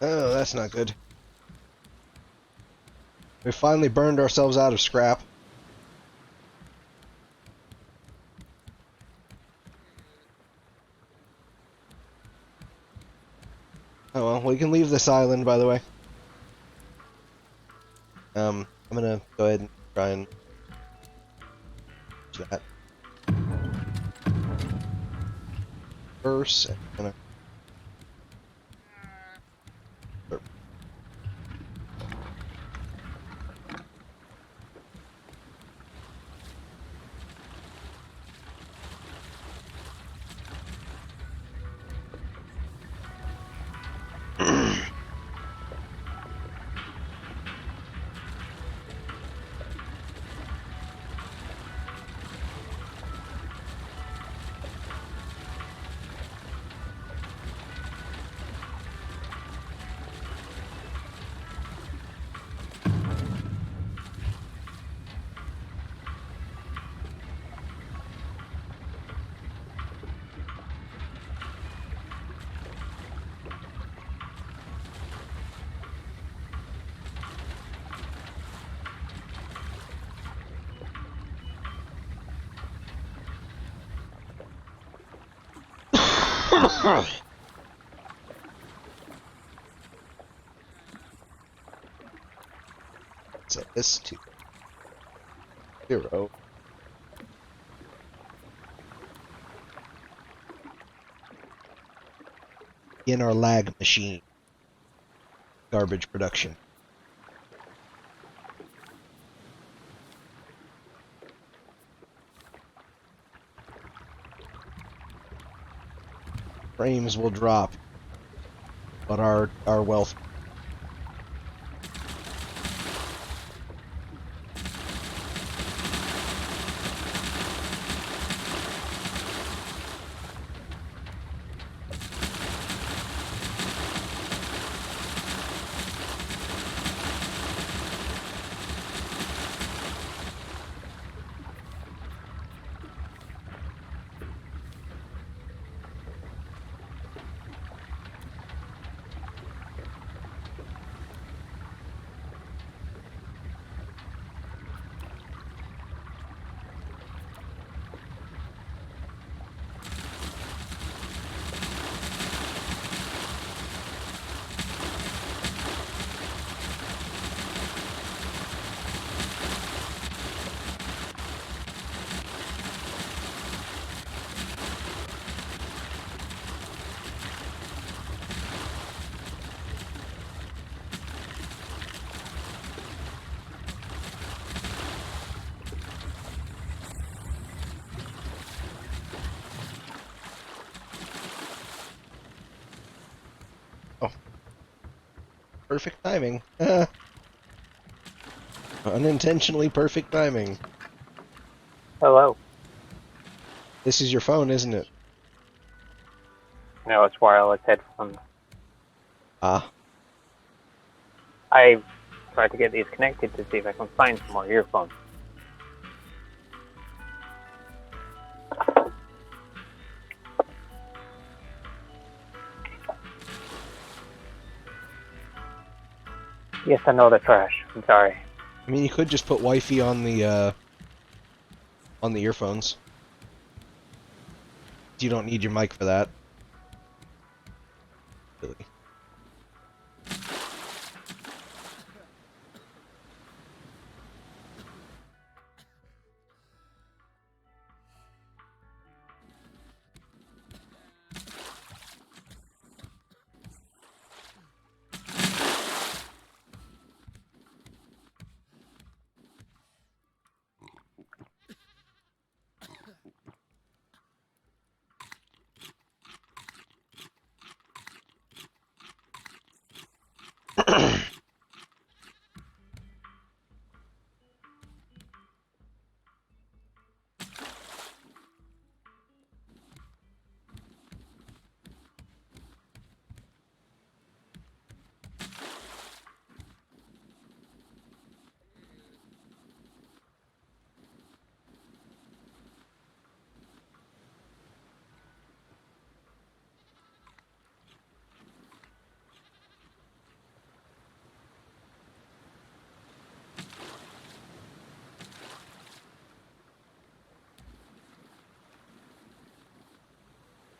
Oh, that's not good. We finally burned ourselves out of scrap. Oh well, we can leave this island, by the way. I'm gonna go ahead and try and do that first. And I'm gonna... Set this to 0. In our lag machine. Garbage production. Frames will drop, but our wealth. Oh, perfect timing. Unintentionally perfect timing. Hello. This is your phone, isn't it? No, it's wireless headphones. Ah. I tried to get these connected to see if I can find some more earphones. Yes, I know they're trash. I'm sorry. I mean, you could just put Wi-Fi on the earphones. You don't need your mic for that. Really.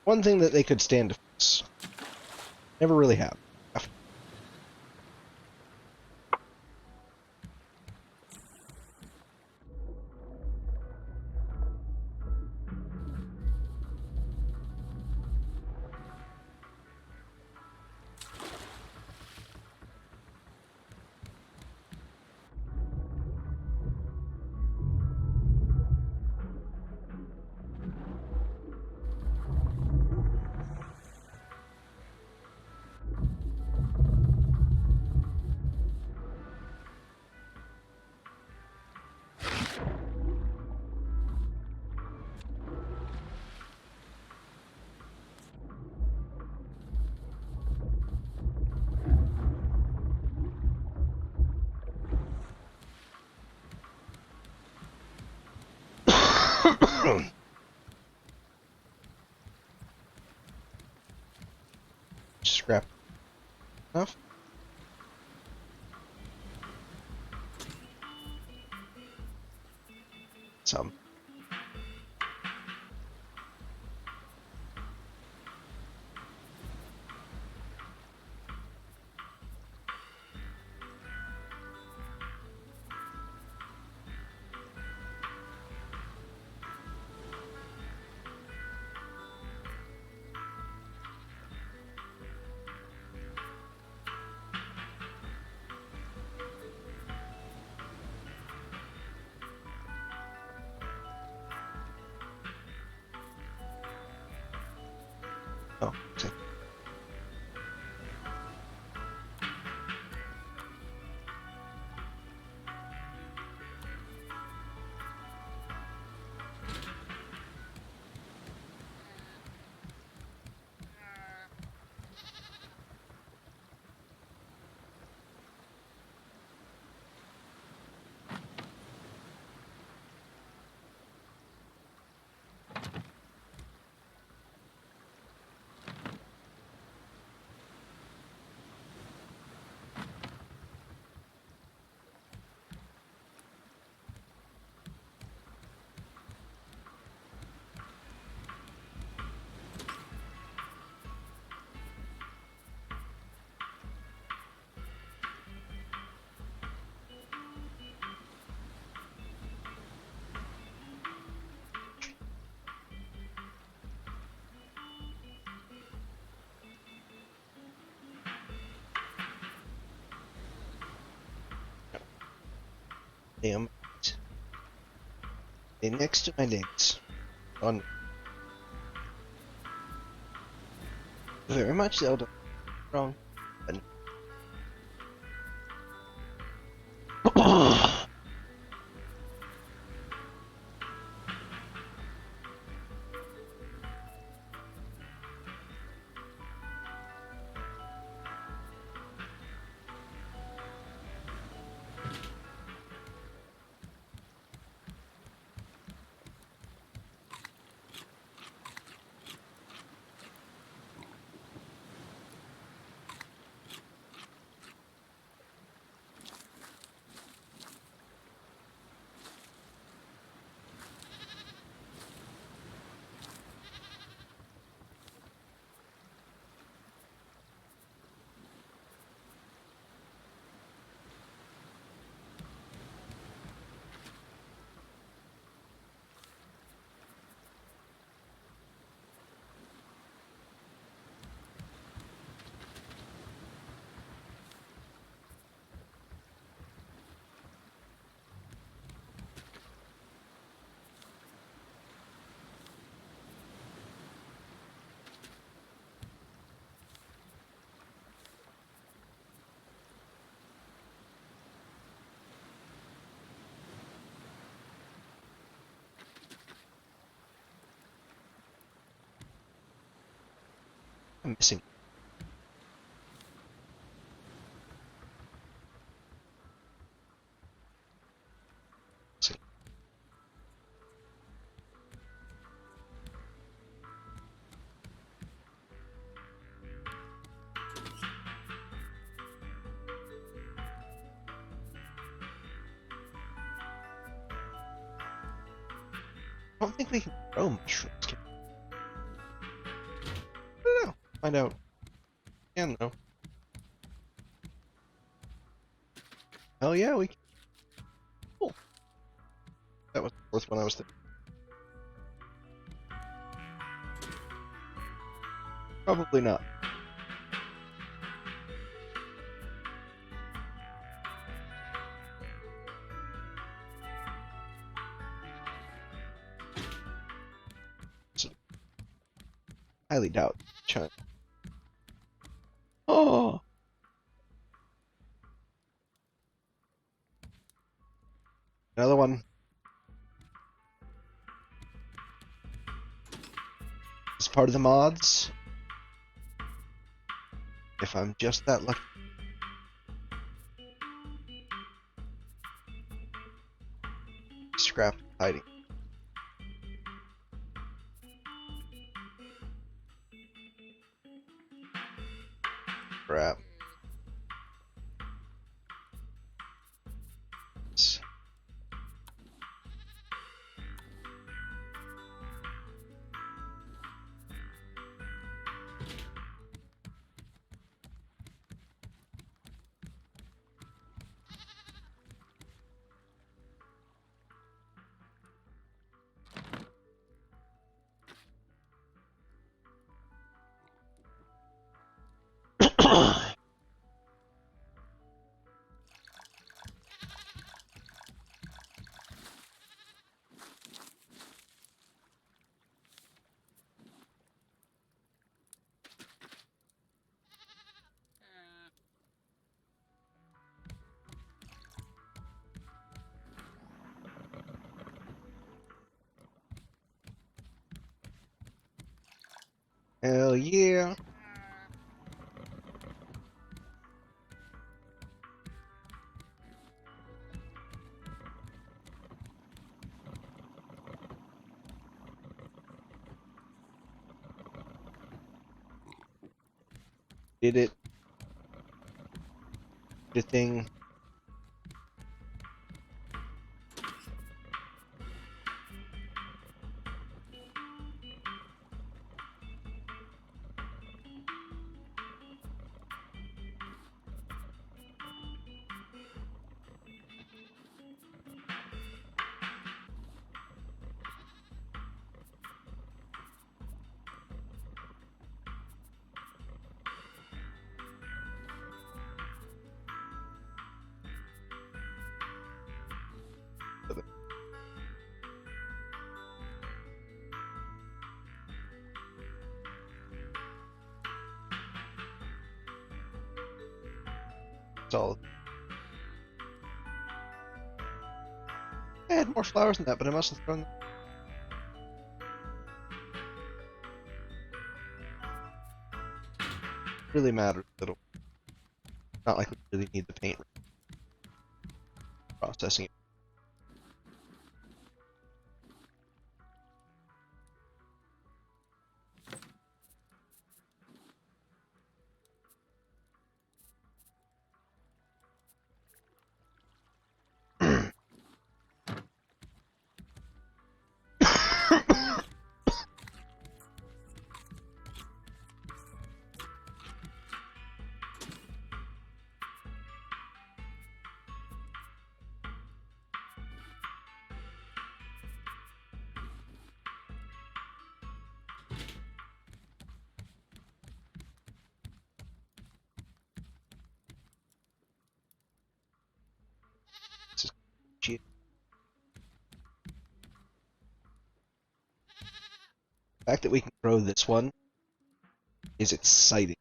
One thing that they could stand to fix. Never really have. Scrap enough. Some. Oh, okay. Damn. Okay, next to my names. On. Very much Zelda. Wrong. missing. I don't think we can grow mushrooms. Can we? I don't know. Find out. Yeah, no. Hell yeah, we can. Cool. That was the fourth one I was thinking. Probably not. So, highly doubt China. Oh! Another one. It's part of the mods. If I'm just that lucky. Scrap hiding. Crap. Hell yeah. Did it. The thing. It's all. I had more flowers than that, but I must have thrown them. Really matters little. Not like we really need the paint processing it. This is shit. The fact that we can grow this one is exciting.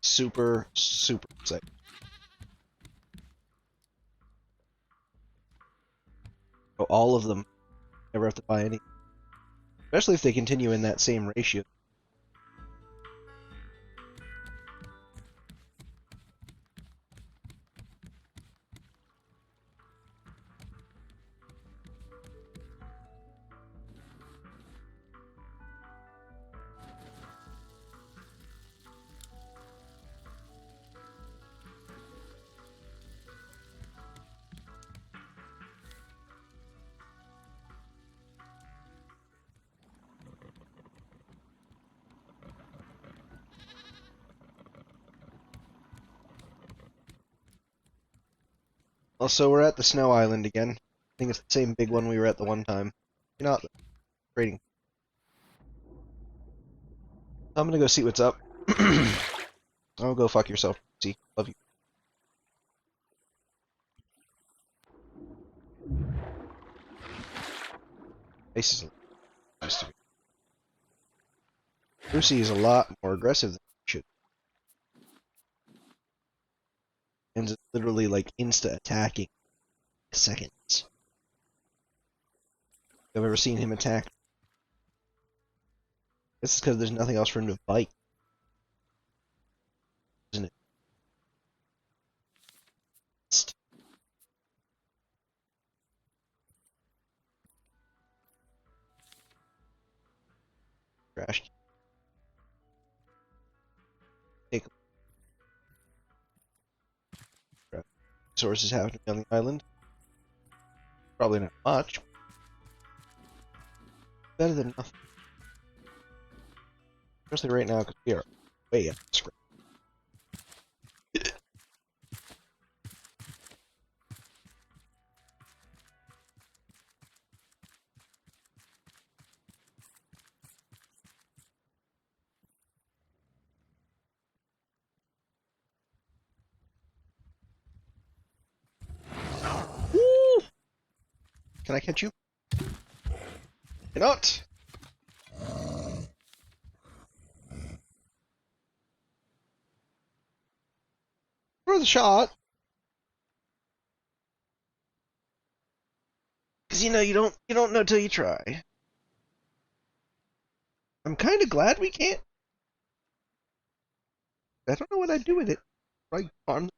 Super, super exciting. So all of them never have to buy any. Especially if they continue in that same ratio. Also, we're at the snow island again. I think it's the same big one we were at the one time. You're not trading. I'm gonna go see what's up. I'll go fuck yourself. See, love you. Face is used to be. Lucy is a lot more aggressive than she should. And it's literally like insta attacking seconds. I've ever seen him attack. This is because there's nothing else for him to bite, isn't it? Trash. Take resources have to be on the island. Probably not much. Better than nothing. Especially right now because we are way up the screen. Woo! Can I catch you? Cannot. For the shot. Because you don't know till you try. I'm kind of glad we can't. I don't know what I'd do with it. Right arm.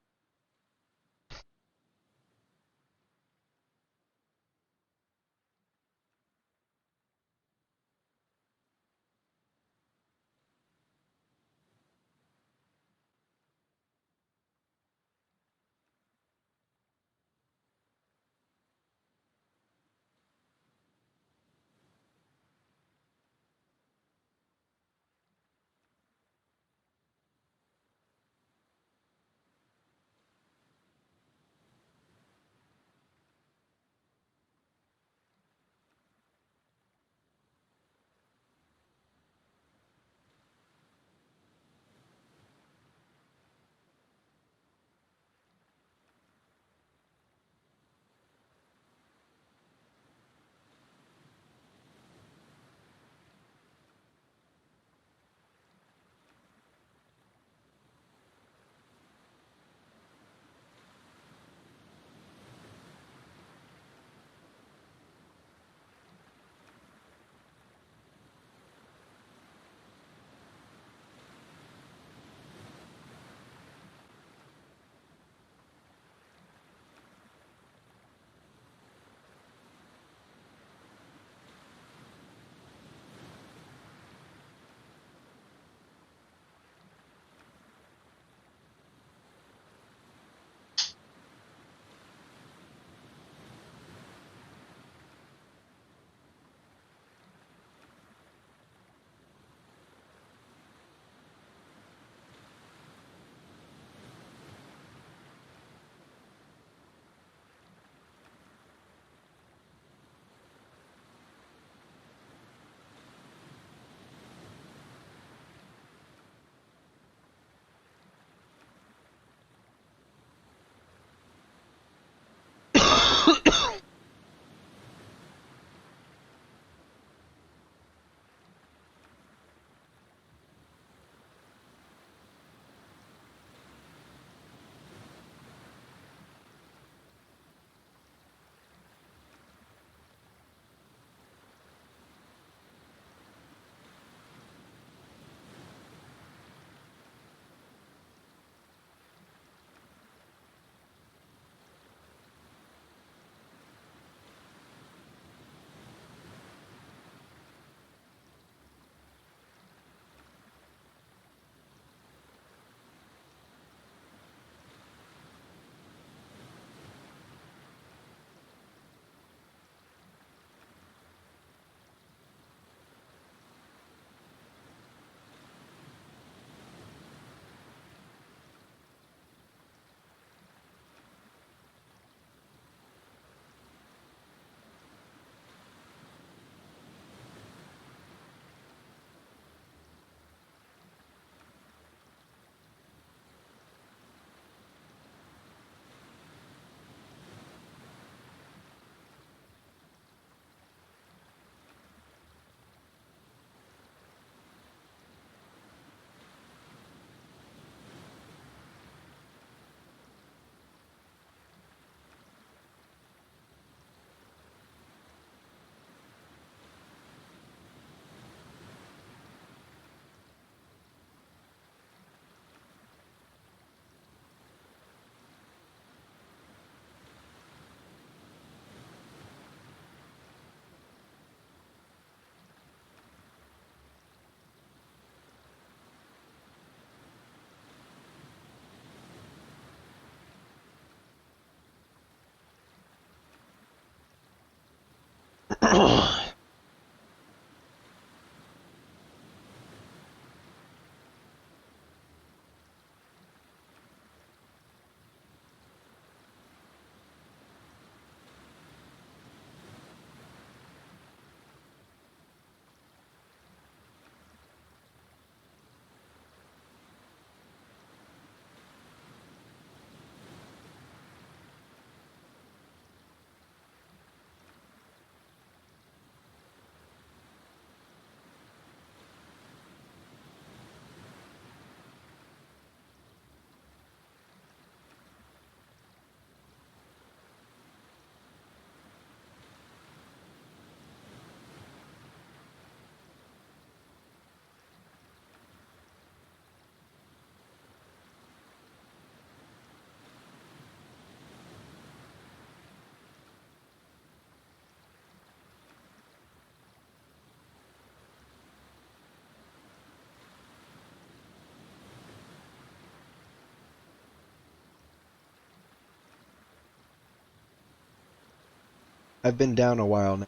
I've been down a while now.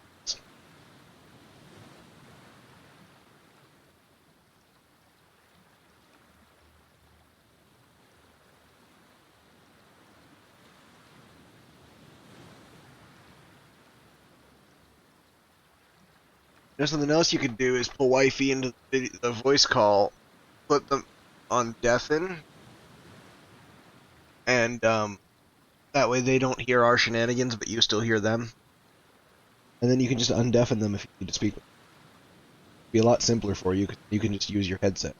There's something else you could do is pull wifey into the voice call, put them on deafen, and that way they don't hear our shenanigans, but you still hear them. And then you can just undeafen them if you need to speak. It'd be a lot simpler for you. You can just use your headset.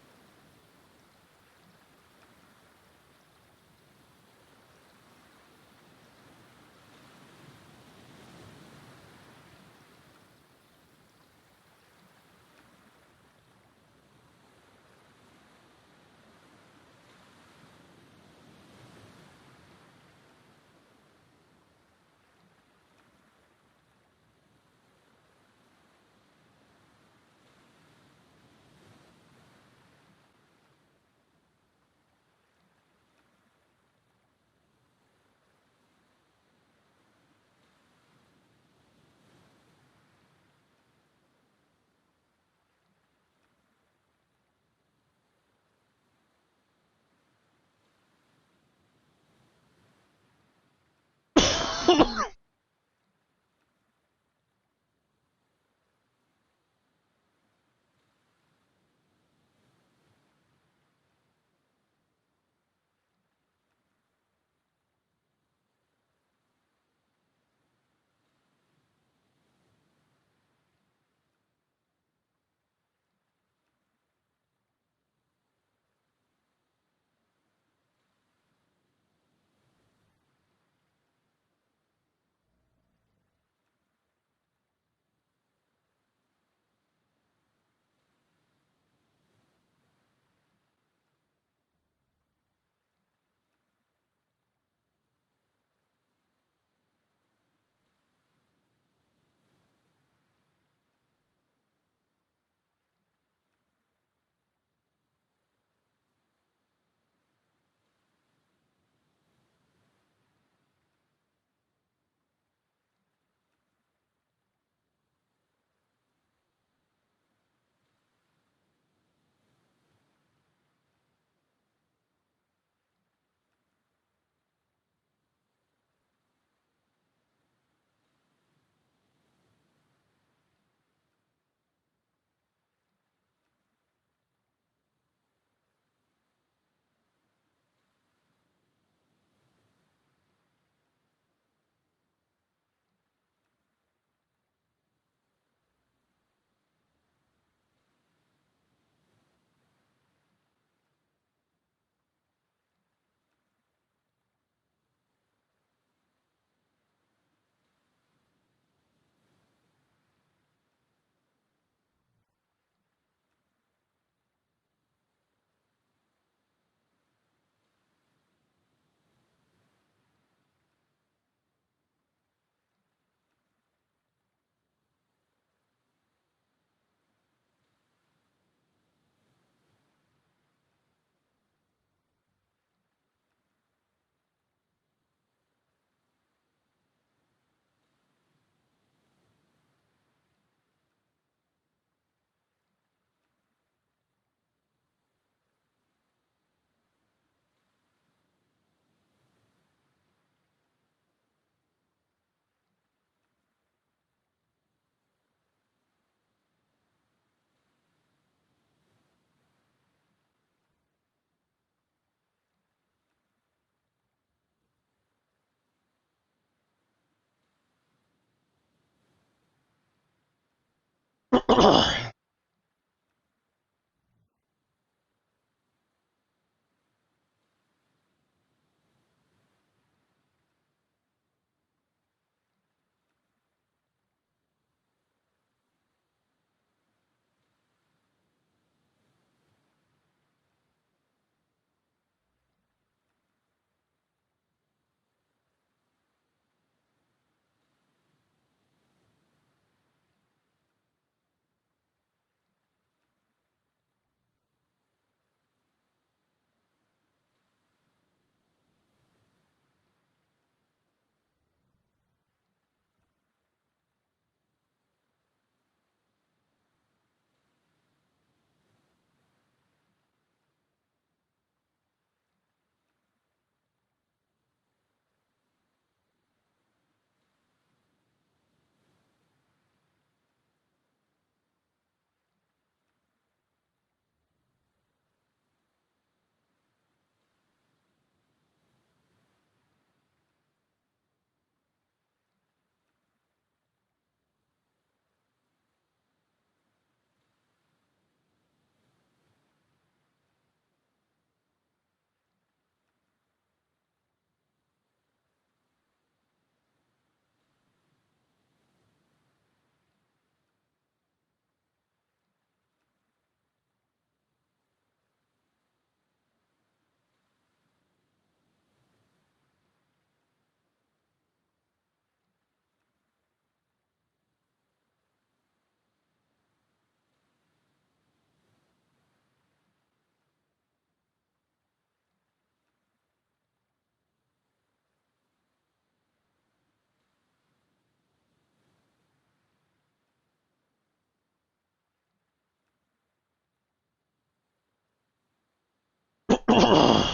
Or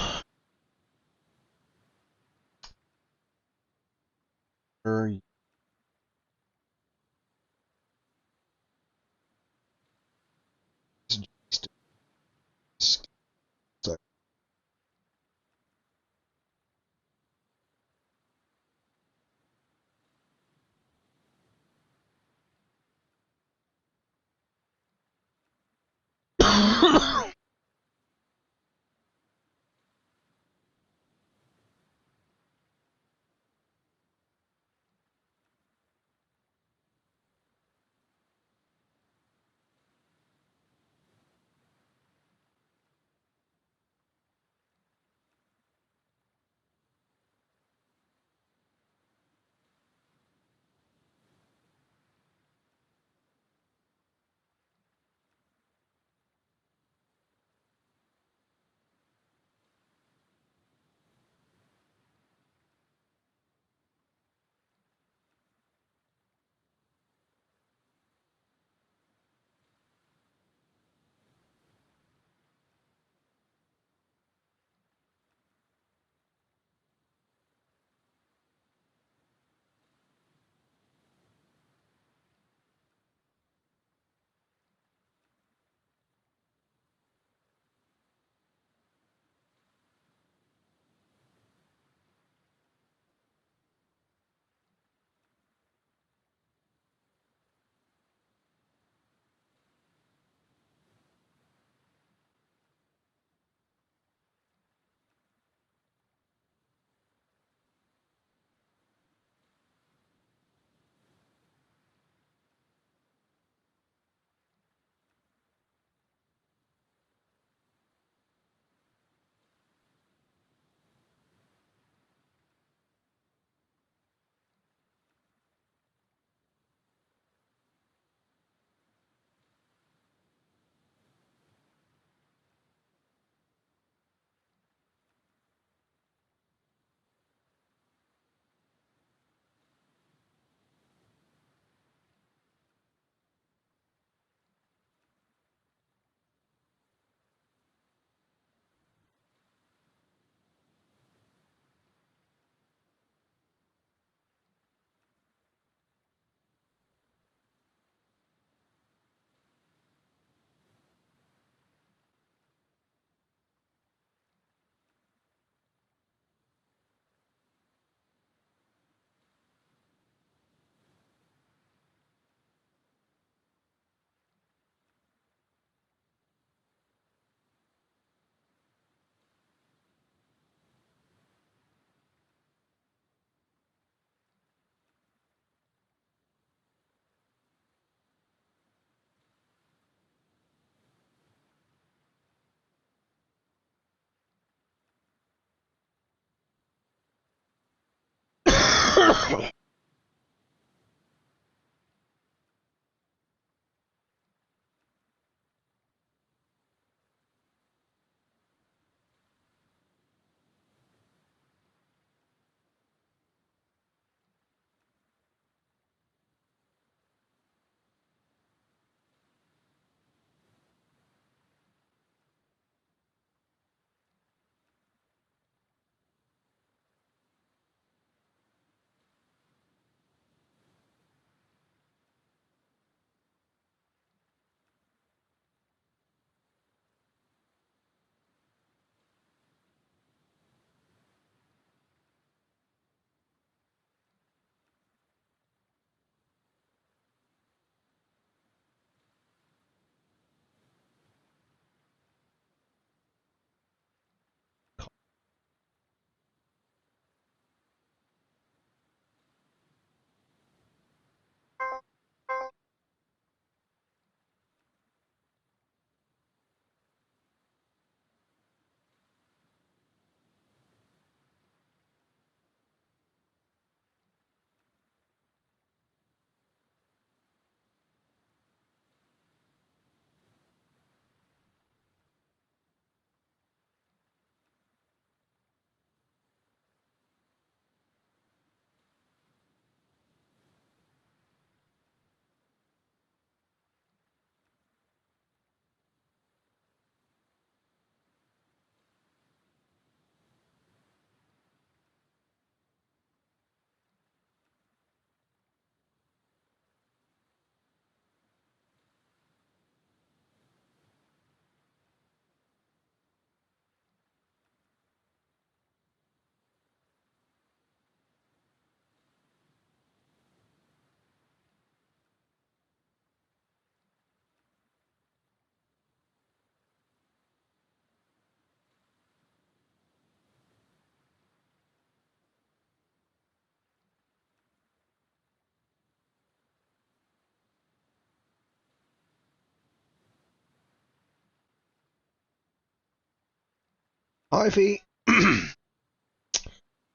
Hi, Fee.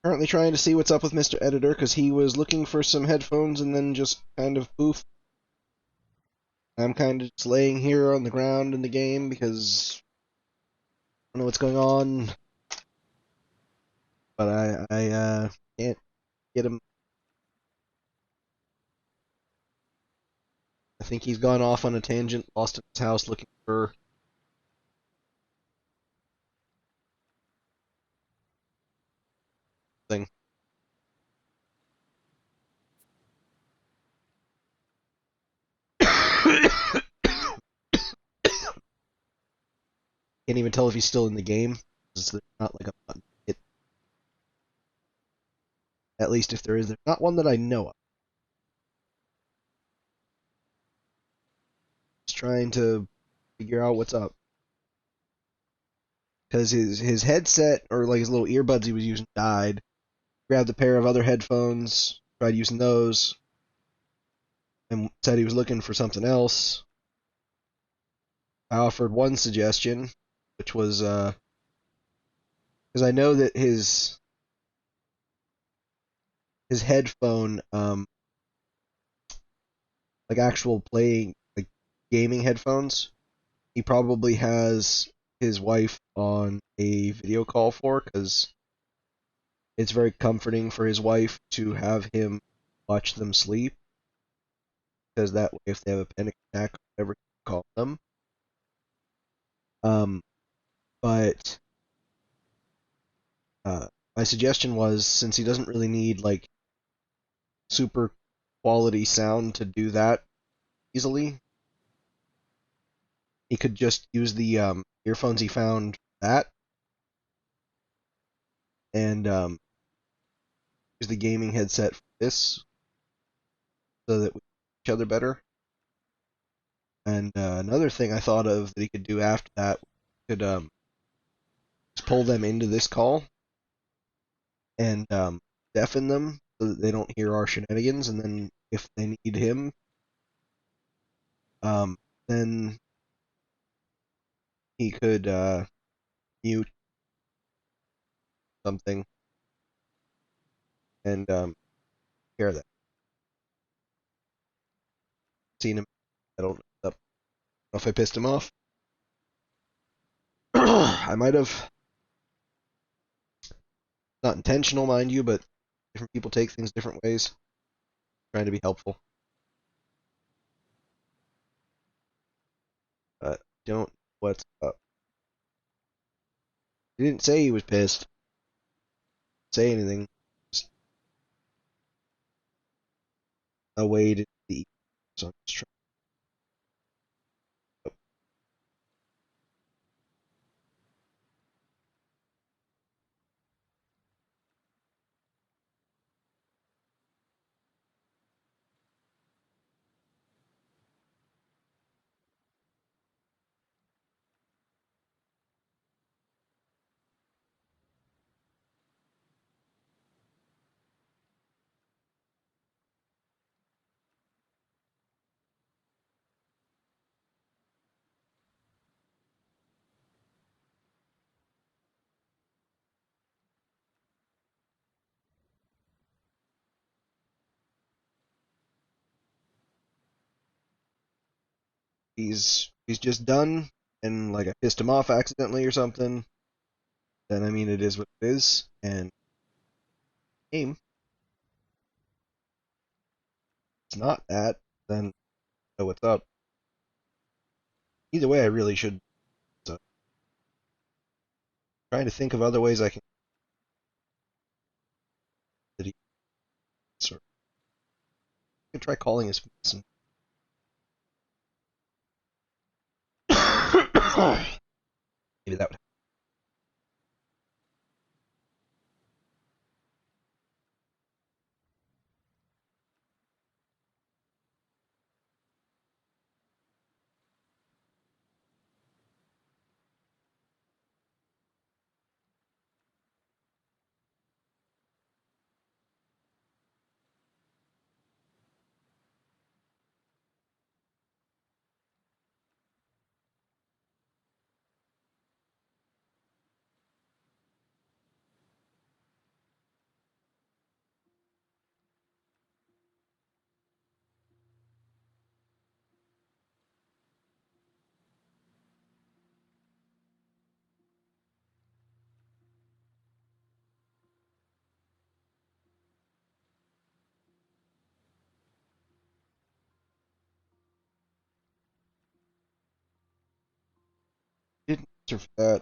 Currently trying to see what's up with Mr. Editor because he was looking for some headphones and then just kind of poof. I'm kind of just laying here on the ground in the game because I don't know what's going on, but I can't get him. I think he's gone off on a tangent, lost in his house looking for thing. Can't even tell if he's still in the game. There's not like a button hit. At least if there is, there's not one that I know of. Just trying to figure out what's up because his headset or like his little earbuds he was using died. Grabbed a pair of other headphones, tried using those, and said he was looking for something else. I offered one suggestion, which was because I know that his headphone, like actual playing like gaming headphones, he probably has his wife on a video call for because it's very comforting for his wife to have him watch them sleep because that way if they have a panic attack or whatever, call them. Um, but Uh, my suggestion was since he doesn't really need like super quality sound to do that easily, he could just use the earphones he found for that and use the gaming headset for this so that we hear each other better. And another thing I thought of that he could do after that could just pull them into this call and deafen them so that they don't hear our shenanigans. And then if they need him, um, then he could mute something and hear that. Seen him. I don't know if I pissed him off. I might have. Not intentional, mind you, but different people take things different ways. Trying to be helpful. But don't know what's up. He didn't say he was pissed. Say anything. Just a way to be. So I'm just trying. He's just done, and like I pissed him off accidentally or something. Then I mean it is what it is, and game. It's not that. Then know what's up. Either way, I really should. So trying to think of other ways I can. That he. Sort of, I could try calling his. Maybe that would. answer for that.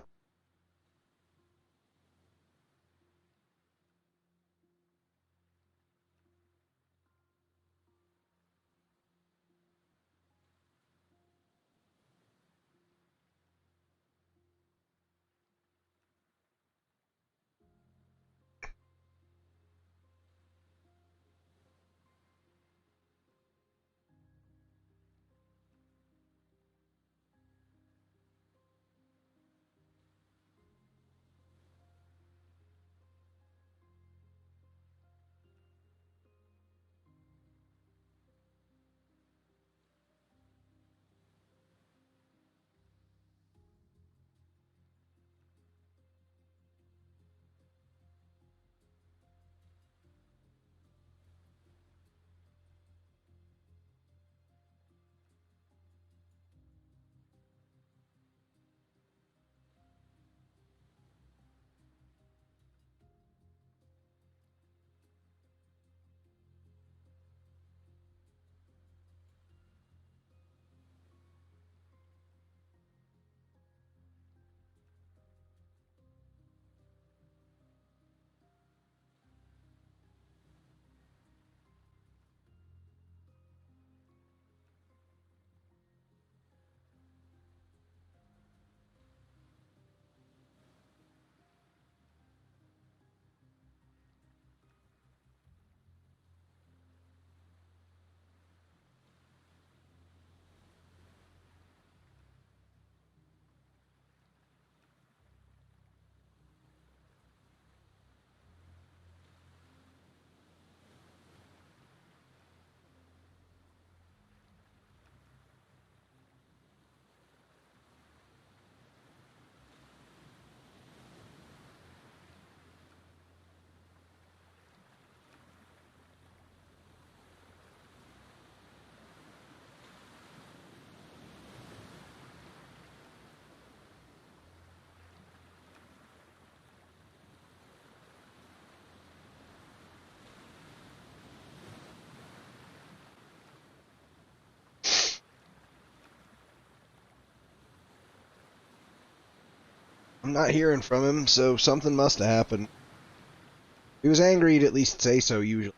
I'm not hearing from him, so something must have happened. If he was angry, he'd at least say so, usually.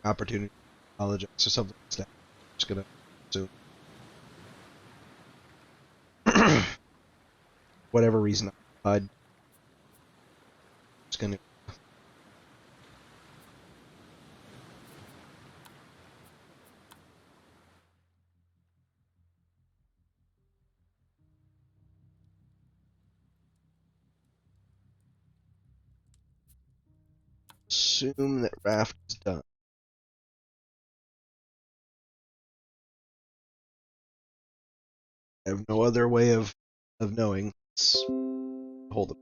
Opportunity to apologize or something must have happened. I'm just gonna assume. Whatever reason, I'm just gonna assume that Raft is done. I have no other way of knowing. Let's hold it.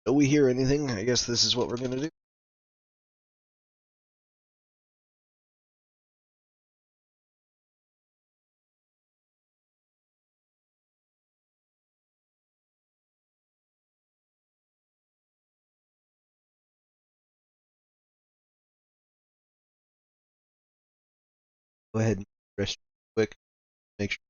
Till we hear anything, I guess this is what we're gonna do. Go ahead and rest quick. Make sure